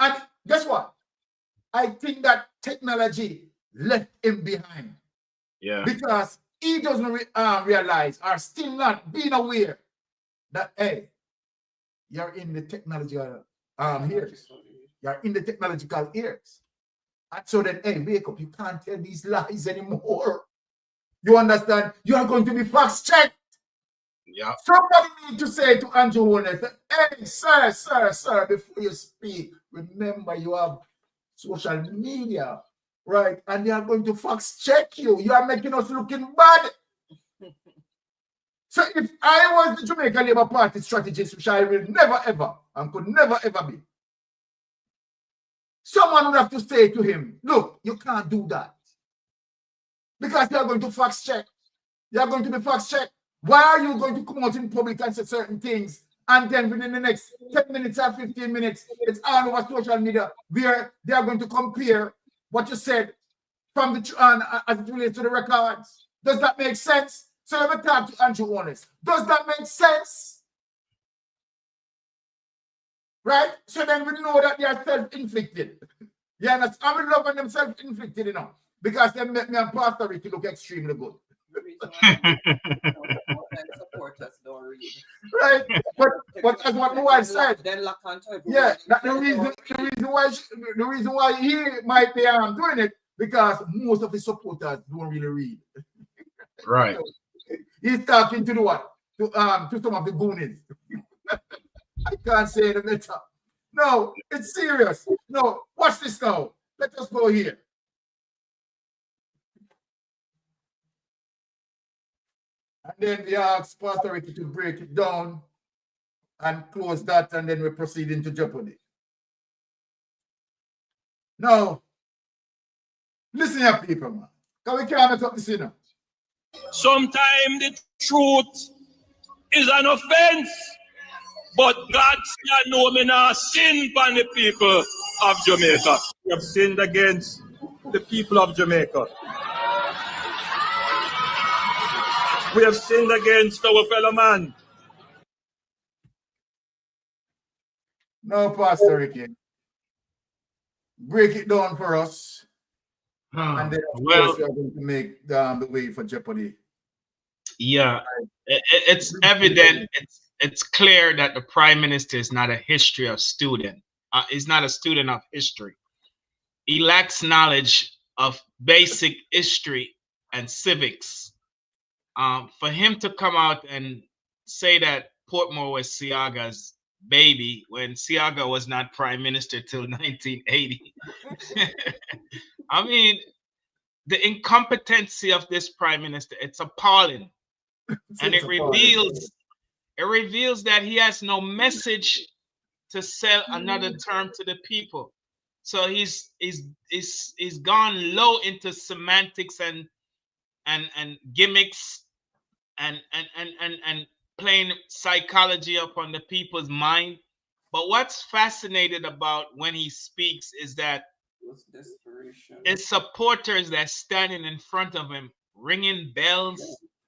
And guess what? I think that technology left him behind. Yeah. Because he doesn't realize or still not being aware that, hey, you're in the technological years. You're in the technological years. And so then, hey, wake up. You can't tell these lies anymore. You understand? You are going to be fast-checked. Yeah. Somebody need to say to Andrew Holness, hey, sir, before you speak, remember you have social media, right? And they are going to fact-check you. You are making us looking bad. So if I was the Jamaica Labour Party strategist, which I will never ever and could never ever be, someone would have to say to him, look, you can't do that. Because they are going to fact-check. They are going to be fact-checked. Why are you going to come out in public and say certain things, and then within the next 10 minutes or 15 minutes, it's all over social media where they are going to compare what you said from the as it relates to the records? Does that make sense? So let me talk to Andrew Holness. Does that make sense? Right? So then we know that they are self-inflicted. You understand? I will love them self-inflicted, you know, because they make me and Pastor Ricky look extremely good. Supporters don't read. Right, but as what my wife said, then lock onto yeah, that the reason why he might be doing it, because most of his supporters don't really read. Right. So he's talking to the what? To some of the goonies. I can't say it better. No, it's serious. No, watch this now. Let us go here. And then we ask Pastor Ricky to break it down and close that, and then we proceed into Jeopardy. Now, listen here, people, man. Because we can't make up this, you know. Sometimes the truth is an offense, but God still know me not sin upon the people of Jamaica. We have sinned against the people of Jamaica. We have sinned against our fellow man. No, Pastor Ricky. Break it down for us. And then, of course, we are going to make the way for Jeopardy. Yeah, it's evident, it's clear that the Prime Minister is not a history of student. He's not a student of history. He lacks knowledge of basic history and civics. For him to come out and say that Portmore was Seaga's baby when Seaga was not Prime Minister till 1980. I mean, the incompetency of this Prime Minister, it's appalling. And it reveals that he has no message to sell another term to the people. So he's gone low into semantics and gimmicks and playing psychology upon the people's mind. But what's fascinating about when he speaks is that his supporters that standing in front of him, ringing bells,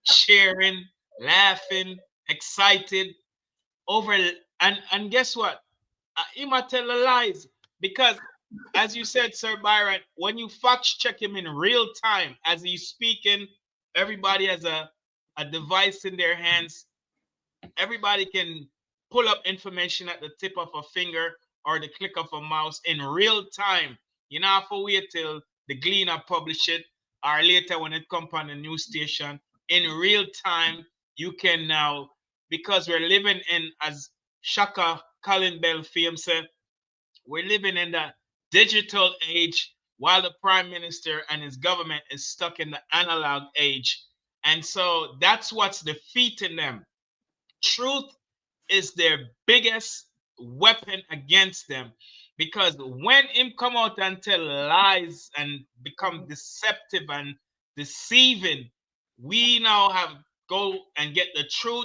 cheering, laughing, excited over, and guess what? He might tell the lies, because as you said, Sir Byron, when you fact check him in real time as he's speaking, everybody has a device in their hands. Everybody can pull up information at the tip of a finger or the click of a mouse in real time. You don't have to wait till the Gleaner publish it or later when it comes on the news station. In real time, you can now, because we're living in, as Shaka Colin Bell fame said, we're living in the digital age while the Prime Minister and his government is stuck in the analog age. And so that's what's defeating them. Truth is their biggest weapon against them, because when him come out and tell lies and become deceptive and deceiving, we now have go and get the truth,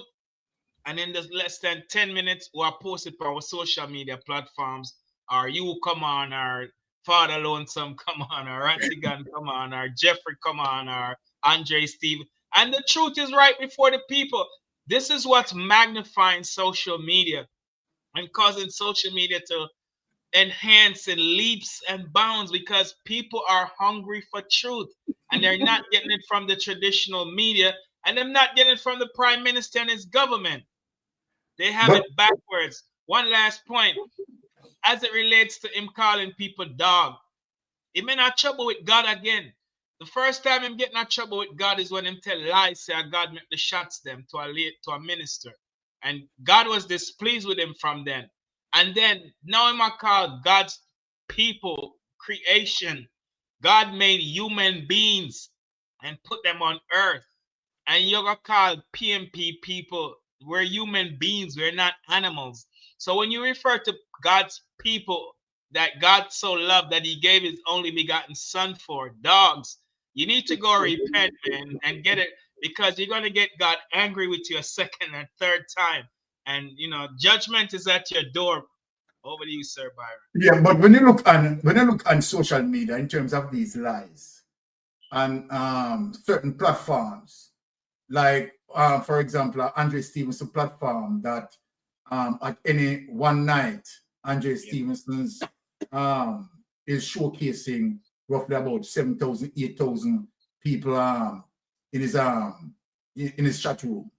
and in the less than 10 minutes we are posted on our social media platforms, or you come on, or Father Lonesome come on, or Rattigan come on, or Jeffrey come on, or Andre Steve, and the truth is right before the people. This is what's magnifying social media and causing social media to enhance in leaps and bounds, because people are hungry for truth and they're not getting it from the traditional media, and they're not getting it from the Prime Minister and his government. They have it backwards. One last point, as it relates to him calling people dog, he may not trouble with God again. The first time him getting in trouble with God is when him tell lies, say God make the shots them to a minister. And God was displeased with him from then. And then now him call God's people creation. God made human beings and put them on earth. And you're gonna call PMP people, we're human beings, we're not animals. So when you refer to God's people that God so loved that he gave his only begotten son for, dogs, you need to go repent, man, and get it, because you're going to get God angry with you a second and third time. And, you know, judgment is at your door. Over to you, Sir Byron. Yeah, but when you look on social media in terms of these lies and certain platforms, like, for example, Andre Stevenson's platform that at any one night, Andre Stevenson's is showcasing roughly about 7,000, 8,000 people in his chat room,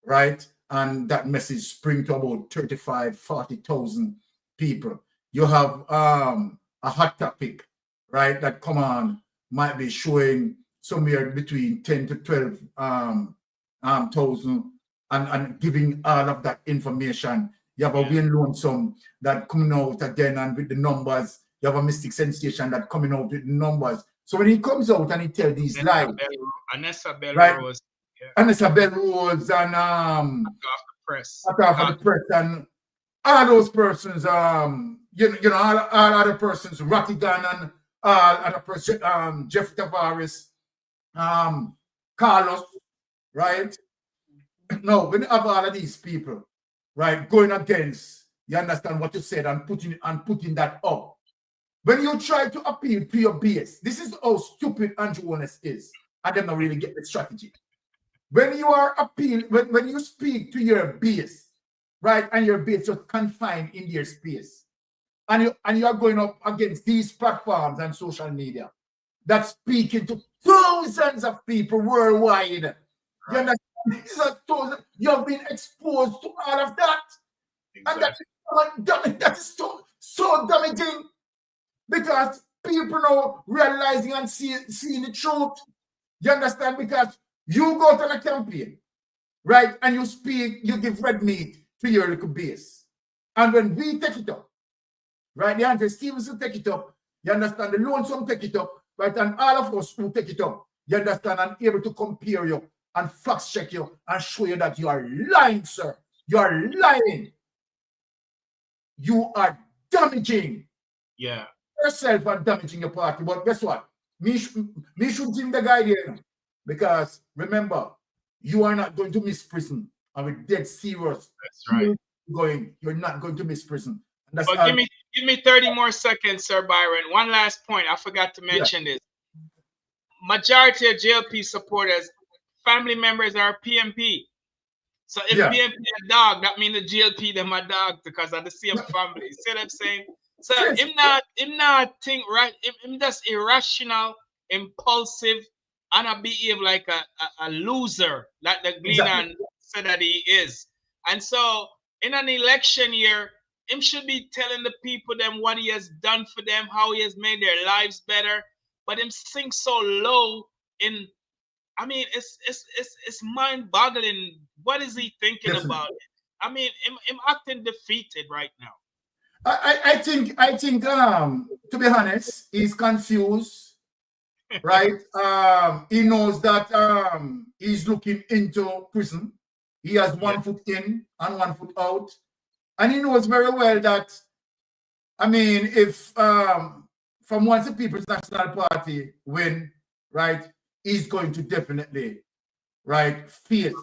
right? And that message spring to about 35, 40,000 people. You have a hot topic, right? That come on might be showing somewhere between 10 to 12,000 and giving all of that information. You have a Wayne Lonesome that coming out again and with the numbers. You have a Mystic Sensation that coming out with the numbers. So when he comes out and he tells these lies, Anessa Bell right? Rose. Anessa Bell Rose and off the press. Off the press and all those persons, you know, all other persons, Rattigan and a person, Jeff Tavares, Carlos, right? No, when you have all of these people, right, going against, you understand what you said, and putting that up. When you try to appeal to your base, this is how stupid Andrew Holness is. I don't really get the strategy. When you are when you speak to your base, right, and your base just confined in their space, and you are going up against these platforms and social media that's speaking to thousands of people worldwide. You understand? You have been exposed to all of that. Exactly. And that is so damaging, because people now realizing and seeing the truth. You understand? Because you go to a campaign, right, and you speak, you give red meat to your little base. And when we take it up, right, the Andre Stevenson take it up, you understand, the Lonesome take it up, right, and all of us who take it up, you understand, and able to compare you and fact check you and show you that you are lying, sir. You are lying. You are damaging yourself and damaging your party. But guess what? Me shooting the guy there, because remember, you are not going to miss prison. I mean, dead serious. That's right. You're not going to miss prison. And that's but give me 30 more seconds, Sir Byron. One last point. I forgot to mention this. Majority of JLP supporters, family members are PMP. So if PMP a dog, that means the GLP them a dog because of the same family. See what I'm saying? So him not think right, him just irrational, impulsive, and I behave like a loser, like the Gleanan said that he is. And so in an election year, him should be telling the people them what he has done for them, how he has made their lives better. But him sink so low in, I mean, it's mind-boggling. What is he thinking about? I mean, him acting defeated right now. I think to be honest, he's confused, right? He knows that he's looking into prison. He has one foot in and 1 foot out, and he knows very well that, I mean, if from once the People's National Party win, right, he's going to definitely, right, face,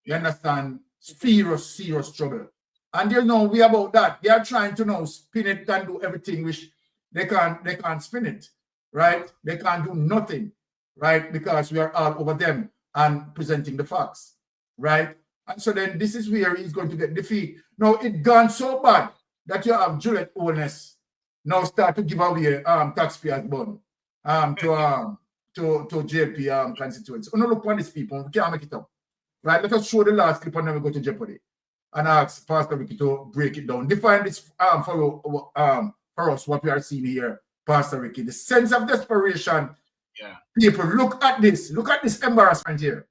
you understand, serious trouble. And there's no way about that. They are trying to now spin it and do everything which they can't spin it, right? They can't do nothing, right? Because we are all over them and presenting the facts, right? And so then this is where he's going to get defeat. Now it gone so bad that you have Juliet Holness now start to give away taxpayers' bond to JP constituents. Oh, no, look on these people, we can't make it up. Right? Let us show the last clip and then we go to Jeopardy and ask Pastor Ricky to break it down. Define this for us, what we are seeing here, Pastor Ricky. The sense of desperation. Yeah. People, look at this. Look at this embarrassment here.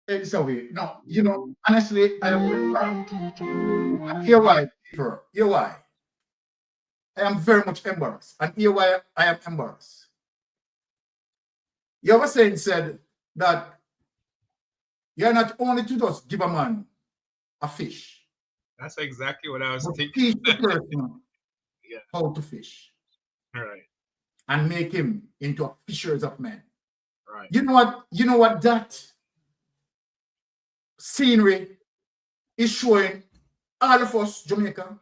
It's a way. No, you know, honestly, I am here why. Here why. I am very much embarrassed. And here why I am embarrassed. You ever said that you're not only to just give a man a fish. That's exactly what I was But thinking. teach the person Yeah. how to fish. Right. And make him into a fishers of men. Right. You know what that scenery is showing all of us, Jamaica.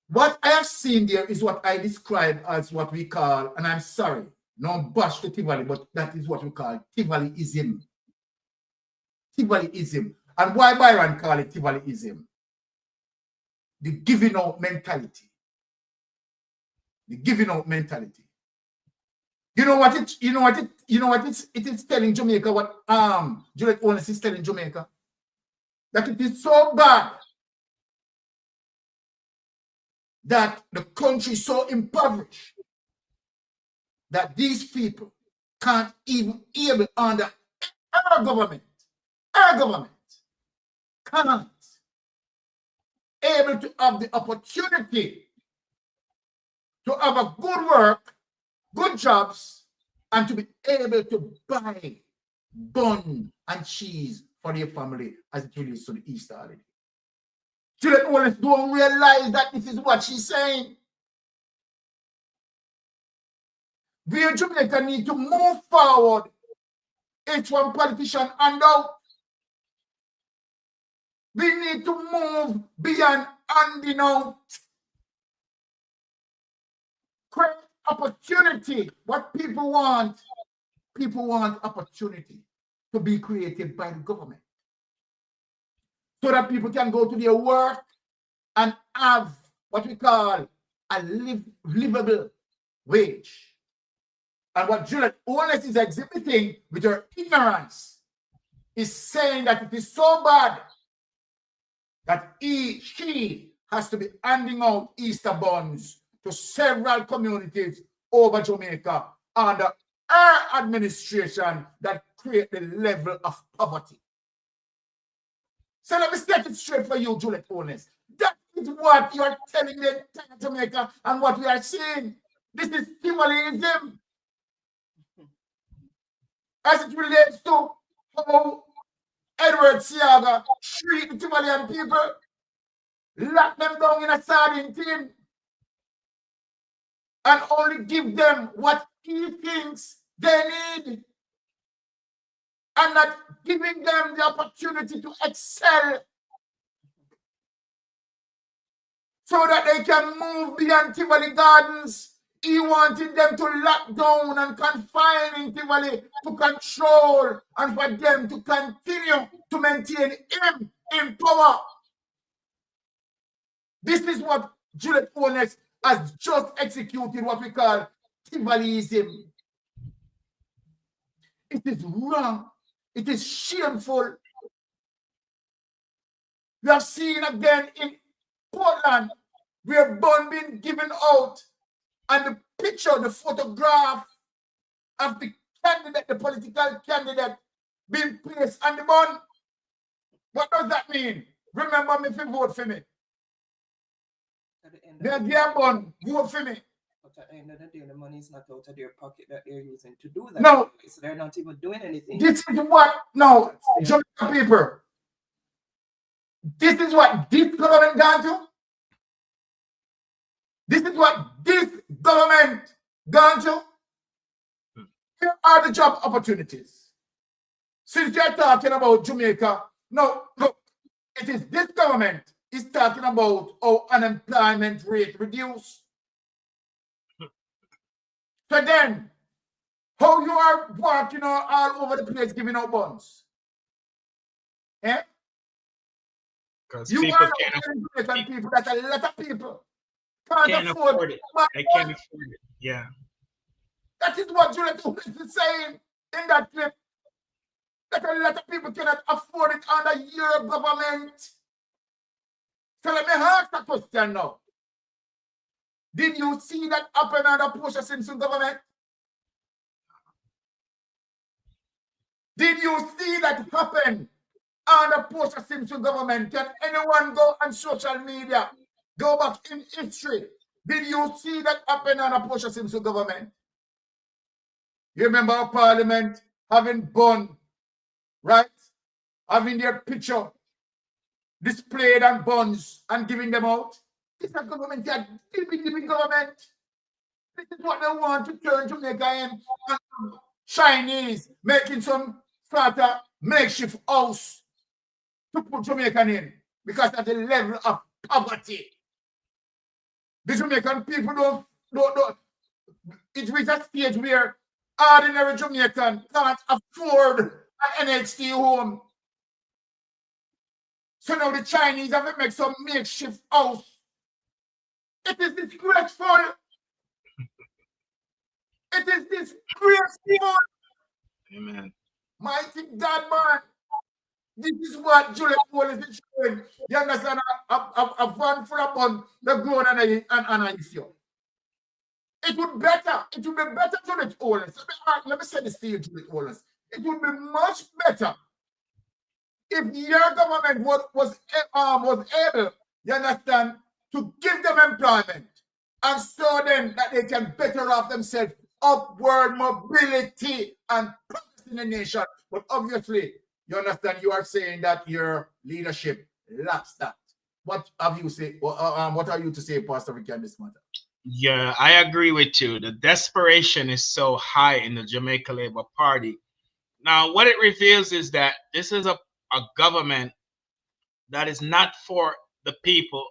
What I have seen there is what I describe as what we call, and I'm sorry, no bash to Tivoli, but that is what we call Tivoliism. Tivoliism. And why Byron call it Tivoliism? The giving out mentality. The giving out mentality. It is telling Jamaica what Juliet Holness is telling Jamaica. That it is so bad that the country is so impoverished that these people can't even able under our government can't able to have the opportunity to have a good work, good jobs, and to be able to buy bun and cheese for their family as it relates to the Easter holiday. Juliet Holness don't realize that this is what she's saying. We in Jamaica need to move forward. Each one politician and out. We need to move beyond handing out. Create opportunity. What people want opportunity to be created by the government. So that people can go to their work and have what we call a livable wage. And what Juliet Holness is exhibiting with her ignorance is saying that it is so bad that she has to be handing out Easter buns to several communities over Jamaica under her administration that create the level of poverty. So let me state it straight for you, Juliet Holness. That is what you are telling the entire Jamaica and what we are seeing. This is Tivoliism. As it relates to how Edward Seaga treat the Tivolian people, lock them down in a sardine tin, and only give them what he thinks they need, and not giving them the opportunity to excel so that they can move beyond Tivoli Gardens. He wanted them to lock down and confine in Tivoli to control and for them to continue to maintain him in power. This is what Juliet Holness has just executed, what we call Tivoliism. It is wrong. It is shameful. We have seen again in Portland where bun being given out and the picture, the photograph of the candidate, the political candidate being placed on the bun. What does that mean? Remember me if you vote for me. They're bun, vote for me. But at the end of the day, the money is not out of their pocket that they're using to do that. No. So they're not even doing anything. This is what, now, Jamaican people, this is what this government gone to. This is what this government gone to. Here are the job opportunities. Since you're talking about Jamaica, no, look, it is this government is talking about how unemployment rate reduced. So then, how you are working all over the place giving out bonds? Eh? Because you people are people that a lot of people can't afford it. They can't afford it. Yeah. That is what Juliet Holness is saying in that clip. That a lot of people cannot afford it under your government. So let me ask a question now. Did you see that happen under Portia Simpson government? Did you see that happen under Portia Simpson government? Can anyone go on social media, go back in history? Did you see that happen under Portia Simpson government? You remember our parliament having bun, right? Having their picture displayed and buns and giving them out. This is a government, they are giving government. This is what they want to turn Jamaica in. Chinese making some sort of makeshift house to put Jamaican in because of the level of poverty. The Jamaican people don't it reaches a stage where ordinary Jamaican can't afford an NXT home. So now the Chinese have to make some makeshift house. It is disgraceful. It is disgraceful. Amen. Mighty God, man. This is what Juliet Paul is showing. You understand? A van for a bun, the grown and an issue. It would be better, Juliet Holness. Let me say this to you, Juliet Holness. It would be much better if your government was able, you understand, to give them employment and show them that they can better off themselves, upward mobility and progress in the nation. But obviously, you understand, you are saying that your leadership lacks that. What have you say? What are you to say, Pastor Ricky, on this matter? Yeah, I agree with you. The desperation is so high in the Jamaica Labour Party. Now, what it reveals is that this is a government that is not for the people,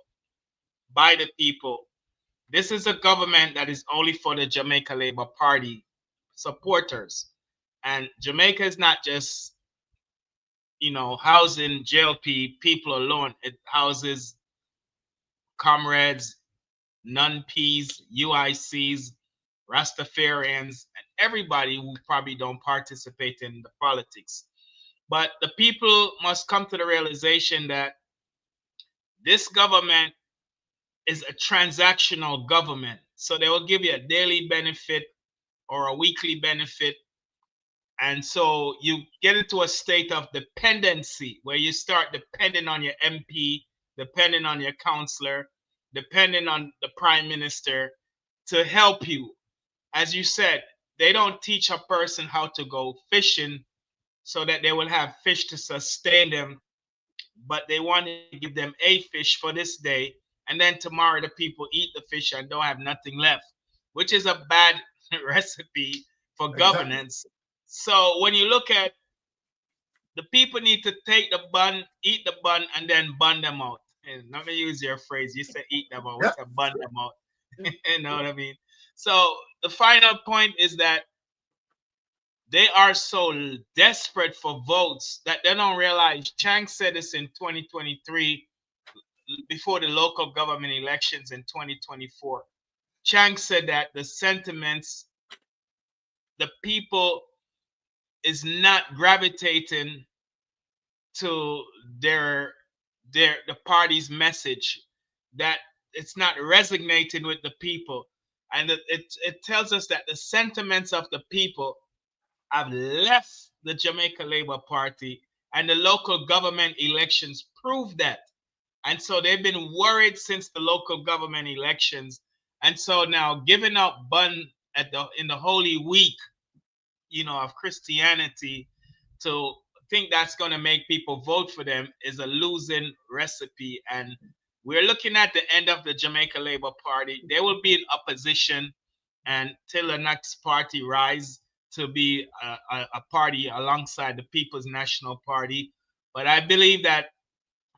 by the people. This is a government that is only for the Jamaica Labour Party supporters. And Jamaica is not just, you know, housing JLP people alone. It houses comrades, non-Ps, UICs, Rastafarians, and everybody who probably don't participate in the politics. But the people must come to the realization that this government is a transactional government. So they will give you a daily benefit or a weekly benefit. And so you get into a state of dependency where you start depending on your MP, depending on your councillor, depending on the prime minister to help you. As you said, they don't teach a person how to go fishing so that they will have fish to sustain them, but they want to give them a fish for this day, and then tomorrow the people eat the fish and don't have nothing left, which is a bad recipe for governance. So when you look at the people need to take the bun, eat the bun, and then bun them out. And let me use your phrase. You said eat them out. We said bun them out. You know what I mean? So the final point is that they are so desperate for votes that they don't realize. Chang said this in 2023 before the local government elections in 2024. Chang said that the sentiments, the people is not gravitating to the party's message, that it's not resonating with the people. And it tells us that the sentiments of the people have left the Jamaica Labour Party, and the local government elections prove that. And so they've been worried since the local government elections. And so now giving out bun in the Holy Week, you know, of Christianity, to think that's going to make people vote for them is a losing recipe. And we're looking at the end of the Jamaica Labour Party. They will be in opposition until the next party rise to be a party alongside the People's National Party. But I believe that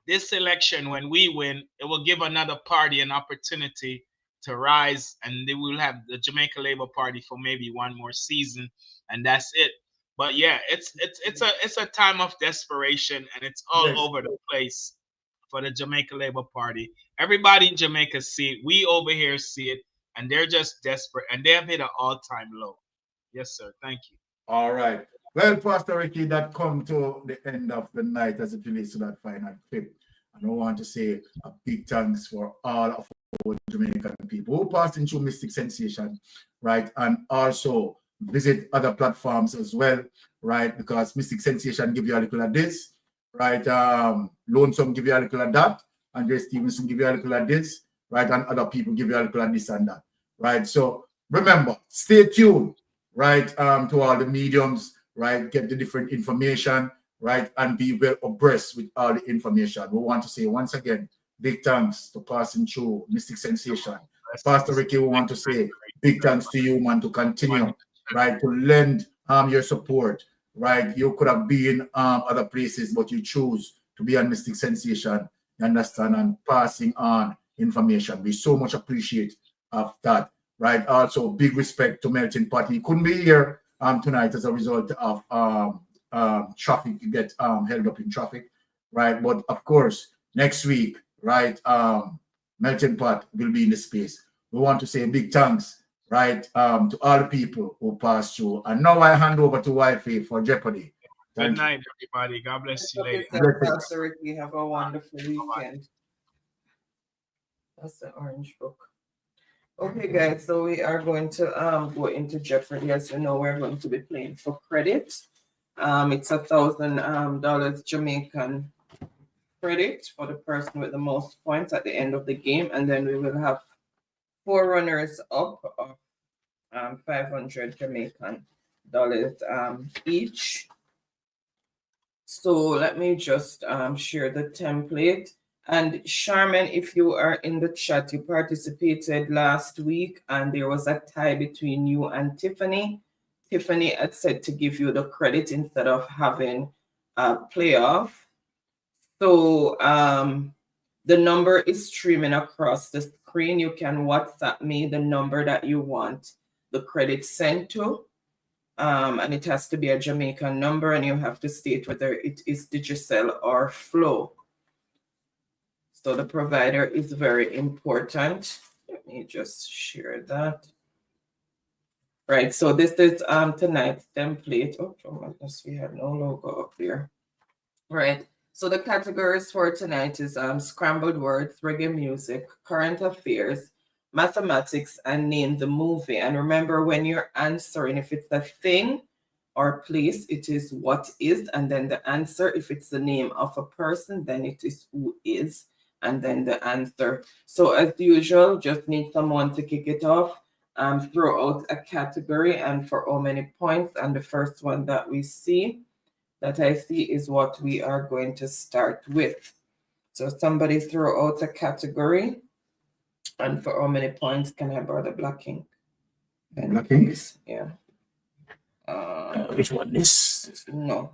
this election, when we win, it will give another party an opportunity to rise, and they will have the Jamaica Labour Party for maybe one more season, and that's it. But yeah, it's a time of desperation, and it's all over the place for the Jamaica Labour Party. Everybody in Jamaica see it. We over here see it, and they're just desperate, and they have hit an all-time low. Yes, sir. Thank you. All right. Well, Pastor Ricky, that come to the end of the night as it relates to that final clip. And I want to say a big thanks for all of our Jamaican people who passed into Mystic Sensation, right? And also visit other platforms as well, right? Because Mystic Sensation give you a little of this, right? Lonesome give you a little of that. Andre Stevenson give you a little of this, right? And other people give you a little of this and that, right? So remember, stay tuned, right? To all the mediums, right? Get the different information, right, and be well abreast with all the information. We want to say once again, big thanks to passing through Mystic Sensation. Pastor Ricky, we want to say big thanks to you, man, to continue, right, to lend your support, right? You could have been other places, but you choose to be on Mystic Sensation, you understand, and passing on information. We so much appreciate of that, right? Also, big respect to Melting Pot. He couldn't be here tonight as a result of traffic, get held up in traffic, right? But of course, next week, right, Melting Pot will be in the space. We want to say big thanks, right, to all the people who passed through. And now I hand over to Wifey for Jeopardy. Good night, everybody. God bless you, ladies. Pastor Ricky, have a wonderful weekend. That's the orange book. Okay, guys, so we are going to go into Jeopardy. As you know, we're going to be playing for credit. It's $1,000 Jamaican credit for the person with the most points at the end of the game, and then we will have 4 runners up of $500 Jamaican each. So let me just share the template. And Charmin, if you are in the chat, you participated last week and there was a tie between you and Tiffany. Tiffany had said to give you the credit instead of having a playoff. So the number is streaming across the screen. You can WhatsApp me the number that you want the credit sent to. And it has to be a Jamaican number, and you have to state whether it is Digicel or Flow. So the provider is very important. Let me just share that. Right, so this is tonight's template. Oh, goodness, we had no logo up there. Right, so the categories for tonight is scrambled words, reggae music, current affairs, mathematics, and name the movie. And remember, when you're answering, if it's a thing or place, it is what is, and then the answer. If it's the name of a person, then it is who is, and then the answer. So as usual, just need someone to kick it off, throw out a category and for how many points. And the first one that I see is what we are going to start with. So somebody throw out a category. And for how many points can I borrow the black ink? Black ink? Yeah. Which one? This? No.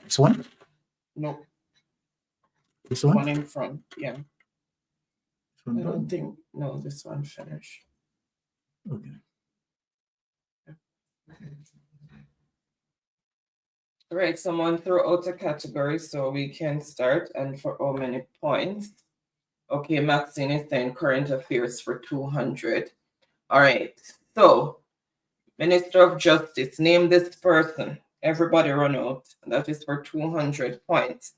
This one? No. This one? One in front, yeah. I don't think, no, this one finished. Okay. All right, someone throw out a category so we can start. And for how many points? Okay, Maxine is saying current affairs for 200. All right, so Minister of Justice, name this person. Everybody run out. That is for 200 points.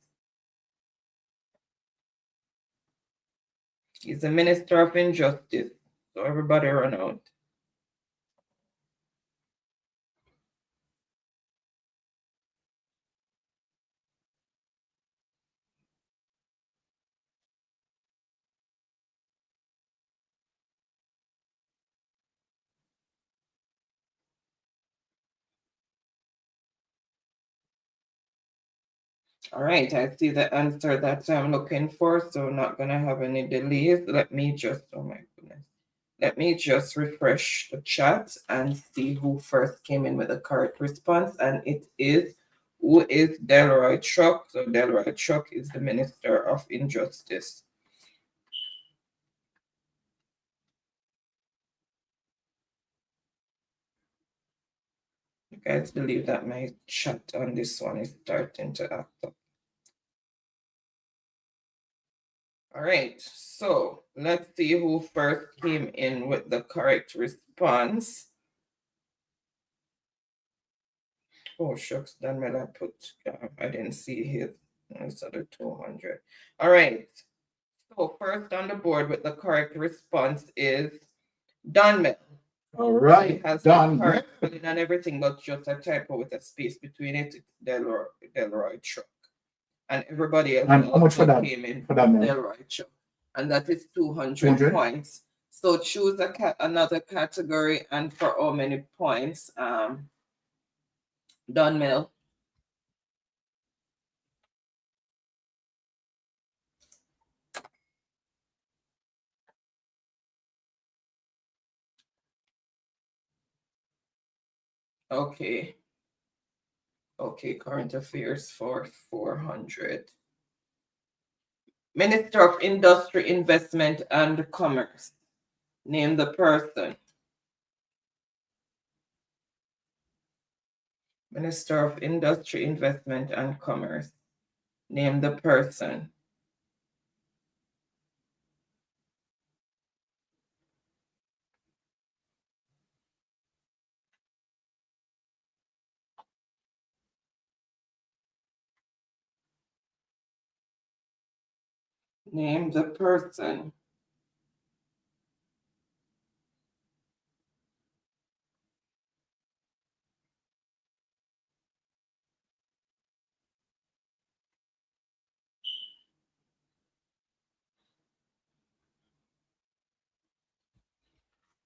He's the Minister of Injustice. So everybody run out. All right, I see the answer that I'm looking for, so not gonna have any delays. Let me just, oh my goodness. Let me just refresh the chat and see who first came in with the correct response. And it is, who is Delroy Chuck? So Delroy Chuck is the Minister of Injustice. You guys believe that my chat on this one is starting to act up. All right, so let's see who first came in with the correct response. Oh, shucks, then when I put, I didn't see his, instead of 200. All right, so first on the board with the correct response is Donmel. All right, he has done. correct spelling and everything, but just a typo with a space between it. It's Delroy Chuck. And everybody else And how much for that? came in For that, man? Delroy Chuck. And that is 200 points. So choose another category, and for how many points? Donmel. Okay. Okay, current affairs for 400. Minister of Industry, Investment and Commerce. Name the person. Minister of Industry, Investment and Commerce. Name the person. Name the person.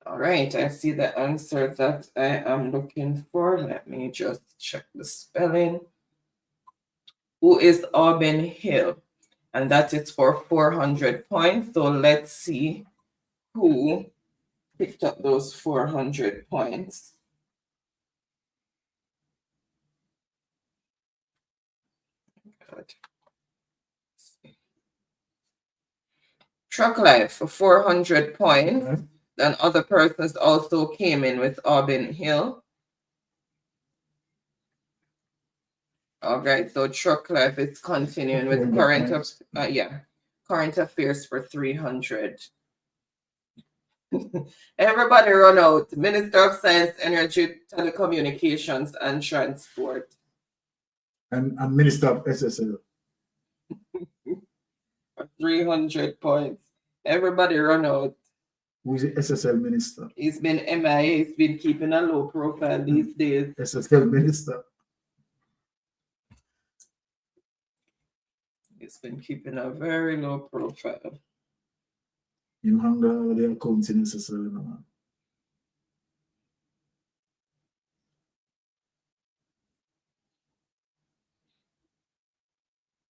All right, I see the answer that I am looking for. Let me just check the spelling. Who is Auburn Hill? And that is for 400 points. So let's see who picked up those 400 points. Good. Truck Life for 400 points. Then other persons also came in with Auburn Hill. All right, so Truck Life is continuing with current affairs for 300. Everybody run out. Minister of Science, Energy, Telecommunications and Transport. And Minister of SSL. 300 points. Everybody run out. Who is the SSL minister? He's been MIA. He's been keeping a low profile these days. SSL minister. He's been keeping a very low profile. You hang over the accounts in SSL.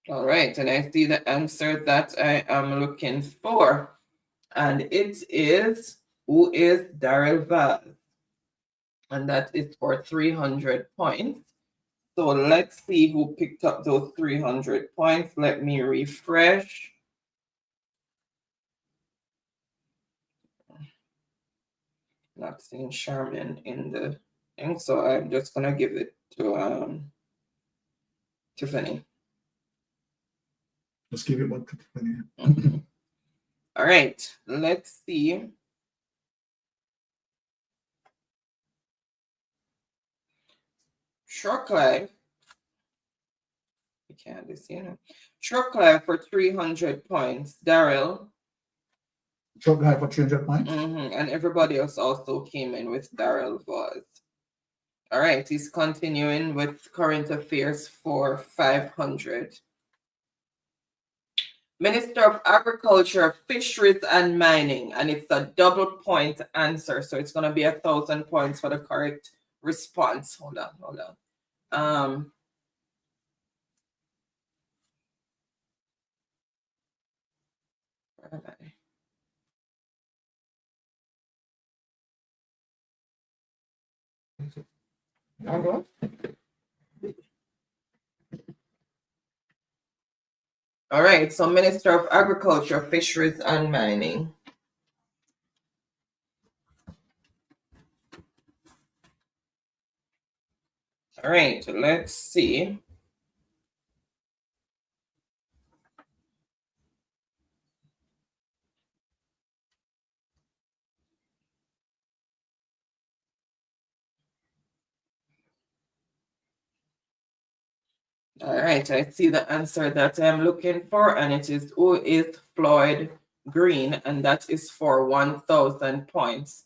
All right, and I see the answer that I am looking for. And it is, who is Daryl Vaz? And that is for 300 points. So let's see who picked up those 300 points. Let me refresh. Not seeing Sherman in the thing, so I'm just gonna give it to Tiffany. Let's give it one to Tiffany. All right, let's see. Truck Life. You can't see it. Truck Life for 300 points. Daryl. Truck Life for 300 points. And everybody else also came in with Daryl Vaz. All right, he's continuing with current affairs for 500. Minister of Agriculture, Fisheries and Mining, and it's a double point answer, so it's going to be 1,000 points for the correct response. Hold on. Where am I? All right, so Minister of Agriculture, Fisheries and Mining. All right, let's see. All right, I see the answer that I'm looking for, and it is who is Floyd Green, and that is for 1,000 points.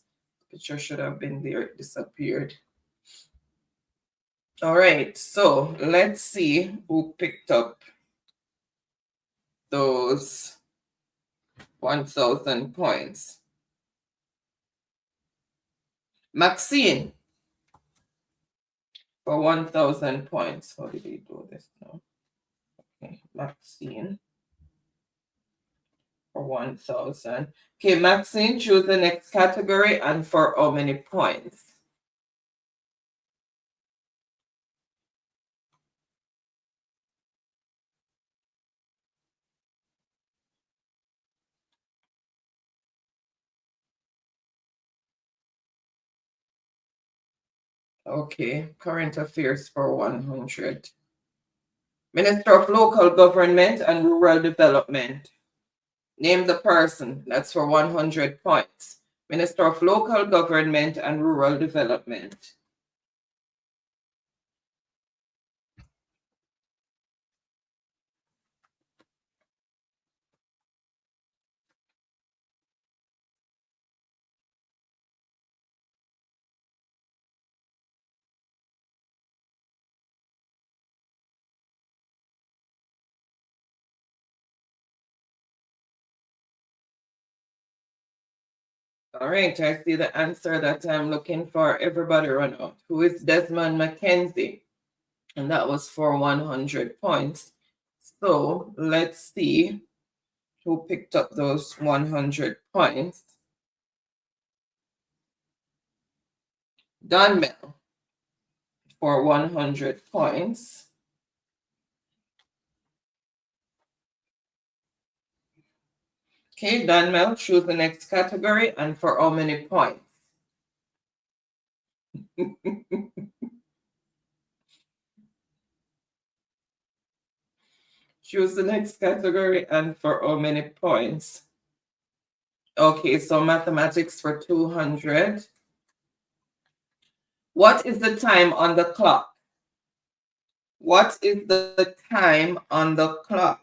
Picture should have been there, it disappeared. All right, so let's see who picked up those 1,000 points. Maxine for 1,000 points. How did he do this now? Okay, Maxine for 1,000. Okay, Maxine, choose the next category and for how many points? Okay, current affairs for 100. Minister of Local Government and Rural Development. Name the person. That's for 100 points. Minister of Local Government and Rural Development. All right, I see the answer that I'm looking for. Everybody run out. Who is Desmond McKenzie? And that was for 100 points. So let's see who picked up those 100 points. Dunmel for 100 points. Okay, Dunmel, choose the next category and for how many points? Choose the next category and for how many points? Okay, so mathematics for 200. What is the time on the clock? What is the time on the clock?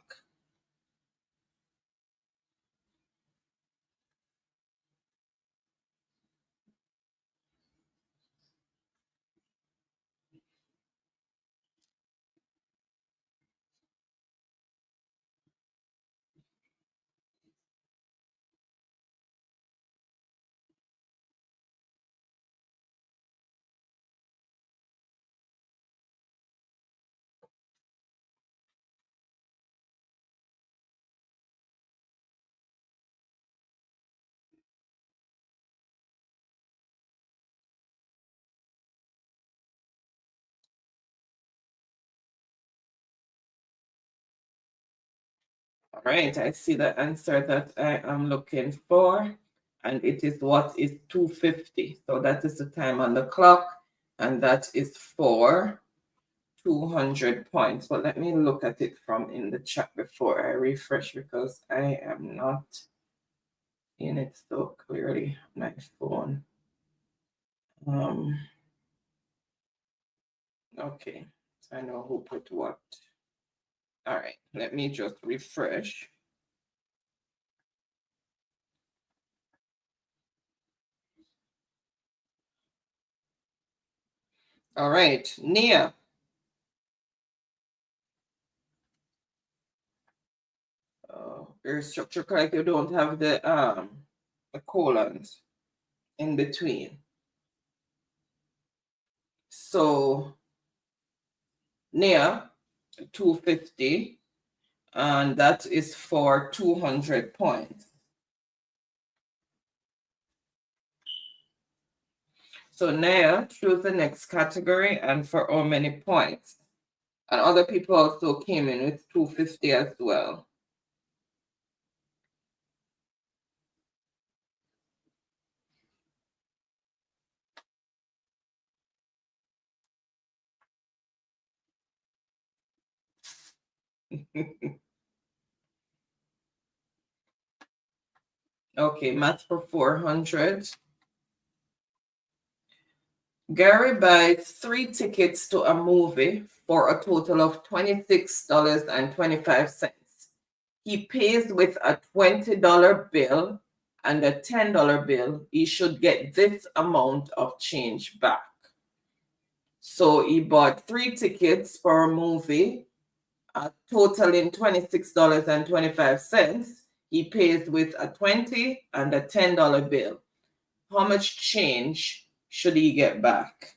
All right, I see the answer that I am looking for, and it is what is 2:50. So that is the time on the clock, and that is for 200 points. But let me look at it from in the chat before I refresh because I am not in it so clearly on my phone. Okay, so I know who put what. All right, let me just refresh. All right, Nia. Your structure correct, you don't have the colons in between. So Nia, 250, and that is for 200 points. So Nia, choose the next category and for how many points? And other people also came in with 250 as well. Okay, math for 400. Gary buys 3 tickets to a movie for a total of $26.25. He pays with a $20 bill and a $10 bill. He should get this amount of change back. So he bought 3 tickets for a movie, totaling $26.25. He pays with a $20 and a $10 bill. How much change should he get back?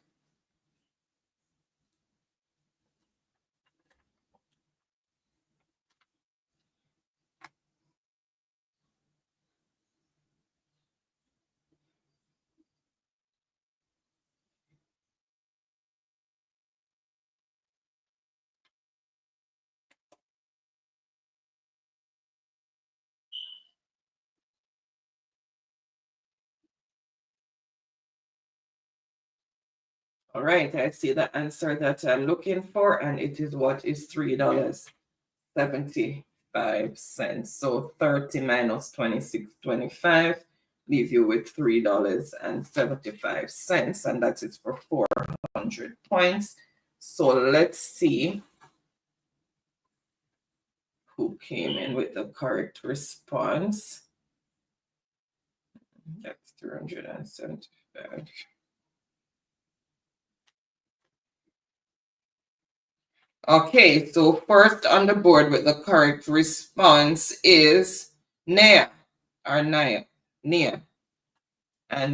All right, I see the answer that I'm looking for, and it is what is $3.75. So 30 minus 26.25 leave you with $3.75, and that is for 400 points. So let's see who came in with the correct response. That's 375. Okay, so first on the board with the correct response is Nia, and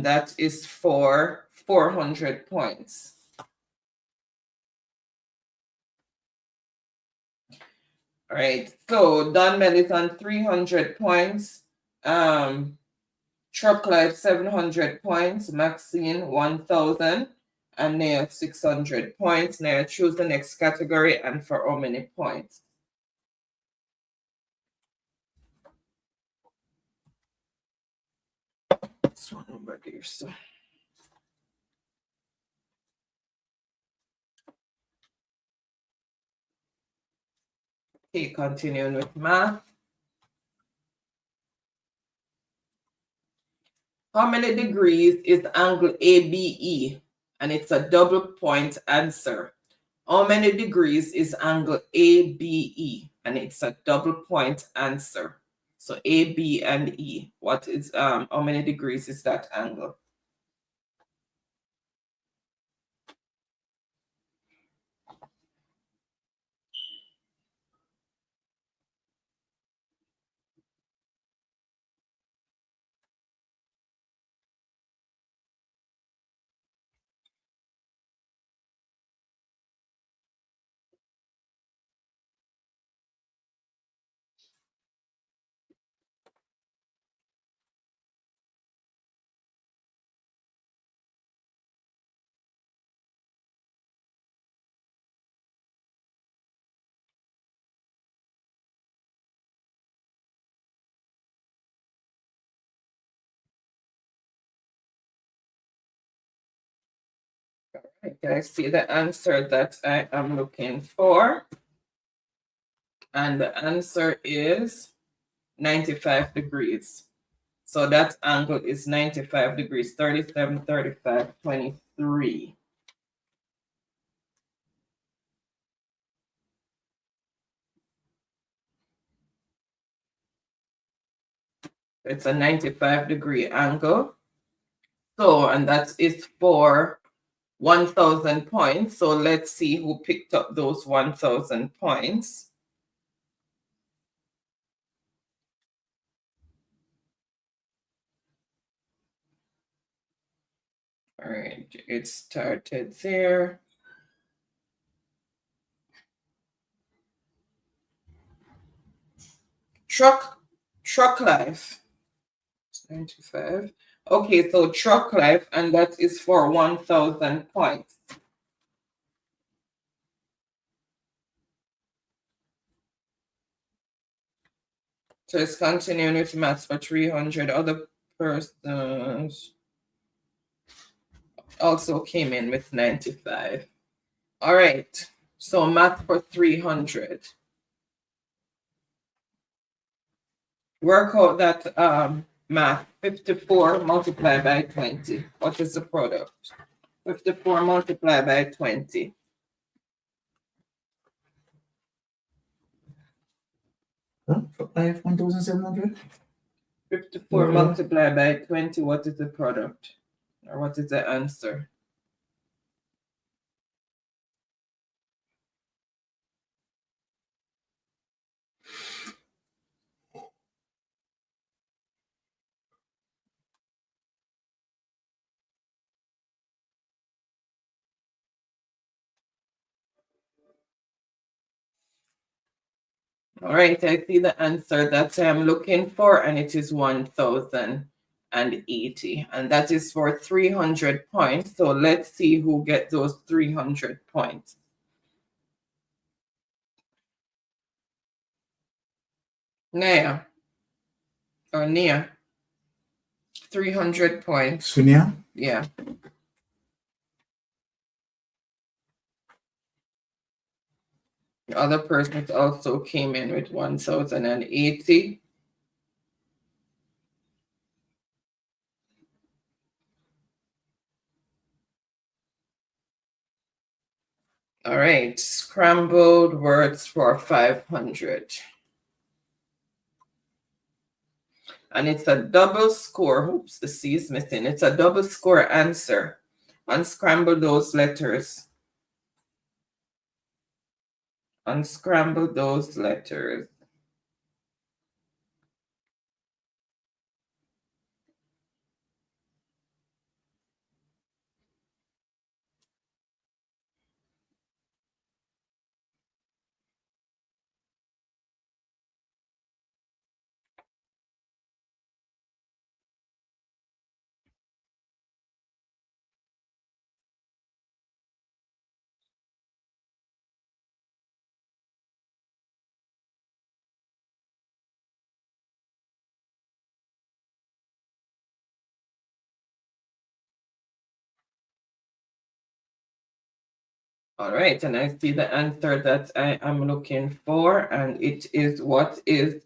that is for 400 points. All right, so Don Mel is on 300 points, Truck Life 700 points, Maxine 1,000, and Nia 600 points. Now choose the next category and for how many points. This one over there, so. Okay, continuing with math. How many degrees is angle ABE? And it's a double point answer. How many degrees is angle ABE? And it's a double point answer. So AB and E. What is how many degrees is that angle? Okay, I see the answer that I am looking for. And the answer is 95 degrees. So that angle is 95 degrees, 37, 35, 23. It's a 95-degree angle. So, and that is for 1,000 points. So let's see who picked up those 1,000 points. All right, it started there. Truck Life, 95. Okay, so Truck Life, and that is for 1,000 points. So it's continuing with maths for 300. Other persons also came in with 95. All right, so math for 300. Work out that math. 54 multiplied by 20. What is the product? 54 multiplied by 20. Huh? 1,700? 54 multiplied by 20. What is the product? Or what is the answer? All right, I see the answer that I'm looking for, and it is 1,080, and that is for 300 points. So let's see who gets those 300 points. Nia. 300 points. Sunia? Yeah. The other person also came in with 1,080. All right, scrambled words for 500. And it's a double score. Oops, the C is missing. It's a double score answer. Unscramble those letters. Unscramble those letters. All right, and I see the answer that I am looking for, and it is what is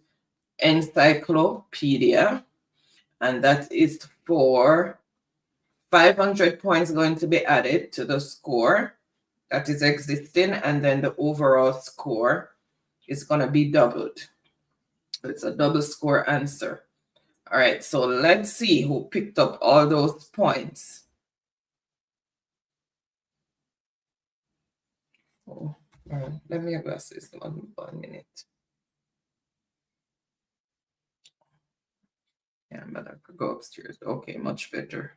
encyclopedia, and that is for 500 points going to be added to the score that is existing, and then the overall score is going to be doubled. It's a double score answer. All right, so let's see who picked up all those points. Oh, let me address this 1 minute. Yeah, but I could go upstairs. Okay, much better.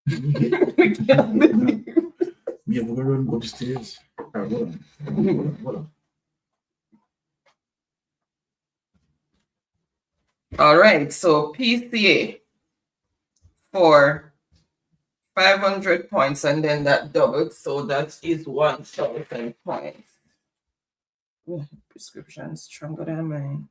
We have to run upstairs. Hold on. All right, so PCA for 500 points, and then that doubled, so that is 1,000 points. Ooh, prescription stronger than mine.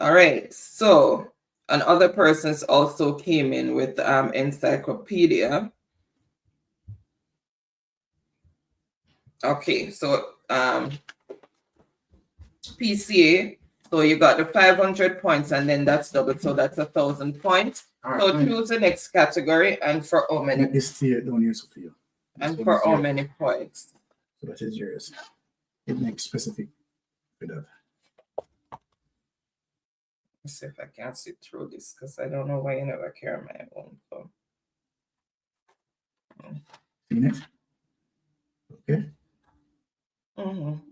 All right, so and other persons also came in with encyclopedia. Okay, so PCA, so you got the 500 points, and then that's doubled, so that's 1,000 points. Right, so choose the next category, and for how many? This here down here, Sophia. And for how many points? So that is yours. It makes specific with that. Let's see if I can see through this, because I don't know why you never carry my own phone. See next. Okay.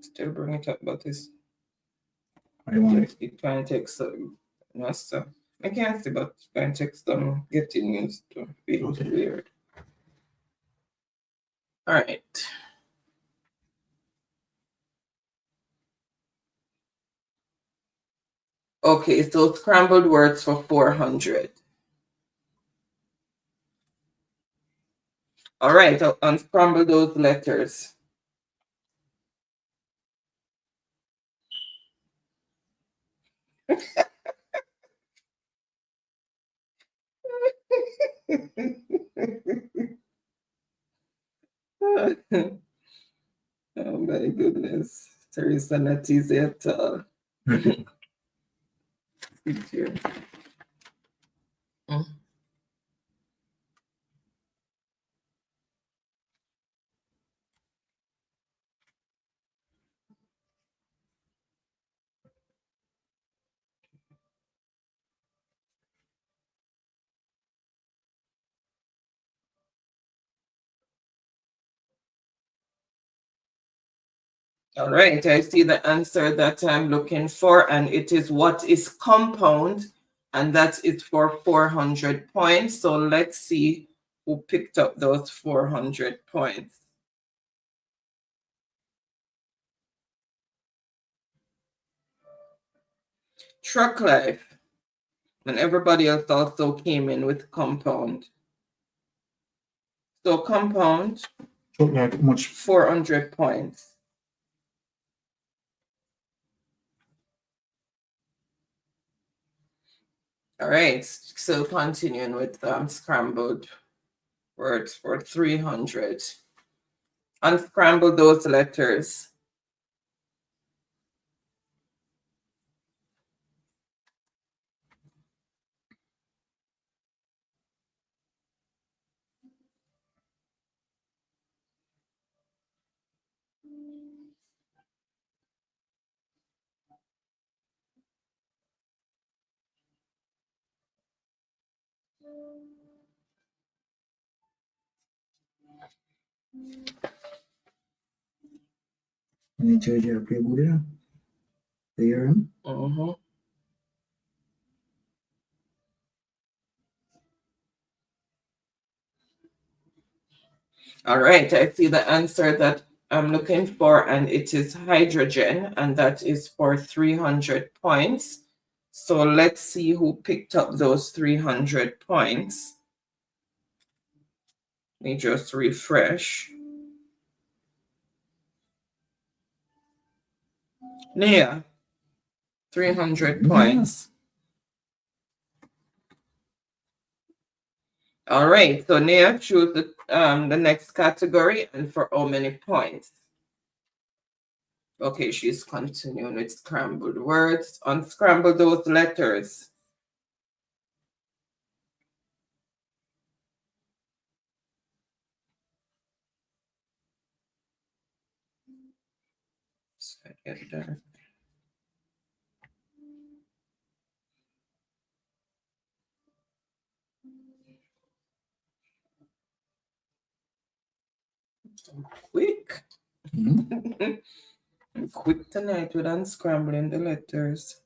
Still bring it up, but it's I want it trying to take some stuff. I can't see, but it's going to take some getting used to. Be weird. All right. Okay, so scrambled words for 400. All right, I'll unscramble those letters. Oh my goodness. Teresa, not easy at all. All right, I see the answer that I'm looking for, and it is what is compound, and that is for 400 points. So let's see who picked up those 400 points. Truck life, and everybody else also came in with compound. So compound, truck life, much 400 points. All right, so continuing with scrambled words for 300. Unscramble those letters. Any judge you play good enough? Do you hear him? Mm-hmm. All right, I see the answer that I'm looking for, and it is hydrogen, and that is for 300 points. So let's see who picked up those 300 points. Let me just refresh. Nia, 300 points. All right, so Nia, choose the next category and for how many points? Okay, she's continuing with scrambled words. Unscramble those letters. Get there. Quick. I'm quick tonight with unscrambling the letters.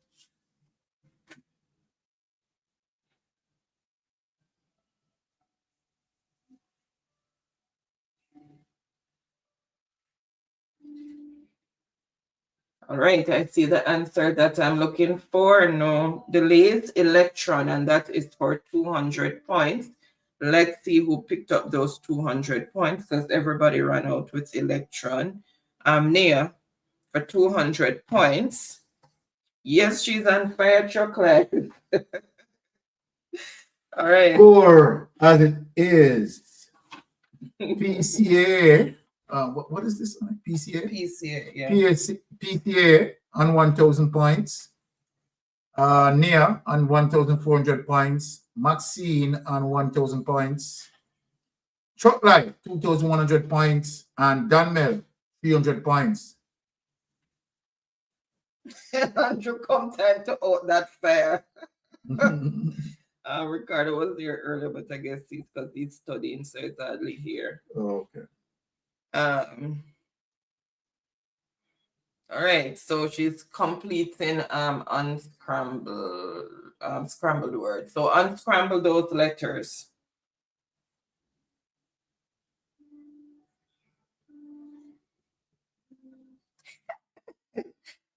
All right, I see the answer that I'm looking for. No delays, electron, and that is for 200 points. Let's see who picked up those 200 points, because everybody ran out with electron. Nia, for 200 points. Yes, she's on fire, chocolate. All right. Score as it is. PCA. What is this one? PCA? PCA, yeah. PCA on 1,000 points. Nia on 1,400 points. Maxine on 1,000 points. Truck Life, 2,100 points. And Danmel, 300 points. Andrew, come time to out that fire. Ricardo was there earlier, but I guess he's because he's studying, so it's hardly here. Oh, okay. All right, so she's completing scrambled words. So unscramble those letters.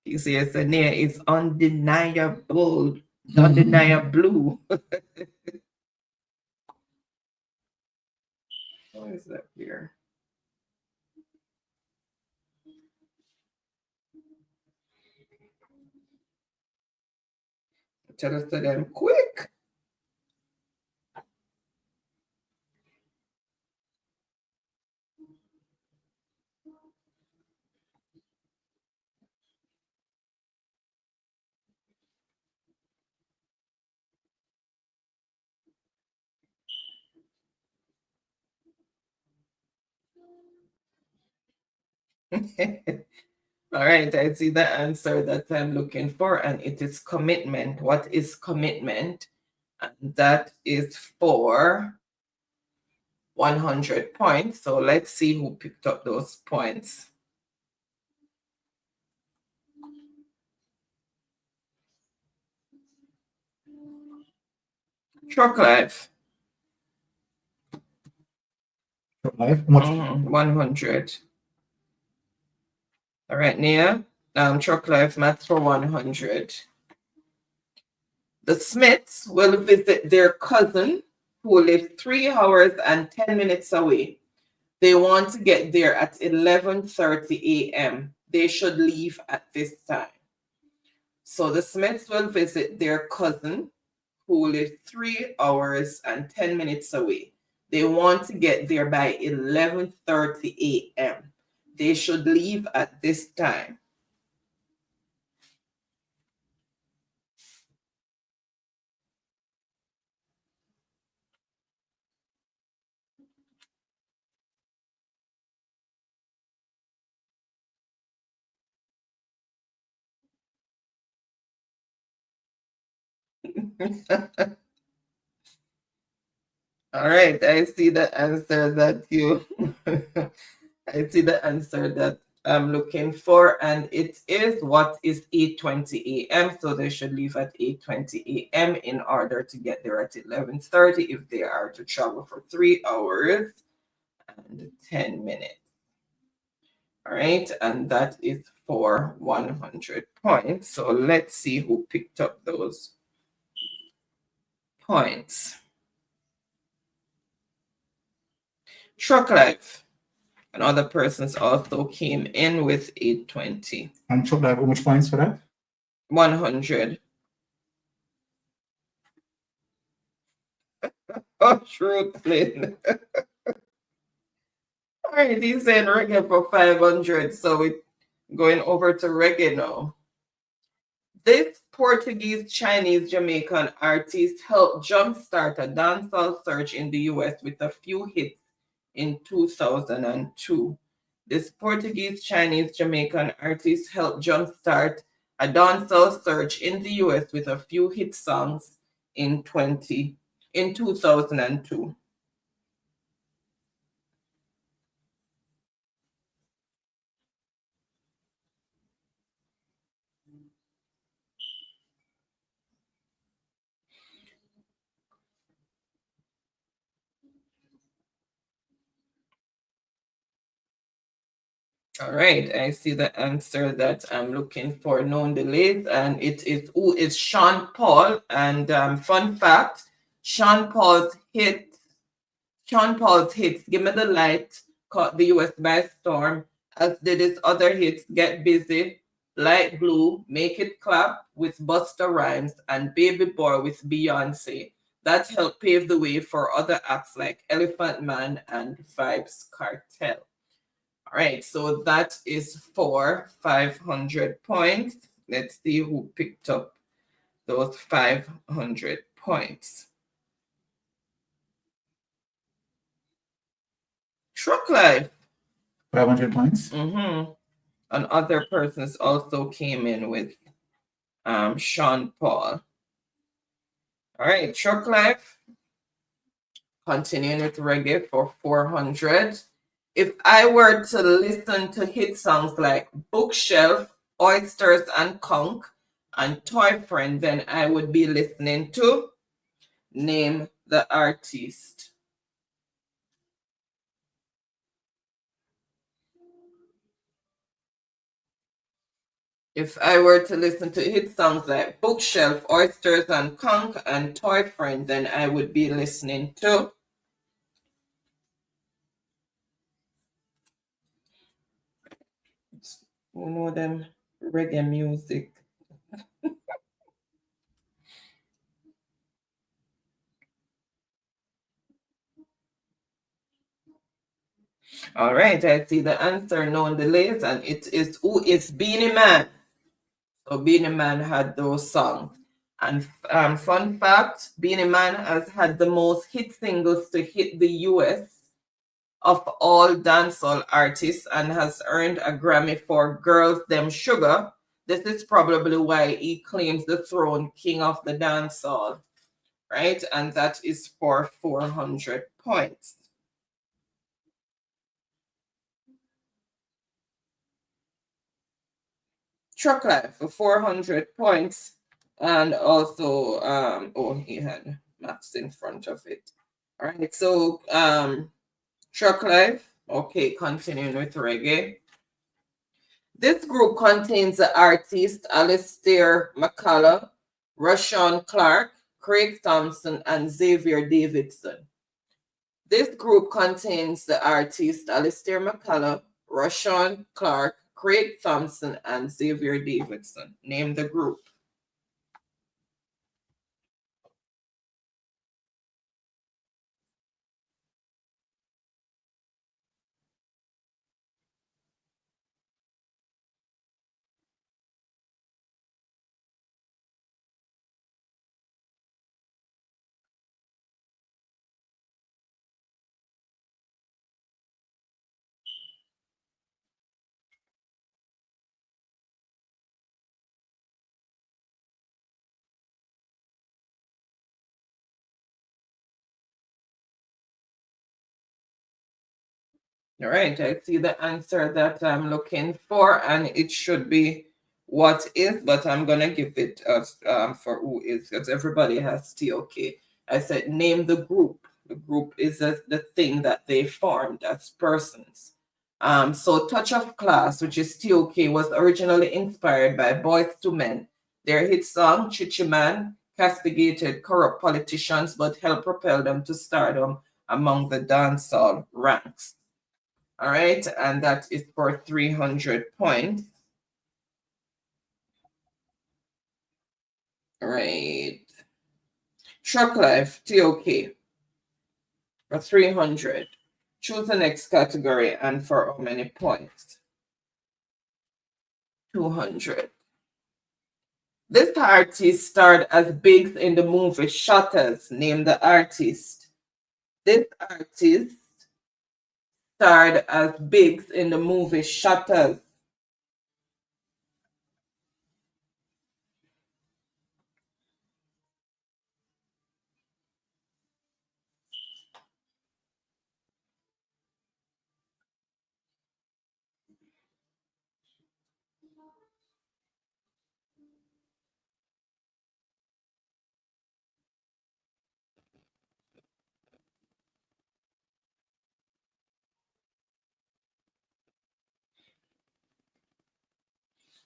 You see, it's a near it's undeniable, undeniable. What is that here? Tell us to them quick. All right, I see the answer that I'm looking for, and it is commitment. What is commitment? And that is for 100 points. So let's see who picked up those points. Truck Life. How much? 100. All right, Nia. Truck Life maths for 100. The Smiths will visit their cousin who lives 3 hours and 10 minutes away. They want to get there at 11:30 a.m. They should leave at this time. So the Smiths will visit their cousin who lives 3 hours and 10 minutes away. They want to get there by 11:30 a.m. They should leave at this time. All right, I see the answer that you I see the answer that I'm looking for, and it is what is 8:20 a.m. So they should leave at 8:20 a.m. in order to get there at 11:30 if they are to travel for 3 hours and 10 minutes. All right, and that is for 100 points. So let's see who picked up those points. Truck Life and other persons also came in with 820. And Truck Life, how much points for that? 100. Oh, truthfully. All right, he's saying reggae for 500. So we're going over to reggae now. This Portuguese, Chinese, Jamaican artist helped jumpstart a dancehall surge in the US with a few hits in 2002. This Portuguese, Chinese, Jamaican artist helped jumpstart a dancehall surge in the US with a few hit songs in 2002. All right, I see the answer that I'm looking for, known delays, and it is who is Sean Paul. And fun fact, Sean Paul's hit, Give Me the Light, caught the US by storm, as did his other hits, Get Busy, Light Blue, Make It Clap with Busta Rhymes, and Baby Boy with Beyonce. That helped pave the way for other acts like Elephant Man and Vybz Kartel. All right, so that is for 500 points. Let's see who picked up those 500 points. Truck Life. 500 points. And other persons also came in with Sean Paul. All right, Truck Life. Continuing with reggae for 400. If I were to listen to hit songs like Bookshelf, Oysters and Conch, and Toy Friend, then I would be listening to Name the Artist. If I were to listen to hit songs like Bookshelf, Oysters and Conch, and Toy Friend, then I would be listening to you know them reggae music. All right, I see the answer, known delays, and it is who is Beanie Man. So Beanie Man had those songs. And fun fact, Beanie Man has had the most hit singles to hit the US of all dancehall artists and has earned a Grammy for Girls Them Sugar. This is probably why he claims the throne, King of the Dancehall, right? And that is for 400 points. Truck Life for 400 points. And also, oh, he had maps in front of it. All right, so Truck Life. Okay, continuing with reggae. This group contains the artists Alistair McCullough, Rashawn Clark, Craig Thompson, and Xavier Davidson. This group contains the artists Alistair McCullough, Rashawn Clark, Craig Thompson, and Xavier Davidson. Name the group. All right, I see the answer that I'm looking for, and it should be what is, but I'm gonna give it for who is, because everybody has TOK. I said name the group. The group is the thing that they formed as persons. So Touch of Class, which is TOK, was originally inspired by Boyz II Men. Their hit song, Chichi Man, castigated corrupt politicians, but helped propel them to stardom among the dancehall ranks. All right, and that is for 300 points. All right. Truck Life, TOK, for 300. Choose the next category and for how many points? 200. This artist starred as Biggs in the movie Shutters. Name the artist. This artist starred as Biggs in the movie Shutters.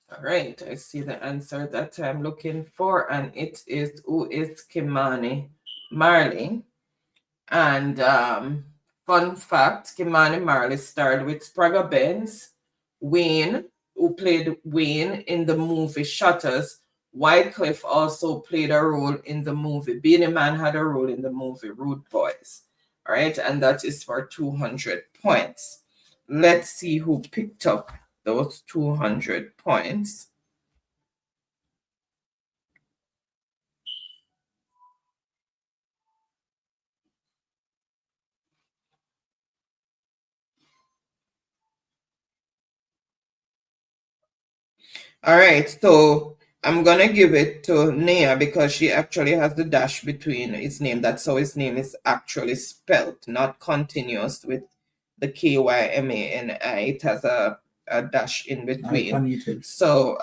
All right, I see the answer that I'm looking for, and it is who is Kimani Marley. And fun fact, Kimani Marley starred with Sprague Benz, Wayne, who played Wayne in the movie Shutters. Wycliffe also played a role in the movie. Beanie Man had a role in the movie Rude Boys. All right, and that is for 200 points. Let's see who picked up those 200 points. All right, so I'm gonna give it to Nia because she actually has the dash between his name. That's how his name is actually spelled, not continuous with the K-Y-M-A-N-I. It has a dash in between. So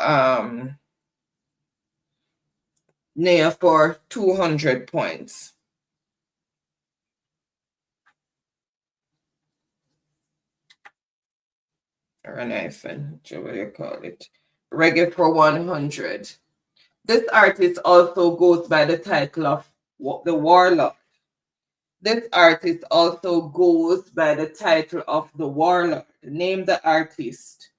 Nia for 200 points. Or an hyphen, whichever you call it. Reggae for 100. This artist also goes by the title of The Warlord. This artist also goes by the title of The Warlord. Name the artist.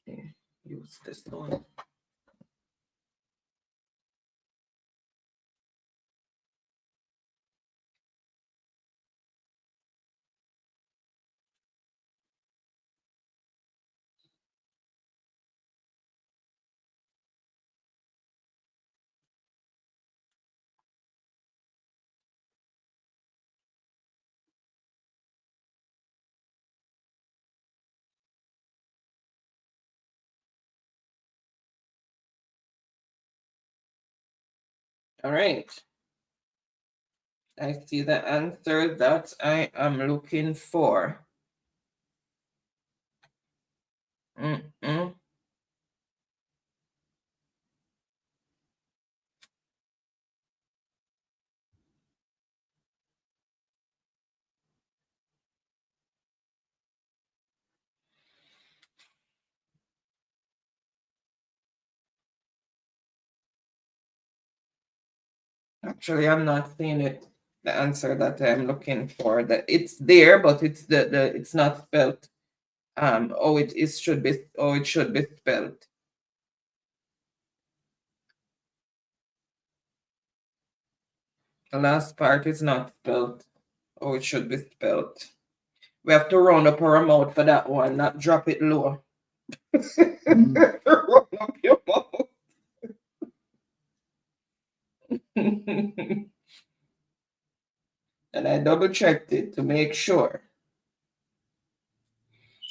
Okay, use this one. All right. I see the answer that I am looking for. Actually, I'm not seeing it. The answer that I'm looking for. That it's there, but it's it's not spelled. It should be spelled. The last part is not spelled. It should be spelled. We have to round up our mouth for that one, not drop it low. Round up your mouth. And I double checked it to make sure.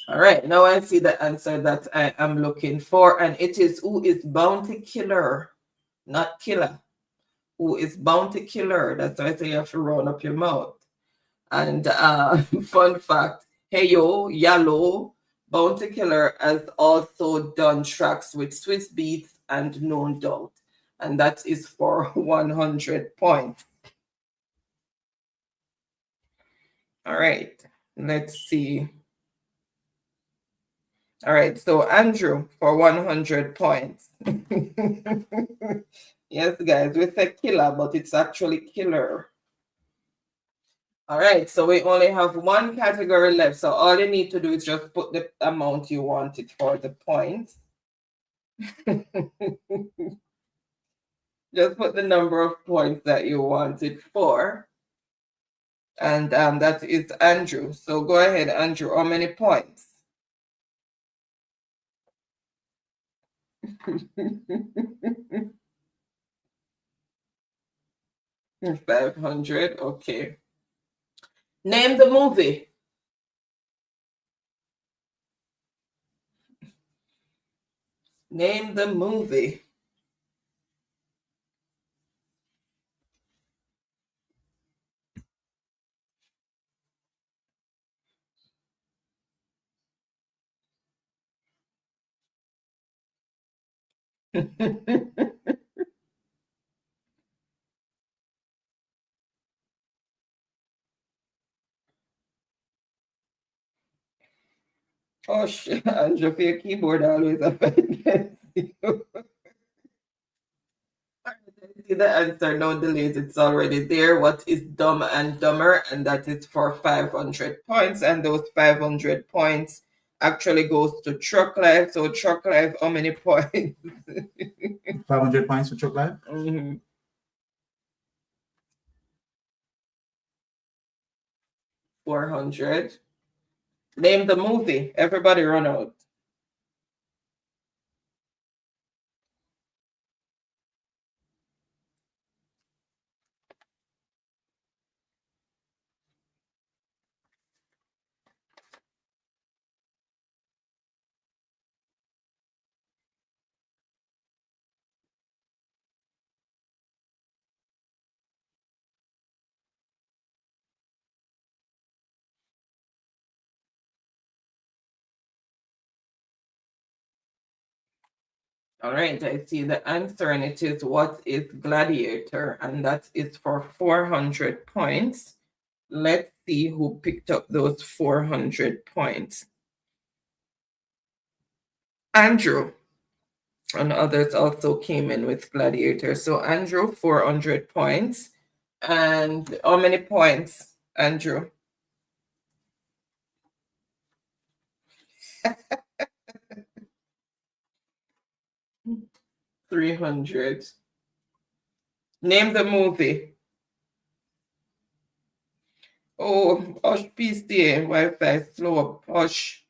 All right, now I see the answer that I am looking for, and it is who is bounty killer, not killer. Who is bounty killer? That's why I say you have to round up your mouth. And fun fact, Heyo, Yalo, Bounty Killer has also done tracks with Swiss Beats and No Doubt. And that is for 100 points. All right, let's see. All right, so Andrew for 100 points. Yes, guys, we said killer, but it's actually killer. All right, so we only have one category left. So all you need to do is just put the amount you wanted for the points. Just put the number of points that you wanted for. And that is Andrew. So go ahead, Andrew. How many points? 500. Okay. Name the movie. Name the movie. Oh shit, Andrew, for your keyboard always offended you. See the answer, no delays, it's already there. What is Dumb and Dumber? And that is for 500 points. And those 500 points actually goes to Truck Life. So Truck Life, how many points? 500 points for Truck Life? Mm-hmm. 400. Name the movie. Everybody run out. All right, I see the answer, and it is what is Gladiator, and that is for 400 points. Let's see who picked up those 400 points. Andrew and others also came in with Gladiator. So Andrew, 400 points. And how many points, Andrew? $300. Name the movie. Oh, hush, PCA, Wi-Fi slow up, hush.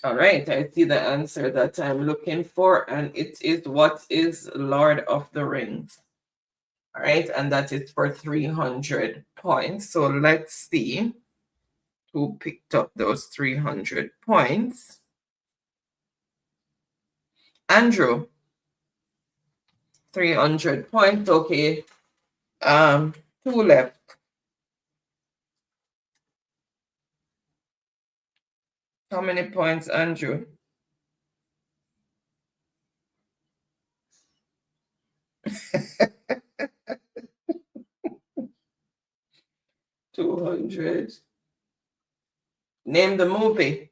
All right, I see the answer that I'm looking for, and it is what is Lord of the Rings. All right, and that is for 300 points. So let's see who picked up those 300 points. Andrew, 300 points. Okay, 2 left. How many points, Andrew? $200. Name the movie.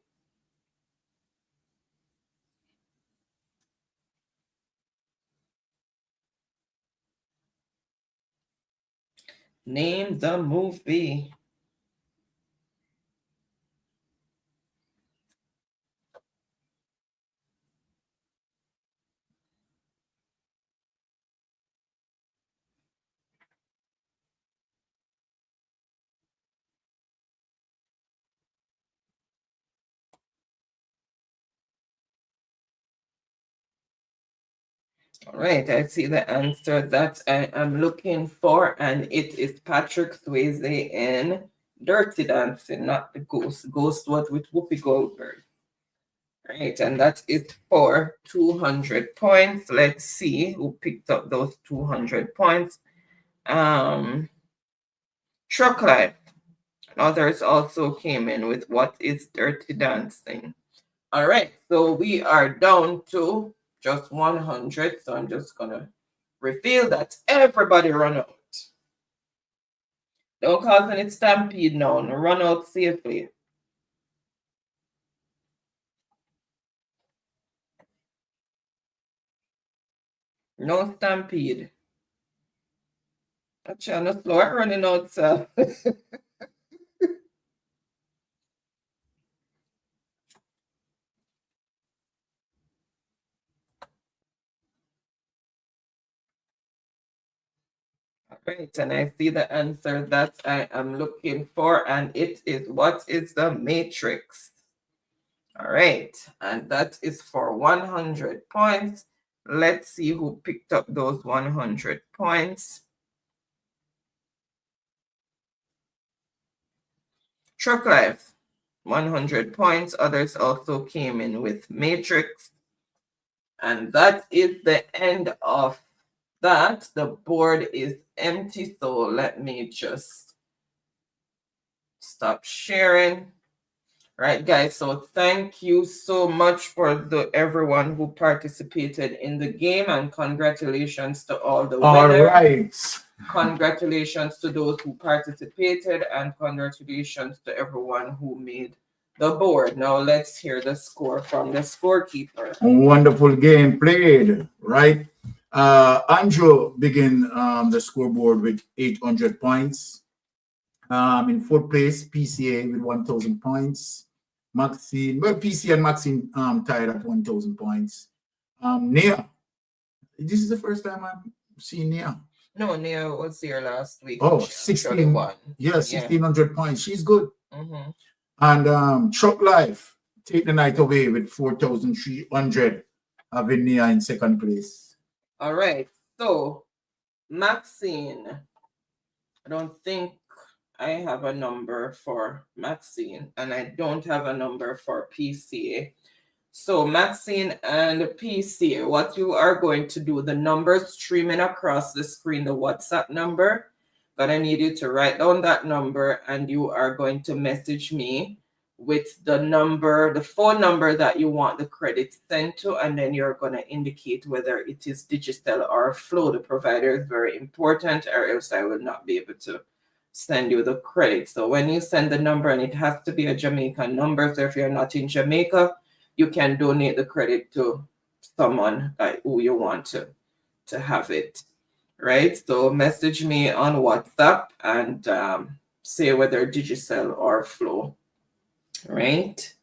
Name the movie. All right, I see the answer that I am looking for, and it is Patrick Swayze in Dirty Dancing, not the Ghost. Ghost was with Whoopi Goldberg. Right, and that is for 200 points. Let's see who picked up those 200 points. Truck Life. Others also came in with What is Dirty Dancing. All right, so we are down to just 100. So I'm just going to reveal that everybody run out. Don't cause any stampede now. Run out safely. No stampede. Actually, I'm not slow at running out, sir. Right, and I see the answer that I am looking for, and it is What is the Matrix? All right, and that is for 100 points. Let's see who picked up those 100 points. Truck Life, 100 points. Others also came in with Matrix. And that is the end of that. The board is empty, so let me just stop sharing. Right, guys, so thank you so much for everyone who participated in the game, and congratulations to all the winners. All right. Congratulations to those who participated, and congratulations to everyone who made the board. Now let's hear the score from the scorekeeper. Wonderful game played, right? Andrew began the scoreboard with 800 points. In fourth place, PCA with 1,000 points. Maxine, well, PC and Maxine tied at 1,000 points. Nia, this is the first time I'm seeing Nia. No, Nia was here last week. Oh, 16. Yeah, 1,600 points. She's good. Mm-hmm. And Truck Life take the night away with 4,300, having Nia in second place. All right. So, Maxine, I don't think I have a number for Maxine, and I don't have a number for PCA. So Maxine and PCA, what you are going to do, the numbers streaming across the screen, the WhatsApp number, but I need you to write down that number, and you are going to message me with the number, the phone number that you want the credit sent to, and then you're going to indicate whether it is Digicel or Flow. The provider is very important, or else I will not be able to send you the credit. So when you send the number, and it has to be a Jamaican number, so if you're not in Jamaica, you can donate the credit to someone who you want to have it, right? So message me on WhatsApp and say whether Digicel or Flow, right?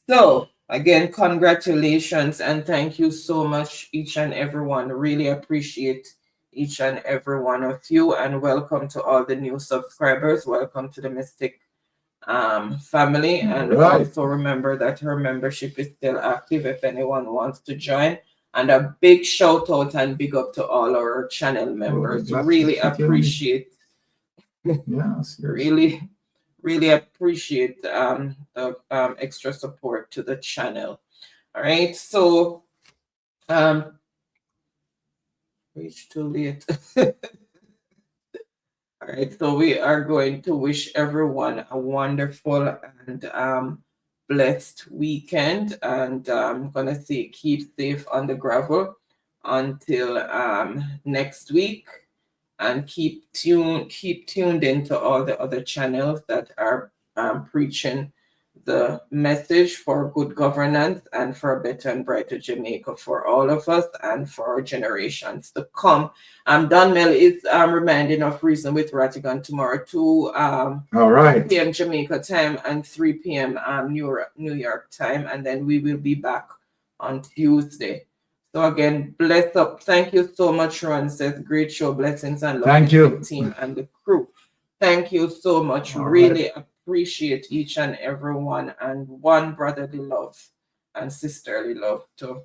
So again, congratulations and thank you so much, each and everyone. Really appreciate each and every one of you, and welcome to all the new subscribers. Welcome to the Mystic family, and also remember that her membership is still active if anyone wants to join. And a big shout out and big up to all our channel members. Really appreciate really appreciate the extra support to the channel. All right, so reach too late. All right, so we are going to wish everyone a wonderful and blessed weekend, and I'm gonna say keep safe on the gravel until next week, and keep tuned into all the other channels that are preaching the message for good governance and for a better and brighter Jamaica for all of us and for our generations to come. Donmel is reminding of Reason with Rattigan tomorrow, 2 p.m. Jamaica time and 3 p.m. New York time, and then we will be back on Tuesday. So again, bless up. Thank you so much, Ron says. Great show, blessings and love. Thank you. To the team and the crew. Thank you so much. Really appreciate each and every one, and one brotherly love and sisterly love to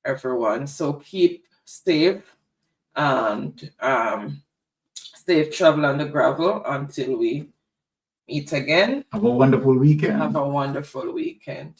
everyone. So keep safe and safe travel on the gravel until we meet again. Have a wonderful weekend. Have a wonderful weekend.